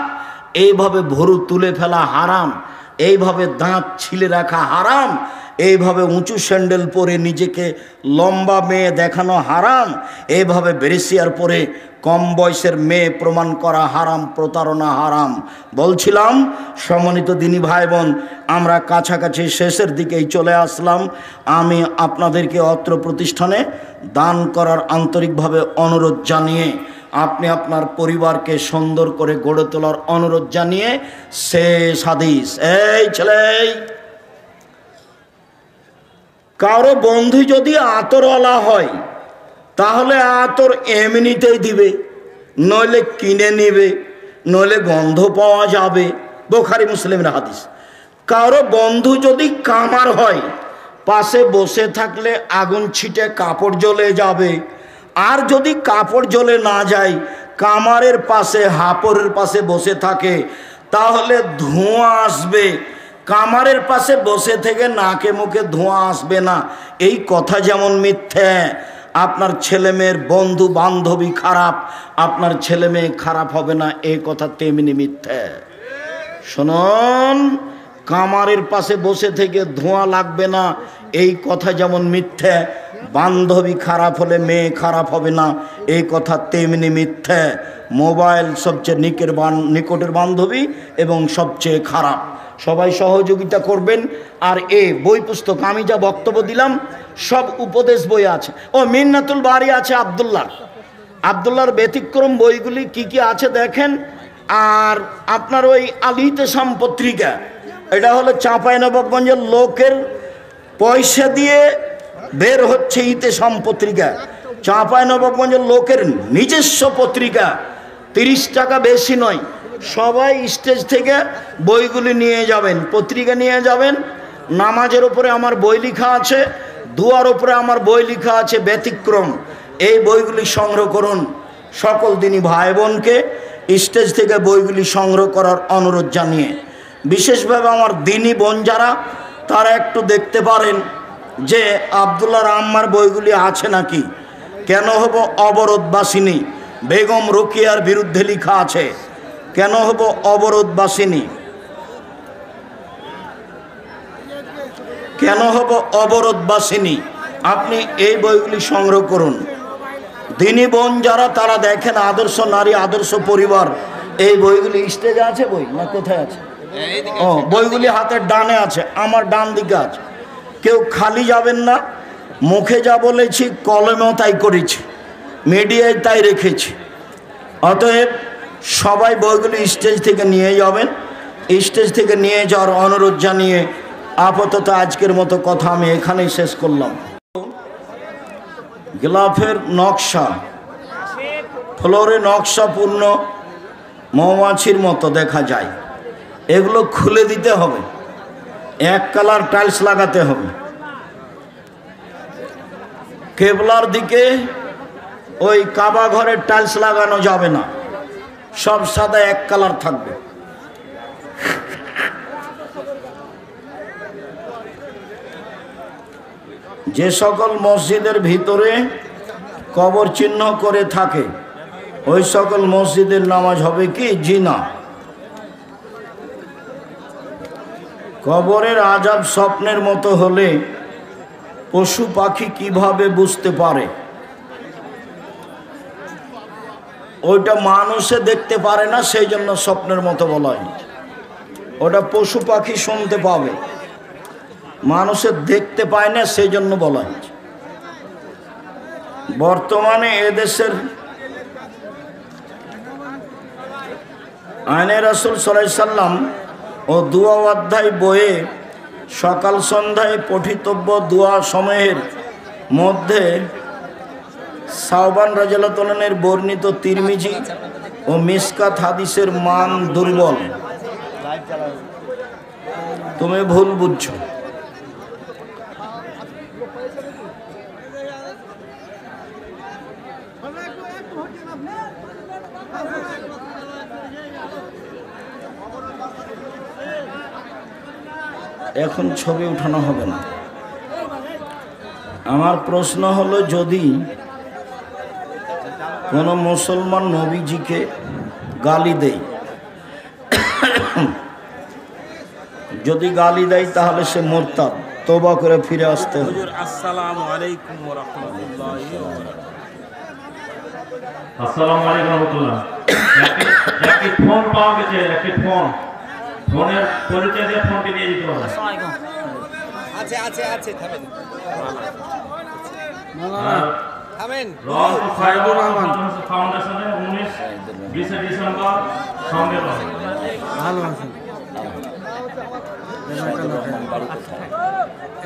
এইভাবে ভরু তুলে ফেলা হারাম, এইভাবে দাঁত ছিলে রাখা হারাম, এইভাবে উঁচু স্যান্ডেল পরে নিজেকে লম্বা মেয়ে দেখানো হারাম, এইভাবে ব্রেসিয়ার পরে কম বয়সের মেয়ে প্রমাণ করা হারাম, প্রতারণা হারাম। বলছিলাম সম্মানিত দিনী ভাই বোন, আমরা কাছাকাছি শেষের দিকেই চলে আসলাম। আমি আপনাদেরকে অত্র প্রতিষ্ঠানে দান করার আন্তরিকভাবে অনুরোধ জানিয়ে, আপনি আপনার পরিবারকে সুন্দর করে গড়ে তোলার অনুরোধ জানিয়ে শেষ হাদিস। এই ছেলে, কারো বন্ধু যদি আতরওয়ালা হয় তাহলে আতর এমনিতেই দিবে, নইলে কিনে নেবে, নইলে গন্ধ পাওয়া যাবে। বুখারী মুসলিমের হাদিস। কারো বন্ধু যদি কামার হয়, পাশে বসে থাকলে আগুন ছিটে কাপড় জ্বলে যাবে। আর যদি কাপড় জ্বলে না যায়, কামারের পাশে হাপড়ের পাশে বসে থাকে, তাহলে ধোঁয়া আসবে। কামারের পাশে বসে থেকে নাকে মুখে ধোঁয়া আসবে না, এই কথা যেমন মিথ্যে, আপনার ছেলে মেয়ের বন্ধু বান্ধবী খারাপ, আপনার ছেলে মেয়ে খারাপ হবে না, এই কথা তেমনি মিথ্যে। শুনুন, কামারের পাশে বসে থেকে ধোঁয়া লাগবে না, এই কথা যেমন মিথ্যে, বান্ধবী খারাপ হলে মেয়ে খারাপ হবে না, এই কথা তেমনি মিথ্যে। মোবাইল সবচেয়ে নিকটের বান্ধবী এবং সবচেয়ে খারাপ। সবাই সহযোগিতা করবেন। আর বই পুস্তক আমি যা বক্তব্য দিলাম সব উপদেশ বই আছে। ও মিন্নাতুল বারি আছে আব্দুল্লাহর ব্যতিক্রম বইগুলি কি কি আছে দেখেন। আর আপনার ওই আল ইতিসাম পত্রিকা, এটা হলো চাঁপাইনবাবগঞ্জের লোকের পয়সা দিয়ে বের হচ্ছে ইতেশাম পত্রিকা, চাঁপাইনবাবগঞ্জের লোকের নিজস্ব পত্রিকা, 30 টাকা বেশি নয়। সবাই স্টেজ থেকে বইগুলি নিয়ে যাবেন, পত্রিকা নিয়ে যাবেন। নামাজের উপরে আমার বই লেখা আছে, দুয়ার উপরে আমার বই লেখা আছে ব্যতিক্রম। এই বইগুলি সংগ্রহ করুন। সকল দিনী ভাই বোনকে স্টেজ থেকে বইগুলি সংগ্রহ করার অনুরোধ জানিয়ে, বিশেষভাবে আমার দিনী বোন যারা, তারা একটু দেখতে পারেন যে আব্দুল্লাহ আম্মার বইগুলি আছে নাকি। কেন হব অবরোধবাসিনী, বেগম রোকিয়ার বিরুদ্ধে লেখা আছে। কেন হব অবরোধবাসিনী, কেন হব অবরোধবাসিনী। আপনি এই বইগুলি সংগ্রহ করুন। দিনী বোন যারা, তারা দেখেন আদর্শ নারী, আদর্শ পরিবার, এই বইগুলি স্টেজে আছে। বই না কোথায় আছে? ও, বইগুলি হাতের ডানে আছে, আমার ডান দিকে আছে। কেউ খালি যাবেন না। মুখে যা বলেছি কলমেও তাই করেছি, মিডিয়ায় তাই রেখেছি। অতএব সবাই বইগুলি স্টেজ থেকে নিয়ে যাবেন। স্টেজ থেকে নিয়ে যাওয়ার অনুরোধ জানিয়ে আপাতত আজকের মতো কথা আমি এখানেই শেষ করলাম। গ্লাফের নকশা, ফ্লোরে নকশাপূর্ণ মৌমাছির মতো দেখা যায়। এগুলো খুলে দিতে হবে, এক কালার টাইলস লাগাতে হবে। কেবলার দিকে ওই কাবা ঘরের টাইলস লাগানো যাবে না, সব সাদা এক কালার থাকবে। যে সকল মসজিদের ভিতরে কবর চিহ্ন করে থাকে, ওই সকল মসজিদের নামাজ হবে কি? জি না। কবরের আযাব স্বপ্নের মতো হলে পশু পাখি কিভাবে বুঝতে পারে? ওইটা মানুষে দেখতে পারে না, সেই জন্য স্বপ্নের মতো বলা হয়। ওটা পশু পাখি শুনতে পাবে, মানুষের দেখতে পায় না, সেই জন্য বলা হয়েছে। বর্তমানে এদেশের আইনে রাসূল সাল্লাল্লাহু আলাইহি সাল্লাম ও দুয়া অধ্যায় বইয়ে সকাল সন্ধ্যায় পঠিতব্য দুয়া সময়ের মধ্যে সাওবান রাদিয়াল্লাহু আনহুর বর্ণিত তিরমিজি ও মিশকাত হাদিসের মান দুর্বল। তুমি ভুল বুঝছো। এখন ছবি উঠানো হবে না। আমার প্রশ্ন হলো, যদি কোনো মুসলমান নবীজিকে গালি দেয়, যদি গালি দেয় তাহলে সে মুরতাদ, তওবা করে ফিরে আসতে হবে। আসসালামু আলাইকুম ওয়া রাহমাতুল্লাহি ওয়া বারাকাতুহু। আসসালামু আলাইকুম ওয়া রাহমাতুল্লাহ। একটি ফোন পাওয়া গেছে, একটি ফোনের পরিচয় দিয়ে ফোনটি নিয়ে যেতে হবে। আছে থামেন। থামেন। রংপুর সাইদুর রহমান ফাউন্ডেশনের 19-20 ডিসেম্বর সঙ্গে রয়েছে। ভালো আছেন?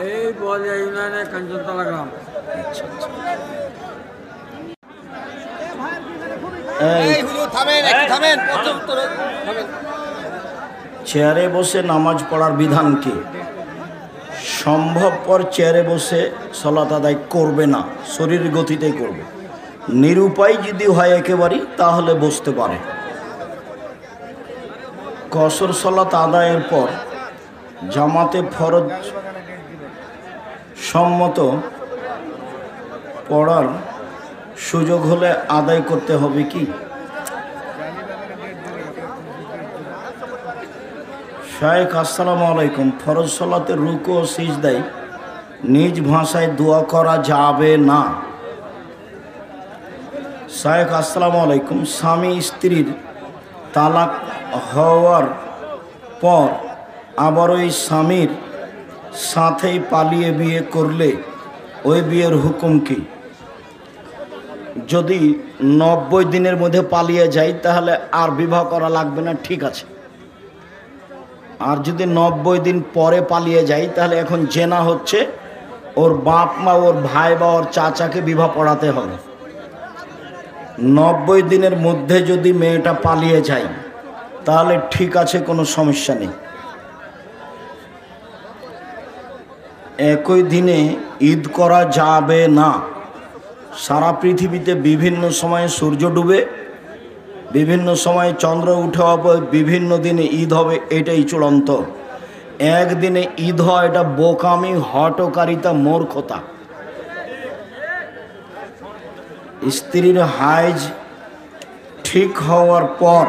এই বলিয়া ইউনিয়নের কাঞ্চনতলা গ্রাম। চেয়ারে বসে নামাজ পড়ার বিধান কি? সম্ভবপর চেয়ারে বসে সালাত আদায় করবে না, শরীর গতিতেই করবে। নিরুপায় যদি হয় একেবারেই, তাহলে বসতে পারে। কসর সালাত আদায়ের পর জামাতে ফরজ সম্মত পড়ার সুযোগ হলে আদায় করতে হবে কি? শায়েখ আসসালামু আলাইকুম, ফরজ সালাতের রুকু ও সিজদায় নিজ ভাষায় দোয়া করা যাবে না। শায়েখ আসসালামু আলাইকুম, স্বামী স্ত্রীর তালাক হওয়ার পর আবার ওই স্বামীর সাথেই পালিয়ে বিয়ে করলে ওই বিয়ের হুকুম কি? যদি 90 দিনের মধ্যে পালিয়ে যায় তাহলে আর বিবাহ করা লাগবে না, ঠিক আছে। আর যদি 90 দিন পরে পালিয়ে যায় তাহলে এখন জেনা হচ্ছে, ওর বাপ মা, ওর ভাই বা ওর চাচাকে বিবাহ পড়াতে হবে। 90 দিনের মধ্যে যদি মেয়েটা পালিয়ে যায় তাহলে ঠিক আছে, কোনো সমস্যা নেই। একই দিনে ঈদ করা যাবে না। সারা পৃথিবীতে বিভিন্ন সময়ে সূর্য ডুবে, বিভিন্ন সময়ে চন্দ্র উঠে হবে, বিভিন্ন দিনে ঈদ হবে, এটাই চূড়ান্ত। একদিনে ঈদ হয়, এটা বোকামি, হটকারিতা, মূর্খতা। স্ত্রীর হাইজ ঠিক হওয়ার পর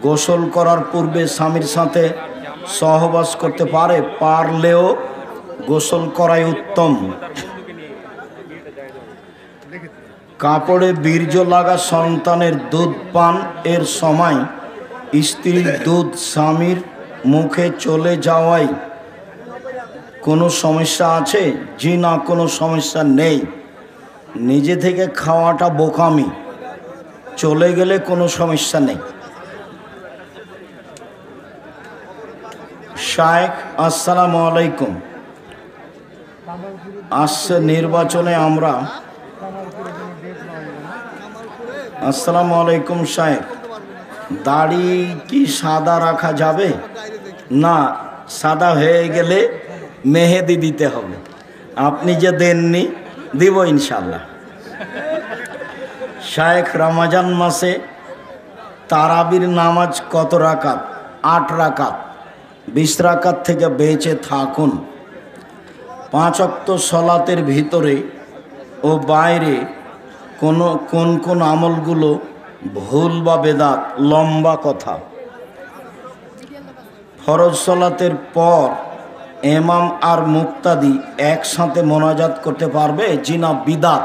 গোসল করার পূর্বে স্বামীর সাথে সহবাস করতে পারলেও গোসল করাই উত্তম। কাপড়ে বীর্য লাগা সন্তানের দুধ পান এর সময় স্ত্রীর দুধ স্বামীর মুখে চলে যাওয়ায় কোনো সমস্যা আছে? জি না, কোনো সমস্যা নেই। নিজে থেকে খাওয়াটা বোকামি, চলে গেলে কোনো সমস্যা নেই। শায়েখ আসসালামু আলাইকুম। আসছে নির্বাচনে আমরা, আসসালামু আলাইকুম শায়েখ, দাড়ি কি সাদা রাখা যাবে? না, সাদা হয়ে গেলে মেহেদি দিতে হবে। আপনি যে দেননি, দিব ইনশাল্লাহ। শায়েখ, রমজান মাসে তারাবির নামাজ কত রাকাত? 8 রাকাত। 20 রাকাত থেকে বেঁচে থাকুন। 5 ওয়াক্ত সলাতের ভিতরে ও বাইরে কোন কোন আমলগুলো ভুল বা বেদাত? লম্বা কথা। ফরজ সলাতের পর ইমাম আর মুক্তাদি একসাথে মোনাজাত করতে পারবে? জি না, বিদাত।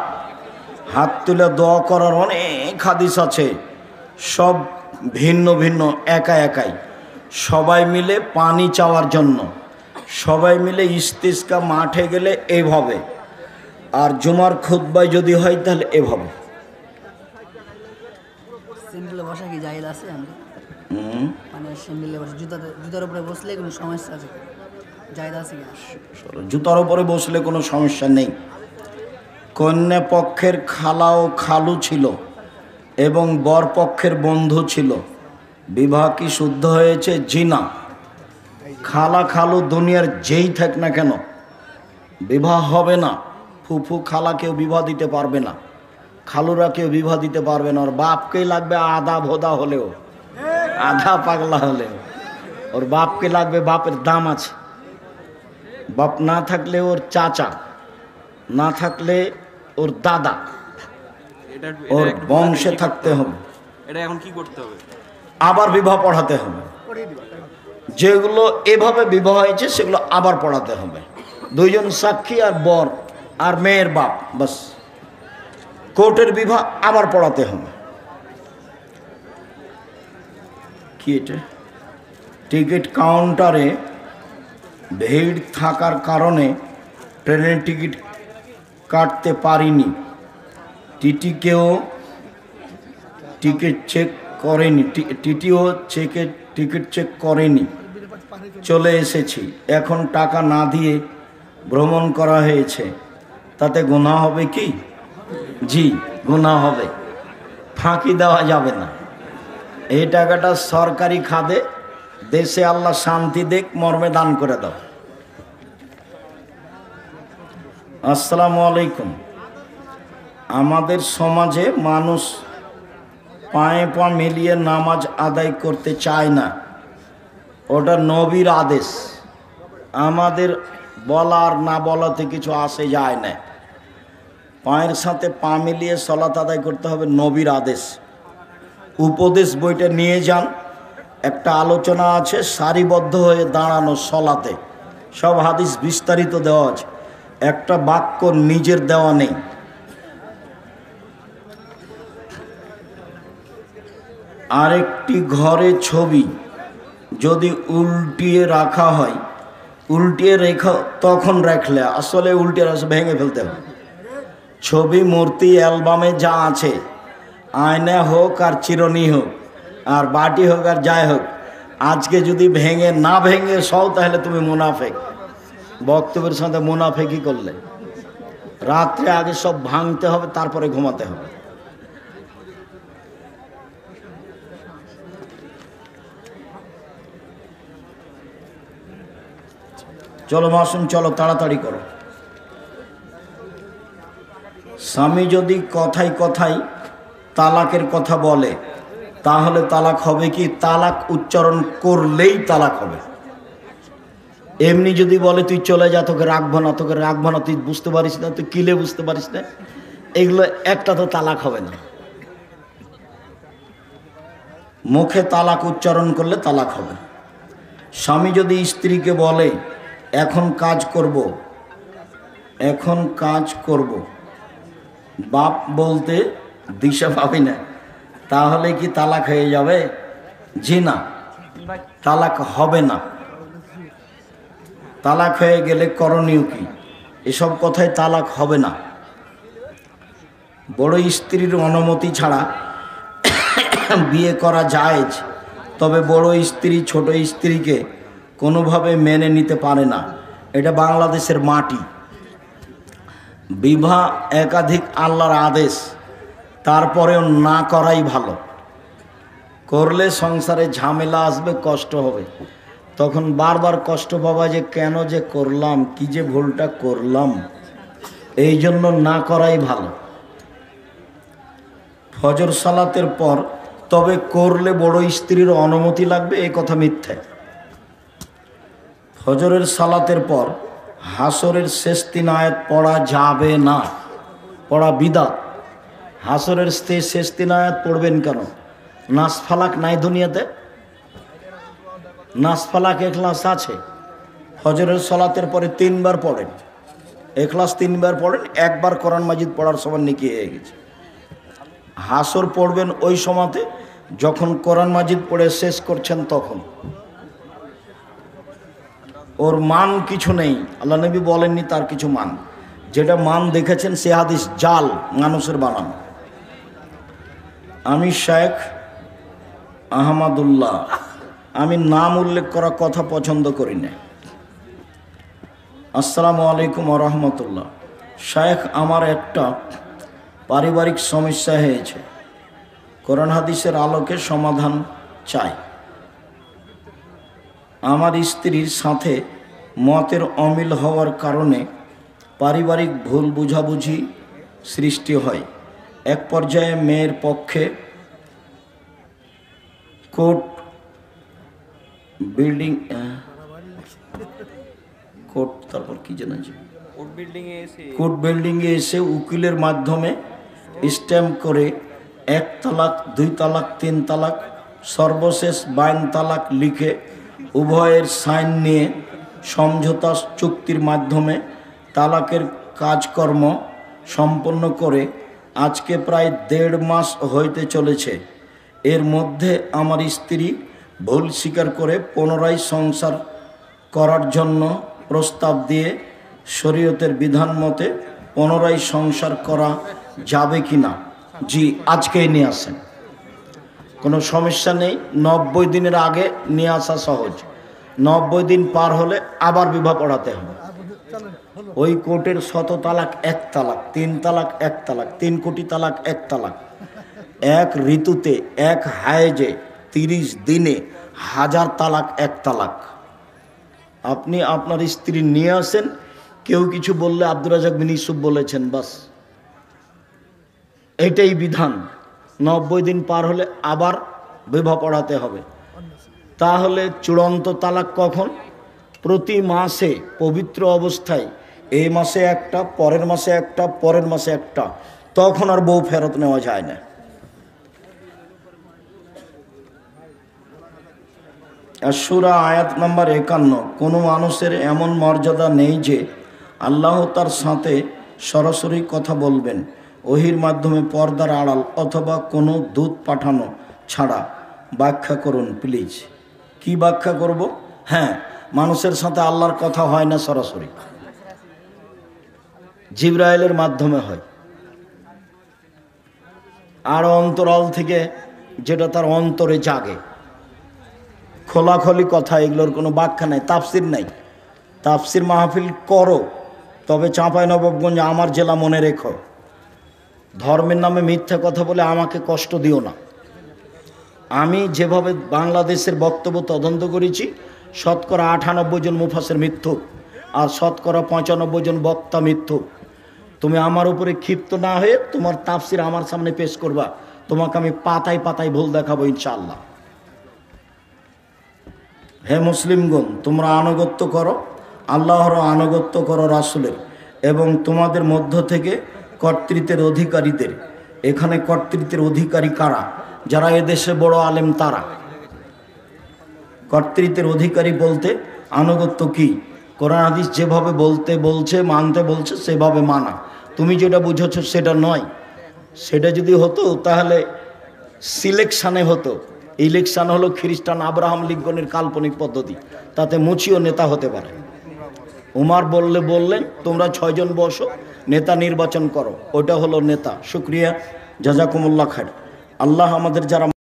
হাত তুলে দোয়া করার অনেক হাদিস আছে, সব ভিন্ন ভিন্ন, একাই। সবাই মিলে পানি চাওয়ার জন্য, সবাই মিলে ইস্তিসকা মাঠে গেলে এভাবে, আর জুমার খুতবায় যদি হয় তাহলে এভাবে। সিম্পলে বসা কি জায়েজ আছে? মানে সিম্পলে বসে জুতার উপরে বসলে কোনো সমস্যা আছে? জায়েজ আছে কি? জুতার উপরে বসলে কোনো সমস্যা নেই। কন্যা পক্ষের খালা ও খালু ছিল এবং বর পক্ষের বন্ধু ছিল, বিবাহ কি শুদ্ধ হয়েছে? জি না। খালা খালু দুনিয়ার যেই থাক না কেন বিবাহ হবে না। ফুফু খালা কেউ বিবাহ দিতে পারবে না, খালুরা কেউ বিবাহ দিতে পারবে না। ওর বাপকেই লাগবে আধা ভোদা হলেও, আধা পাগলা হলেও ওর বাপকে লাগবে, বাপের দাম আছে। বাপ না থাকলে ওর চাচা, না থাকলে ওর দাদা, ওর বংশে থাকতে হবে। এটা এখন কি করতে হবে? আবার বিবাহ পড়াতে হবে। যেগুলো এভাবে বিবাহ হয়েছে সেগুলো আবার পড়াতে হবে। 2 জন সাক্ষী আর বর আর মেয়ের বাপ, বাস। কোর্টের বিবাহ আবার পড়াতে হবে। কি এটা? টিকিট কাউন্টারে ভিড় থাকার কারণে ট্রেনের টিকিট কাটতে পারিনি। টিটিকেও টিকিট চেক করেনি, টিটিও টিকিট চেক করেনি, চলে এসেছি। এখন টাকা না দিয়ে ভ্রমণ করা হয়েছে, তাতে গুনাহ হবে কি? জি, গুনাহ হবে। ফাঁকি দেওয়া যাবে না। এই টাকাটা সরকারি খাদে, দেশে আল্লাহ শান্তি দেখ মর্মে দান করে দাও। আসসালামু আলাইকুম। আমাদের সমাজে মানুষ পায়ে পা মিলিয়ে নামাজ আদায় করতে চায় না, ওটা নবীর আদেশ। আমাদের বলার না বলাতে কিছু আসে যায় না। পায়ের সাথে পা মিলিয়ে সলাত আদায় করতে হবে, নবীর আদেশ। উপদেশ বইটা নিয়ে যান, একটা আলোচনা আছে সারিবদ্ধ হয়ে দাঁড়ানো সলাতে, সব হাদিস বিস্তারিত দেওয়া আছে, একটা বাক্য নিজের দেওয়া নেই। আরেকটি ঘরে ছবি যদি উল্টিয়ে রাখা হয়, উল্টিয়ে রেখা তখন রাখলে আসলে উল্টে ভেঙে ফেলতে হবে। ছবি মূর্তি অ্যালবামে যা আছে, আয়না হোক আর চিরুনি হোক আর বাটি হোক আর যাই হোক, আজকে যদি ভেঙে না ভেঙে সও তাহলে তুমি মুনাফেক। বক্তব্যের সাথে মুনাফেকি করলে রাত্রে আগে সব ভাঙতে হবে, তারপরে ঘুমাতে হবে। চলো মাসুম, চলো তাড়াতাড়ি করো। স্বামী যদি কথায় কথায় তালাকের কথা বলে, তাহলে তালাক হবে কি? তালাক উচ্চারণ করলেই তালাক হবে। এমনি যদি বলে তুই চলে যা, তোকে রাখবো না, তোকে রাখবো না, তুই বুঝতে পারিস না, তুই কিলে বুঝতে পারিস না, এগুলো একটা তো তালাক হবে না। মুখে তালাক উচ্চারণ করলে তালাক হবে। স্বামী যদি স্ত্রীকে বলে এখন কাজ করব, এখন কাজ করব, বাপ বলতে দিশা পাবি না, তাহলে কি তালাক হয়ে যাবে? জি না, তালাক হবে না। তালাক হয়ে গেলে করণীয় কি? এসব কথায় তালাক হবে না। বড় স্ত্রীর অনুমতি ছাড়া বিয়ে করা জায়েজ, তবে বড় স্ত্রী ছোট স্ত্রীকে কোনোভাবে মেনে নিতে পারে না। এটা বাংলাদেশের মাটি। বিবাহ একাধিক আল্লাহর আদেশ, তারপরেও না করাই ভালো। করলে সংসারে ঝামেলা আসবে, কষ্ট হবে, তখন বারবার কষ্ট পাবা যে কেন যে করলাম, কি যে ভুলটা করলাম। এই জন্য না করাই ভালো। ফজর সালাতের পর তবে করলে বড় স্ত্রীর অনুমতি লাগবে, এই কথা মিথ্যে। ফজরের সালাতের পর হাসরের শেষ 3 আয়াত পড়া যাবে না, পড়া বিদআত। হাসরের শেষ 3 আয়াত পড়বেন কেন? নাস ফালাক নাই দুনিয়াতে? নাস ফালাক এখলাস আছে। ফজরের সালাতের পরে 3 বার পড়েন, এখলাস 3 বার পড়েন, একবার কোরআন মাজিদ পড়ার সমান নেকি হয়ে গেছে। হাসর পড়বেন ওই সময়তে যখন কোরআন মাজিদ পড়ে শেষ করছেন, তখন। ওর মান কিছু নেই, আল্লাহ নবী বলেননি তার কিছু মান। যেটা মান দেখেছেন সে হাদিস জাল, মানুষের বানানো। আমি শেখ আহমদুল্লাহ, আমি নাম উল্লেখ করা কথা পছন্দ করি না। আসসালামু আলাইকুম ওয়া রাহমাতুল্লাহ। শেখ, আমার একটা পারিবারিক সমস্যা হয়েছে, কোরআন হাদিসের আলোকে সমাধান চাই। আমার স্ত্রীর সাথে মতের অমিল হওয়ার কারণে পারিবারিক ভুল বুঝাবুঝি সৃষ্টি হয়। এক পর্যায়ে মেয়ের পক্ষে কোর্ট তারপর কি জানাচ্ছি, কোর্ট বিল্ডিংয়ে এসে উকিলের মাধ্যমে স্ট্যাম্প করে 1 তালাক, 2 তালাক, 3 তালাক, সর্বশেষ 52 তালাক লিখে উভয়ের সাইন নিয়ে সমঝোতা চুক্তির মাধ্যমে তালাকের কাজকর্ম সম্পন্ন করে আজকে প্রায় 1.5 মাস হইতে চলেছে। এর মধ্যে আমার স্ত্রী ভুল স্বীকার করে পুনরায় সংসার করার জন্য প্রস্তাব দিয়ে শরীয়তের বিধান মতে পুনরায় সংসার করা যাবে কি না? জি, আজকেই নিয়ে আসেন, কোনো সমস্যা নেই। 90 দিনের আগে নিয়ে আসা সহজ, 90 দিন পার হলে আবার বিবাহ পড়াতে হবে। ওই কোর্টের 100 তালাক 1 তালাক, 3 তালাক 1 তালাক, 3 কোটি তালাক 1 তালাক, 1 ঋতুতে 1 হায়েজে 30 দিনে 1000 তালাক 1 তালাক। আপনি আপনার স্ত্রী নিয়ে আসেন, কেউ কিছু বললে আব্দুর রাজাক বিন ইউসুফ বলেছেন, বাস এইটাই বিধান। 90 দিন পার হলে আবার বিবাহ পড়াতে হবে। তাহলে চূড়ান্ত তালাক কখন? প্রতি মাসে পবিত্র অবস্থায়, এই মাসে একটা, পরের মাসে একটা, পরের মাসে একটা, তখন আর বউ ফেরত নেওয়া যায় না। সূরা আয়াত নাম্বার 51, কোনো মানুষের এমন মর্যাদা নেই যে আল্লাহ তার সাথে সরাসরি কথা বলবেন, ওহির মাধ্যমে পর্দার আড়াল অথবা কোনো দূত পাঠানো ছাড়া। ব্যাখ্যা করুন প্লিজ। কি ব্যাখ্যা করব? হ্যাঁ, মানুষের সাথে আল্লাহর কথা হয় না সরাসরি, জিবরাইলের মাধ্যমে হয়। আর অন্তরাল থেকে যেটা তার অন্তরে জাগে, খোলাখলি কথা, এগুলোর কোনো ব্যাখ্যা নাই, তাফসির নাই। তাফসির মাহফিল করো, তবে চাঁপাইনবাবগঞ্জ আমার জেলা মনে রেখো, ধর্মের নামে মিথ্যা কথা বলে আমাকে কষ্ট দিও না। আমি যেভাবে বাংলাদেশের বক্তব্য তদন্ত করেছি, শতকরা 98 জন মুফাসসির মিথ্যুক আর শতকরা 95 জন বক্তা মিথ্যুক। তুমি আমার উপরে ক্ষিপ্ত না হয়ে তোমার তাফসির আমার সামনে পেশ করবা, তোমাকে আমি পাতায় পাতায় ভুল দেখাবো ইনশাআল্লাহ। হে মুসলিমগণ, তোমরা আনুগত্য করো আল্লাহর, আনুগত্য করো রাসূলের, এবং তোমাদের মধ্য থেকে কর্তৃত্বের অধিকারীদের। এখানে কর্তৃত্বের অধিকারী কারা? যারা এদেশে বড় আলেম তারা। কর্তৃত্বের অধিকারী বলতে আনুগত্য কি? কোরআন হাদিস যেভাবে বলতে বলছে, মানতে বলছে, সেভাবে মানা। তুমি যেটা বুঝেছ সেটা নয়। সেটা যদি হতো তাহলে সিলেকশানে হতো। ইলেকশান হলো খ্রিস্টান আব্রাহাম লিঙ্কনের কাল্পনিক পদ্ধতি, তাতে মুচিও নেতা হতে পারে। উমার বললেন তোমরা 6 জন বসো, নেতা নির্বাচন করো, ওটা হলো নেতা। শুক্রিয়া, জাজাকুমুল্লাহ খায়র। আল্লাহ আমাদের যারা